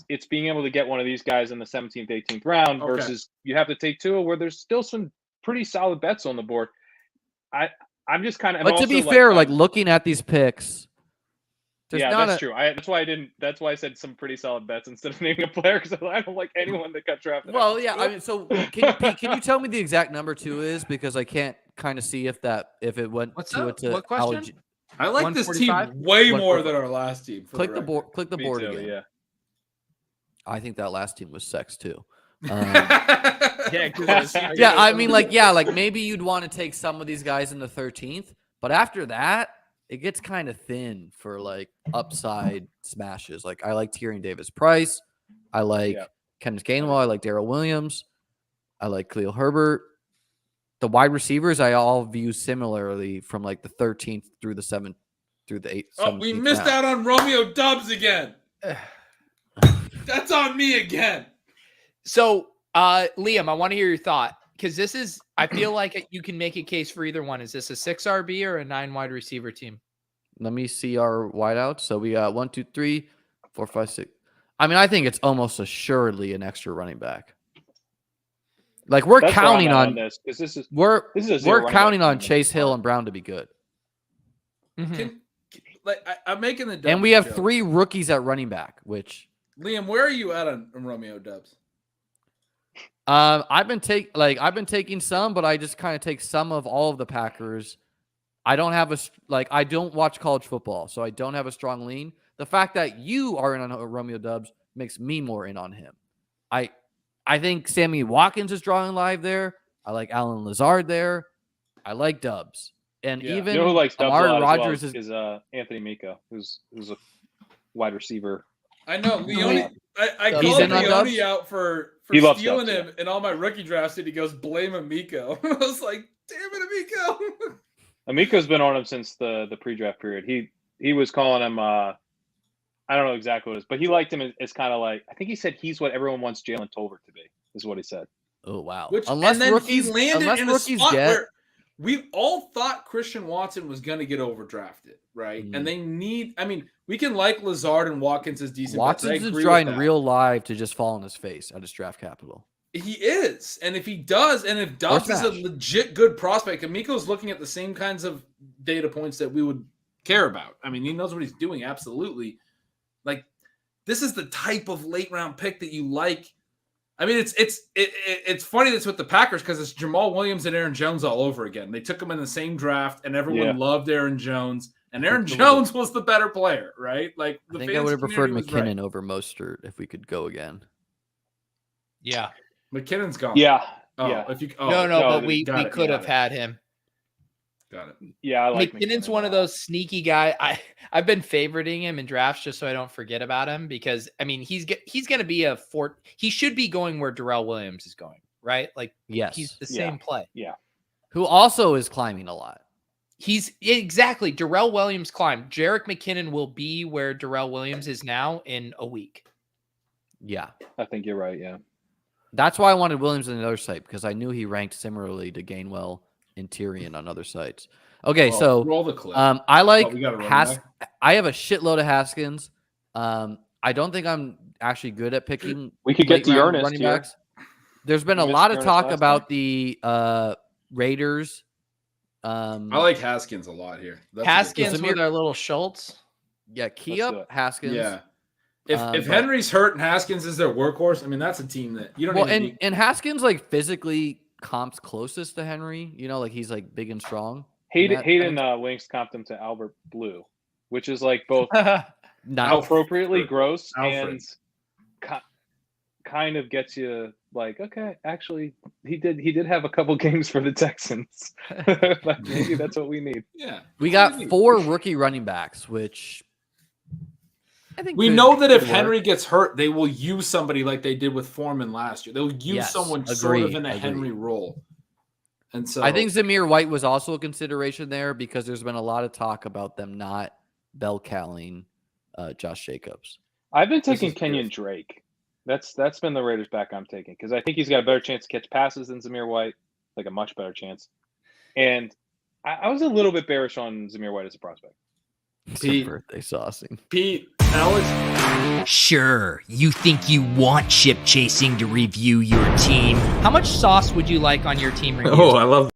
it's being able to get one of these guys in the 17th, 18th round Okay. versus you have to take Tua where there's still some pretty solid bets on the board. I'm just kind of. But to be fair, like looking at these picks, there's yeah, not that's a, true. That's why I didn't. That's why I said some pretty solid bets instead of naming a player because I don't like anyone that got drafted. Well, yeah. I mean, so Pete, can you tell me the exact number 2 is, because I can't kind of see if it went What's to up? it to What question? I like this team 145? way more 145. than our last team. for click the record. board. Click the Me board too, again. yeah. I think that last team was sex too. Yeah, Yeah, I mean, like maybe you'd want to take some of these guys in the 13th, but after that, it gets kind of thin for like upside smashes. Like I like Tyrion Davis Price, I like Yeah. Kenneth Gainwell, I like Darrell Williams, I like Khalil Herbert. the wide receivers I all view similarly from like the 13th through the 7th through the 8th. Oh, we 17th missed round. out on Romeo Dubs again. That's on me again. So, Liam, I want to hear your thought because this is, I feel like you can make a case for either one. Is this a 6 RB or a 9 wide receiver team? Let me see our wideouts. So we got 1, 2, 3, 4, 5, 6. I mean, I think it's almost assuredly an extra running back. Like we're That's counting where I'm at on this because this is we're a zero we're running counting back on team. Chase Hill and Brown to be good. I'm making the Dubs And we have joke. 3 rookies at running back, which Liam, where are you at on Romeo Dubs? I've been taking some, but I just kind of take some of all of the Packers. I don't have I don't watch college football, so I don't have a strong lean. The fact that you are in on Romeo Dubs makes me more in on him. I think Sammy Watkins is drawing live there. I like Alan Lazard there. I like Dubs. And Yeah. even You know who likes Dubs Amari a lot Rodgers as well is Anthony Miko, who's a wide receiver. I know Leone. I He's called in on Leone Dubs? out for He loves stealing Dubs, him in all my rookie drafts, and he goes blame Amico. I was like, damn it, Amico. Amiko's been on him since the pre-draft period. He was calling him I don't know exactly what it is, but he liked him as kind of like, I think he said he's what everyone wants Jalen Tolbert to be, is what he said. oh wow. And then he landed in a spot get where we all thought Christian Watson was going to get overdrafted, right? Mhm. And they need. I mean, we can like Lazard and Watkins as decent. bets, and I Watson's agree drawing with that. real live to just fall on his face at his draft capital. He is, and if he does, and if Dubs is a smash. legit good prospect, Amico's looking at the same kinds of data points that we would care about. I mean, he knows what he's doing. Absolutely, like this is the type of late round pick that you like. I mean, it's funny that's with the Packers because it's Jamal Williams and Aaron Jones all over again. They took them in the same draft, and everyone loved Aaron Jones, and Aaron Jones was the better player, right? Like I think I would have preferred McKinnon over Mostert if we could go again. Yeah. McKinnon's gone. Yeah. Oh, yeah. if you no, no, but we got it, could got have it. had him. Got it. Yeah, I like McKinnon's McKinnon one a of lot. those sneaky guys. I've been favoriting him in drafts just so I don't forget about him because I mean he's going to be he should be going where Darrell Williams is going, right? Like Yes. he's the same play. Who also is climbing a lot. He's exactly Darrell Williams climbed. Jerick McKinnon will be where Darrell Williams is now in a week. Yeah. I think you're right. Yeah. That's why I wanted Williams on the other site because I knew he ranked similarly to Gainwell and Tyrion on other sites. Okay, Well, so roll the clip. I like we got a running I have a shitload of Haskins. I don't think I'm actually good at picking. We could get late round Dearness running here. backs. There's been a We missed lot of Dearness talk last about time. the Raiders. I like Haskins a lot here. That's Haskins Zamir- with our little Schultz. Yeah, key Let's up do it. Haskins. Yeah. If But- Henry's hurt and Haskins is their workhorse, I mean that's a team that you don't Well, even and Haskins like physically comps closest to Henry. You know, like he's like big and strong. Hayden Winks comped him to Albert Blue, which is like both Not appropriately gross Alfred. and kind of gets you like, okay, actually he did have a couple games for the Texans. Like, maybe that's what we need. yeah. we got 4 rookie running backs, which I think We could- know that if could work. Henry gets hurt, they will use somebody like they did with Foreman last year. They'll use Yes, someone sort of agreed, in a agreed. Henry role. And so I think Zamir White was also a consideration there because there's been a lot of talk about them not bell cowing Josh Jacobs. I've been This taking is Kenyon good. Drake. That's been the Raiders back I'm taking because I think he's got a better chance to catch passes than Zamir White, like a much better chance. And I was a little bit bearish on Zamir White as a prospect. Pete. Birthday saucing. Pete, Alex, Sure, you think you want ship chasing to review your team. How much sauce would you like on your team review? Oh, I love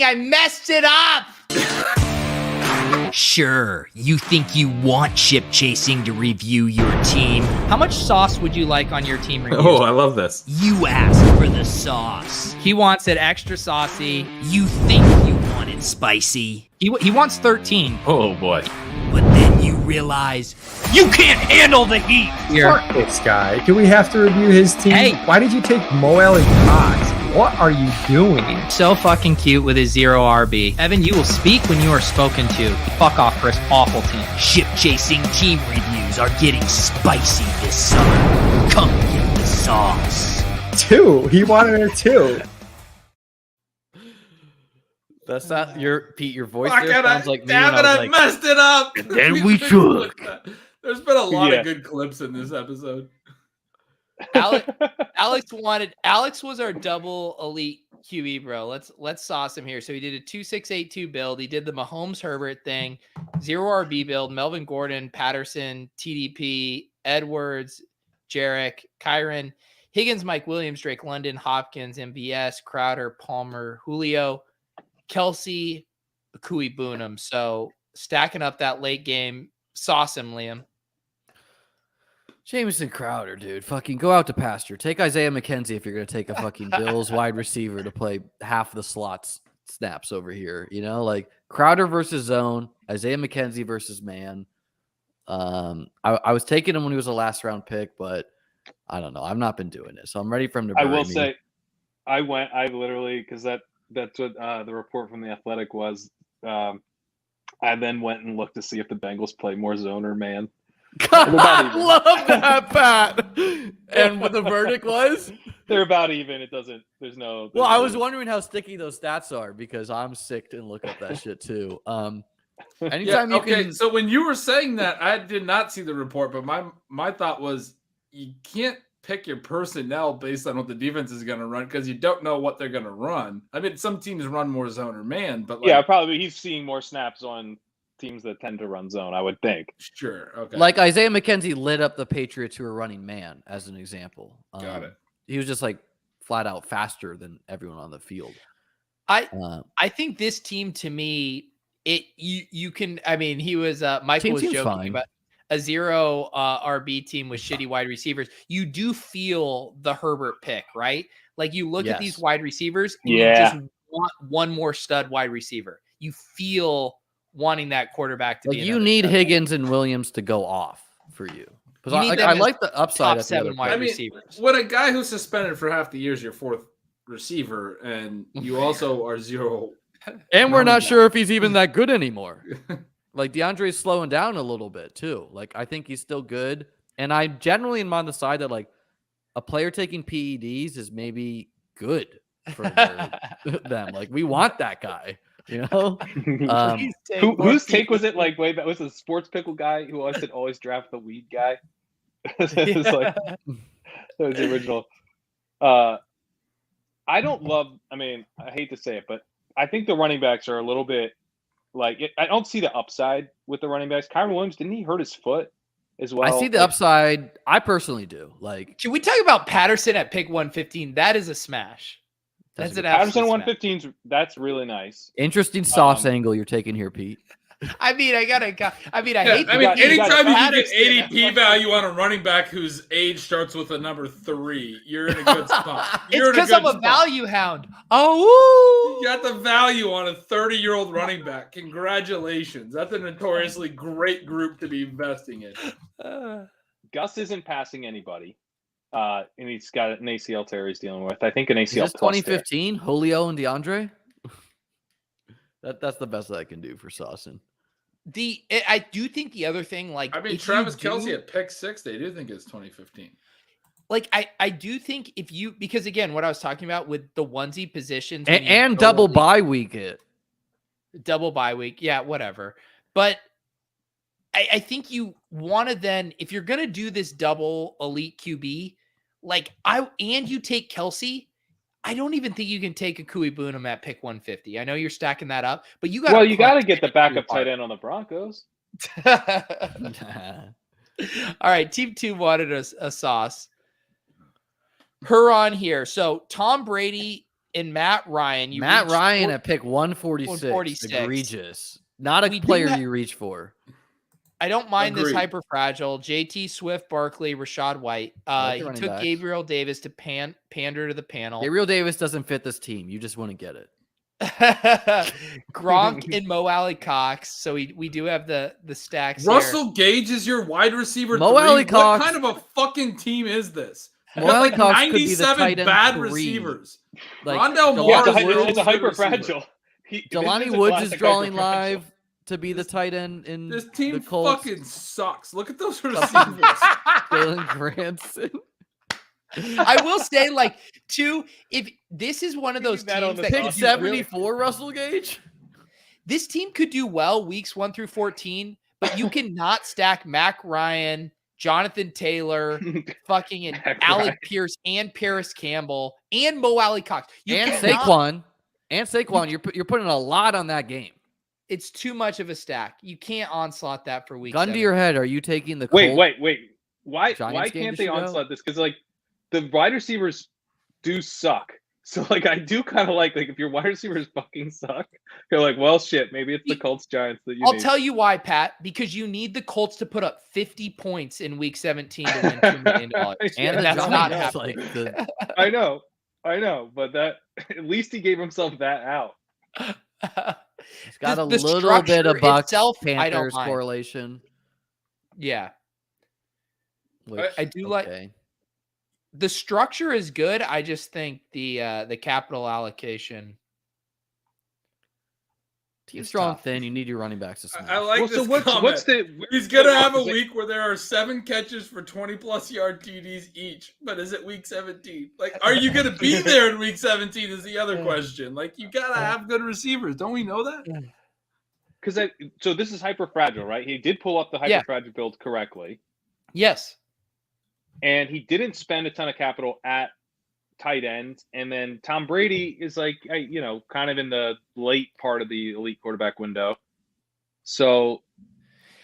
I messed it up. Sure, you think you want ship chasing to review your team. How much sauce would you like on your team review? Oh, I love this. You asked for the sauce. He wants it extra saucy. You think you want it spicy. He wants 13. Oh boy. But then you realize you can't handle the heat. Fuck this guy. Do we have to review his team? Hey. Why did you take Moel and Cox? What are you doing? So fucking cute with his 0 RB. Evan, you will speak when you are spoken to. Fuck off for his awful team. Ship chasing team reviews are getting spicy this summer. Come get the sauce. 2. He wanted a 2. That's not your Pete. Your voice Fuck there it, sounds like me. damn when it, I was I like, messed it up. then we shook. There's been a lot Yeah. of good clips in this episode. Alex was our double elite QB, bro. Let's sauce him here. So he did a 2-6-8-2 build. He did the Mahomes Herbert thing, 0 RB build, Melvin Gordon, Patterson, TDP, Edwards, Jarek, Kyron, Higgins, Mike Williams, Drake London, Hopkins, MVS, Crowder, Palmer, Julio, Kelsey, Akui Boonham. So stacking up that late game, sauce him, Liam. Jamison Crowder, dude. Fucking go out to pasture. Take Isaiah McKenzie if you're going to take a fucking Bills wide receiver to play half the slots snaps over here. You know, like Crowder versus zone, Isaiah McKenzie versus man. I was taking him when he was a last round pick, but I don't know. I've not been doing it. So I'm ready for him to bury I will me. say, I literally, because that's what the report from The Athletic was. I then went and looked to see if the Bengals play more zone or man. I love that, Pat. And what the verdict was? They're about even. There's no. Well, I was wondering how sticky those stats are because I'm sick to look up that shit too. Anytime you can. So when you were saying that, I did not see the report, but my thought was you can't pick your personnel based on what the defense is going to run because you don't know what they're going to run. I mean, some teams run more zone or man, but yeah, probably he's seeing more snaps on teams that tend to run zone, I would think. Sure. Okay. Like Isaiah McKenzie lit up the Patriots who were running man, as an example. Got it. He was just like flat out faster than everyone on the field. I think this team, to me, you can. I mean, he was Michael was joking fine. about a 0 RB team with shitty wide receivers. You do feel the Herbert pick, right? Like you look at these wide receivers, and you just want one more stud wide receiver. You feel wanting that quarterback to like be. You need Higgins and Williams to go off for you. Because I like the upside top 7 wide receivers. When a guy who's suspended for half the year is your 4th receiver, and you also are 0. And we're not sure if he's even that good anymore. Like DeAndre's slowing down a little bit too. Like I think he's still good. And I generally am on the side that like a player taking PEDs is maybe good for them. Like we want that guy. You know, whose take was it? Like, way back, was it the sports pickle guy who always said always draft the weed guy? It was like that was the original. I don't love. I mean, I hate to say it, but I think the running backs are a little bit like I don't see the upside with the running backs. Kyron Williams, didn't he hurt his foot as well? I see the upside. I personally do. Like, can we talk about Patterson at pick 115? That is a smash. That's an Patterson absolute 115's. That's really nice. Interesting sauce angle you're taking here, Pete. I mean, I hate. Anytime you can get ADP value on a running back whose age starts with a number 3, you're in a good spot. It's because I'm a value hound. Oh, you got the value on a 30-year-old running back. Congratulations. That's a notoriously great group to be investing in. Gus isn't passing anybody. And he's got an ACL tear he's dealing with. I think an ACL. Is this 2015, Julio and DeAndre? That's the best that I can do for Saucin. I do think the other thing, like, I mean, Travis Kelce at pick 6, they do think it's 2015. Like, I do think because again, what I was talking about with the onesie positions and double bye week double bye week, yeah, whatever. But I think you want to then, if you're gonna do this double elite QB, like you take Kelce. I don't even think you can take a Akui Boonham at pick 150. I know you're stacking that up, but you got you got to get the backup tight end on the Broncos. All right, Team 2 wanted a sauce. Her on here. So Tom Brady and Matt Ryan. Matt Ryan at pick 146. Egregious. Not a player you reach for. I don't mind this hyper fragile. JT Swift, Barkley, Rashad White. He took Gabriel Davis to pander to the panel. Gabriel Davis doesn't fit this team. You just want to get it. Gronk and Mo Alley Cox. So we do have the stacks. Russell Gage is your wide receiver. Mo Alley Cox. What kind of a fucking team is this? Mo Alley Cox 97 could be the tight end bad 3. receivers. Like, Rondell Moore it's a hyper fragile. Jelani Woods is drawing live to be the tight end in this team. The Colts. Fucking sucks. Look at those receivers. Jalen Granson. I will say, like, two, if this is one of those that on teams the that Pick could do really, 74, Russell Gage. this team could do well weeks 1 through 14, but you cannot stack Mac Ryan, Jonathan Taylor, fucking and Mac Alec Ryan. Pierce and Paris Campbell and Mo Alley Cox. You And cannot- Saquon. And Saquon, you're putting a lot on that game. It's too much of a stack. You can't onslaught that for week Gun to 7. your head. Are you taking the Wait. Colts? Why Giants game can't to they shoot out? onslaught this? Because like the wide receivers do suck. So like I do kind of like if your wide receivers fucking suck, you're like, well shit, maybe it's the Colts Giants that you I'll need. tell you why, Pat. Because you need the Colts to put up 50 points in week 17 to win $2 million. And the that's not Giants, happening. like the I know, but that at least he gave himself that out. It's got The a little bit structure of Bucks itself, I don't Panthers mind. correlation. Yeah. Which, I do like okay. the structure is good. I just think the capital allocation. Team It's strong tough. thin. You need your running backs to smash. I like Well, this so what's comment. the? He's gonna have a is it- week where there are 7 catches for 20+ yard TDs each, but is it week 17? Like, are you gonna be there in week 17? Is the other question. Like, you gotta have good receivers. Don't we know that? Because so this is hyper fragile, right? He did pull up the hyper fragile build correctly, Yes. and he didn't spend a ton of capital at tight end. And then Tom Brady is like, kind of in the late part of the elite quarterback window. So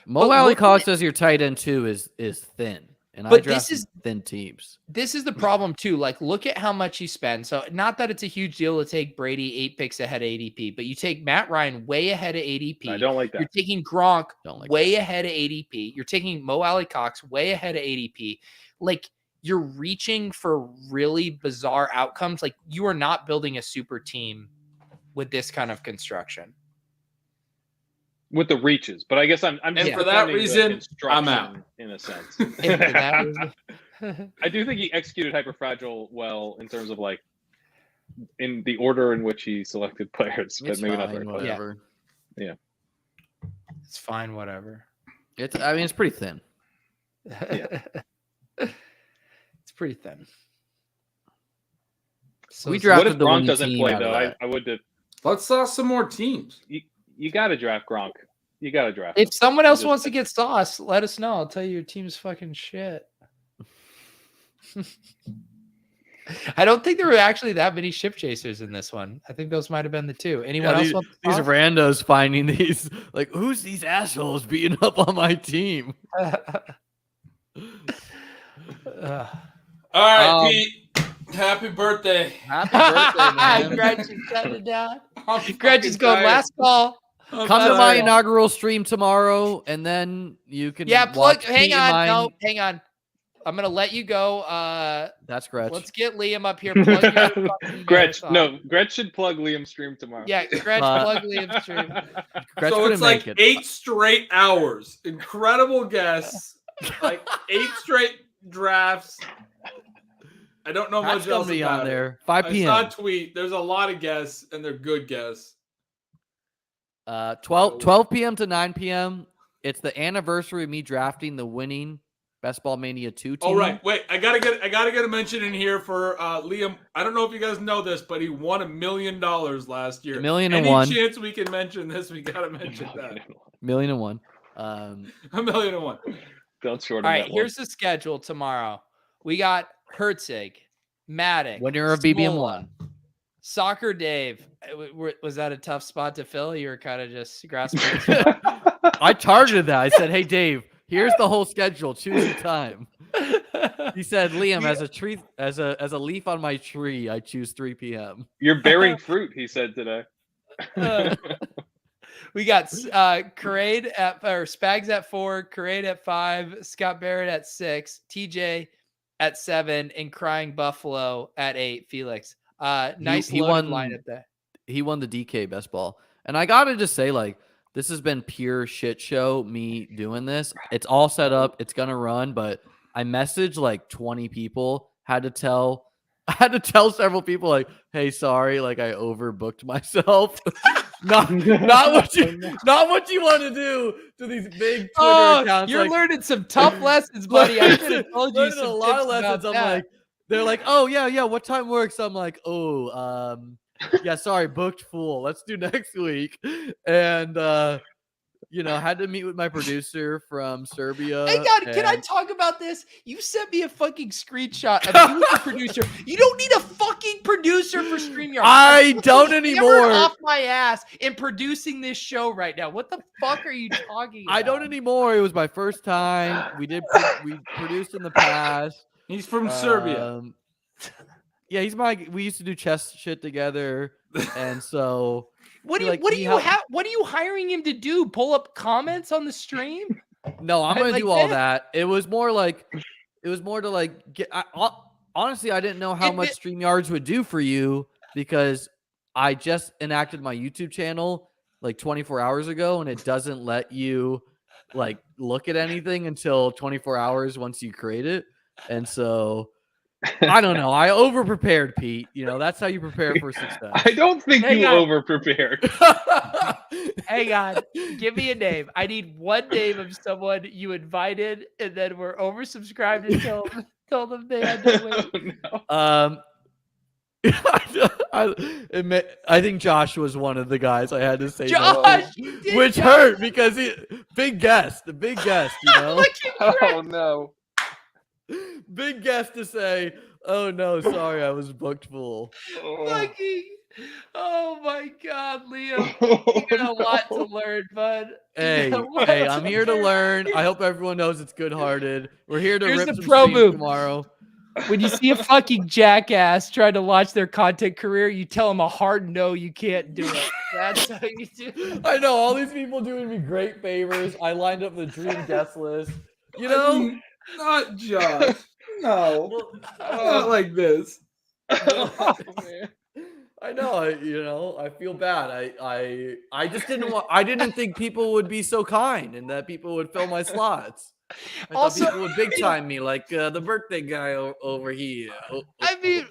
Mo But Alley look Cox as your tight end too is thin, and I But draft this is- thin teams. This is the problem too. Like, look at how much you spend. So, not that it's a huge deal to take Brady 8 picks ahead of ADP, but you take Matt Ryan way ahead of ADP. I don't like that. You're taking Gronk Don't like way ahead of ADP. You're taking Mo Alley Cox way ahead of ADP. Like, you're reaching for really bizarre outcomes. Like, you are not building a super team with this kind of construction. with the reaches, but I guess I'm And just for that defending the reason, construction I'm out. in a sense. And for that reason- I do think he executed hyperfragile well in terms of like in the order in which he selected players, but It's maybe not fine, very close. whatever. It's fine, whatever. It's pretty thin. It's pretty thin. So We it's- drafted What if the Gronk winning doesn't team play out of though? that. I would have. Let's sauce some more teams. You got to draft Gronk. You got to draft. If him. someone else just- wants to get sauce, let us know. I'll tell you your team's fucking shit. I don't think there were actually that many ship chasers in this one. I think those might have been the two. Anyone else want These sauce? randos finding these like, who's these assholes beating up on my team? Ugh. All right, Um, Pete. Happy birthday. Happy birthday, man. Gretchen shut it down. I'm Gretchen's fucking going tired. last call. I'm Come to my tired. inaugural stream tomorrow, and then you can Yeah, plug. watch Hang Pete and on. mine. No, hang on. I'm gonna let you go. That's Gretch. Let's get Liam up here. Plug your fucking Gretch, marathon. no, Gretch should plug Liam's stream tomorrow. Yeah, Gretch, plug Liam's stream. Gretch So couldn't it's like make it. 8 straight hours. Incredible guests. Like 8 straight drafts. I don't know Pat's much gonna else be about on it. there. 5 I p.m. saw a tweet. There's a lot of guests, and they're good guests. 12 p.m. to 9 p.m. It's the anniversary of me drafting the winning Best Ball Mania 2 team. Oh right, wait. I gotta get a mention in here for Liam. I don't know if you guys know this, but he won $1 million last year. $1 million and Any one. chance we can mention this? We gotta mention that. Million and one. $1 million and one. Don't short All him right, that here's the schedule tomorrow. We got Herzig, Maddox, Winner of BBM1. Smola, Soccer Dave. Was that a tough spot to fill? You were kind of just grasping. at the spot? I targeted that. I said, "Hey Dave, here's the whole schedule. Choose your time." He said, "Liam, as a tree, as a leaf on my tree, I choose 3 p.m." You're bearing fruit, he said today. We got Parade or Spags at 4, Parade at 5, Scott Barrett at 6, TJ at 7, and Crying Buffalo at 8. Felix, nice he loaded won- lineup there. He won the DK best ball, and I gotta just say, like, this has been pure shit show. Me doing this, it's all set up. It's gonna run, but I messaged like 20 people. Had to tell several people, like, "Hey, sorry, like I overbooked myself." not what you want to do to these big Twitter accounts. You're like, learning some tough lessons, buddy. I should have told you learning some a lot of tips lessons. about I'm that. like, They're like, oh yeah, what time works? I'm like, oh, yeah, sorry, booked full. Let's do next week. And had to meet with my producer from Serbia. Hey God, can I talk about this? You sent me a fucking screenshot of you as a producer. You don't need a fucking producer for StreamYard. I don't Hammered anymore. Off my ass in producing this show right now. What the fuck are you talking about? I don't anymore. It was my first time. We produced in the past. He's from Serbia. Yeah, we used to do chess shit together, and so what are you hiring him to do? Pull up comments on the stream? No, I'm gonna Like do all that? that. It was more to like get. Honestly, I didn't know how much StreamYards would do for you because I just enacted my YouTube channel like 24 hours ago, and it doesn't let you like look at anything until 24 hours once you create it, and so. I don't know. I over prepared, Pete. That's how you prepare for success. I don't think you over prepared. Hang on. Give me a name. I need one name of someone you invited and then we're oversubscribed and told them they had to wait. I think Josh was one of the guys I had to say. Josh, which hurt because the big guest, Oh no. Big guest to say, oh no, sorry, I was booked full. Oh my God, Liam. You got a lot to learn, bud. Hey, I'm here to learn. I hope everyone knows it's good-hearted. We're here to rip some pro move tomorrow. When you see a fucking jackass trying to launch their content career, you tell them a hard no, you can't do it. That's how you do. I know all these people doing me great favors. I lined up the dream guest list. Not Josh. No. Not like this. Oh, man. I know. I feel bad. I just didn't think people would be so kind and that people would fill my slots. I thought people would big time me like the birthday guy over here. Dude,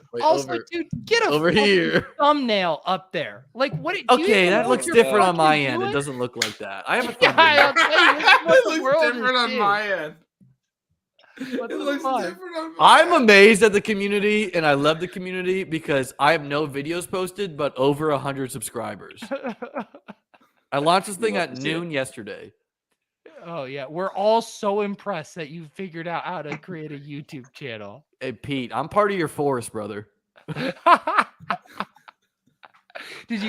get a over here thumbnail up there. Like what? Okay, that looks different on my end. It doesn't look like that. I have a thumbnail. I'll tell you, it looks different on my end. It looks different. I'm amazed at the community, and I love the community because I have no videos posted, but over 100 subscribers. I launched this thing at noon yesterday. Oh yeah, we're all so impressed that you figured out how to create a YouTube channel. Hey Pete, I'm part of your force, brother. Did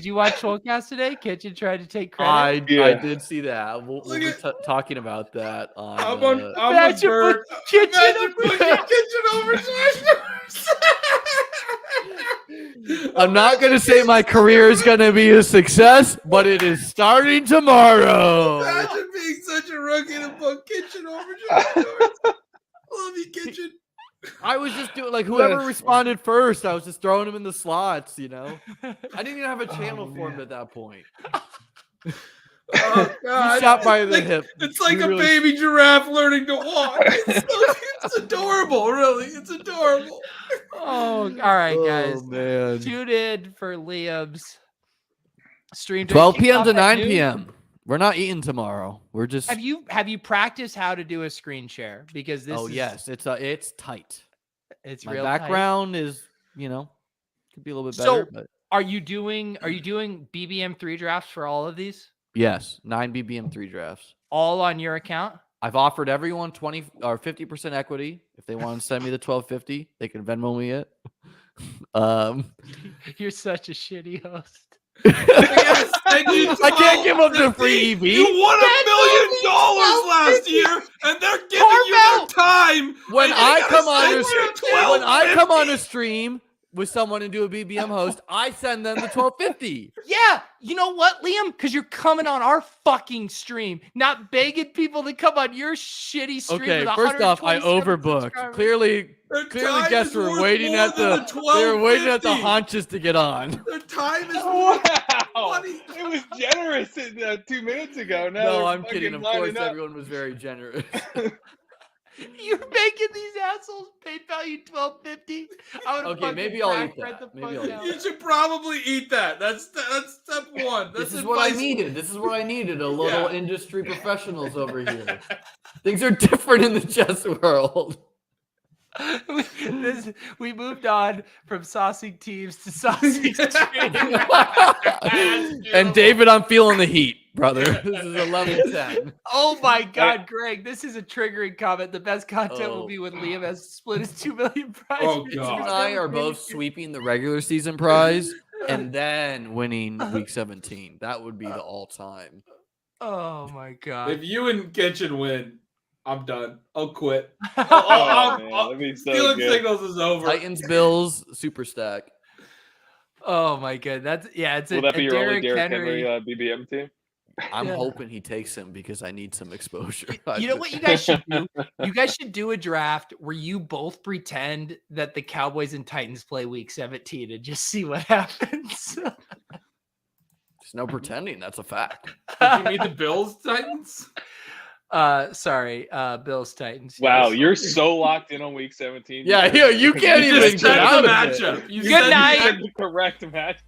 you watch Showcast today? Kitchen tried to take credit. I did see that. We'll be talking about that on. I'm a bird. Kitchen over I'm not gonna say my career is gonna be a success, but it is starting tomorrow. Imagine being such a rookie to put Kitchen over Josh. Love you, Kitchen. I was just doing whoever responded first. I was just throwing them in the slots. I didn't even have a channel formed at that point. Oh God! You shot by the hip. It's like a baby giraffe learning to walk. It's adorable, really. It's adorable. Oh, all right, guys. Oh man! Tune in for Liam's stream. 12 p.m. to 9 p.m. We're not eating tomorrow. We're just. Have you practiced how to do a screen share? Because this. Oh yes, it's tight. It's my real background tight. is could be a little bit better. So but are you doing BBM3 drafts for all of these? Yes, 9 BBM3 drafts. All on your account? I've offered everyone 20 or 50% equity. If they want to send me the 1250, they can Venmo me it. You're such a shitty host. Yes, I can't give up the free EV. You won $1 million last year, and they're giving you their time. When I come on a stream with someone and do a BBM host, I send them the 1250. Yeah, you know what, Liam? Because you're coming on our fucking stream, not begging people to come on your shitty stream. Okay, first off, I overbooked. Clearly guests were waiting at the haunches to get on. Their time is wow. It was generous 2 minutes ago. No, I'm kidding. Of course, everyone was very generous. You're making these assholes PayPal you $12.50. Okay, maybe I'll eat that. You should probably eat that. That's step one. This is what I needed. A little industry professionals over here. Things are different in the chess world. We moved on from saucing teams to saucing streams. And David, I'm feeling the heat, brother. This is 11-10. Oh my God, Greg, this is a triggering comment. The best content will be when Liam has split his 2 million prize. Oh, picks. God. You and I are both sweeping the regular season prize and then winning week 17. That would be the all-time. Oh my God. If you and Kitchen win, I'm done. I'll quit. Oh, man, that'd be so Stealing good. signals is over. Titans, Bills, super stack. Oh my God. It's Will a that be your only Derrick Derrick Henry BBM team? I'm Yeah. hoping he takes him because I need some exposure. You know what you guys should do? You guys should do a draft where you both pretend that the Cowboys and Titans play week 17 and just see what happens. There's no pretending. That's a fact. Did you meet the Bills Titans? Sorry, Bills Titans. Wow, yes. you're so locked in on week 17. Yeah, you can't You even just get checked out the of it. matchup. You Good said you night. said- The correct match.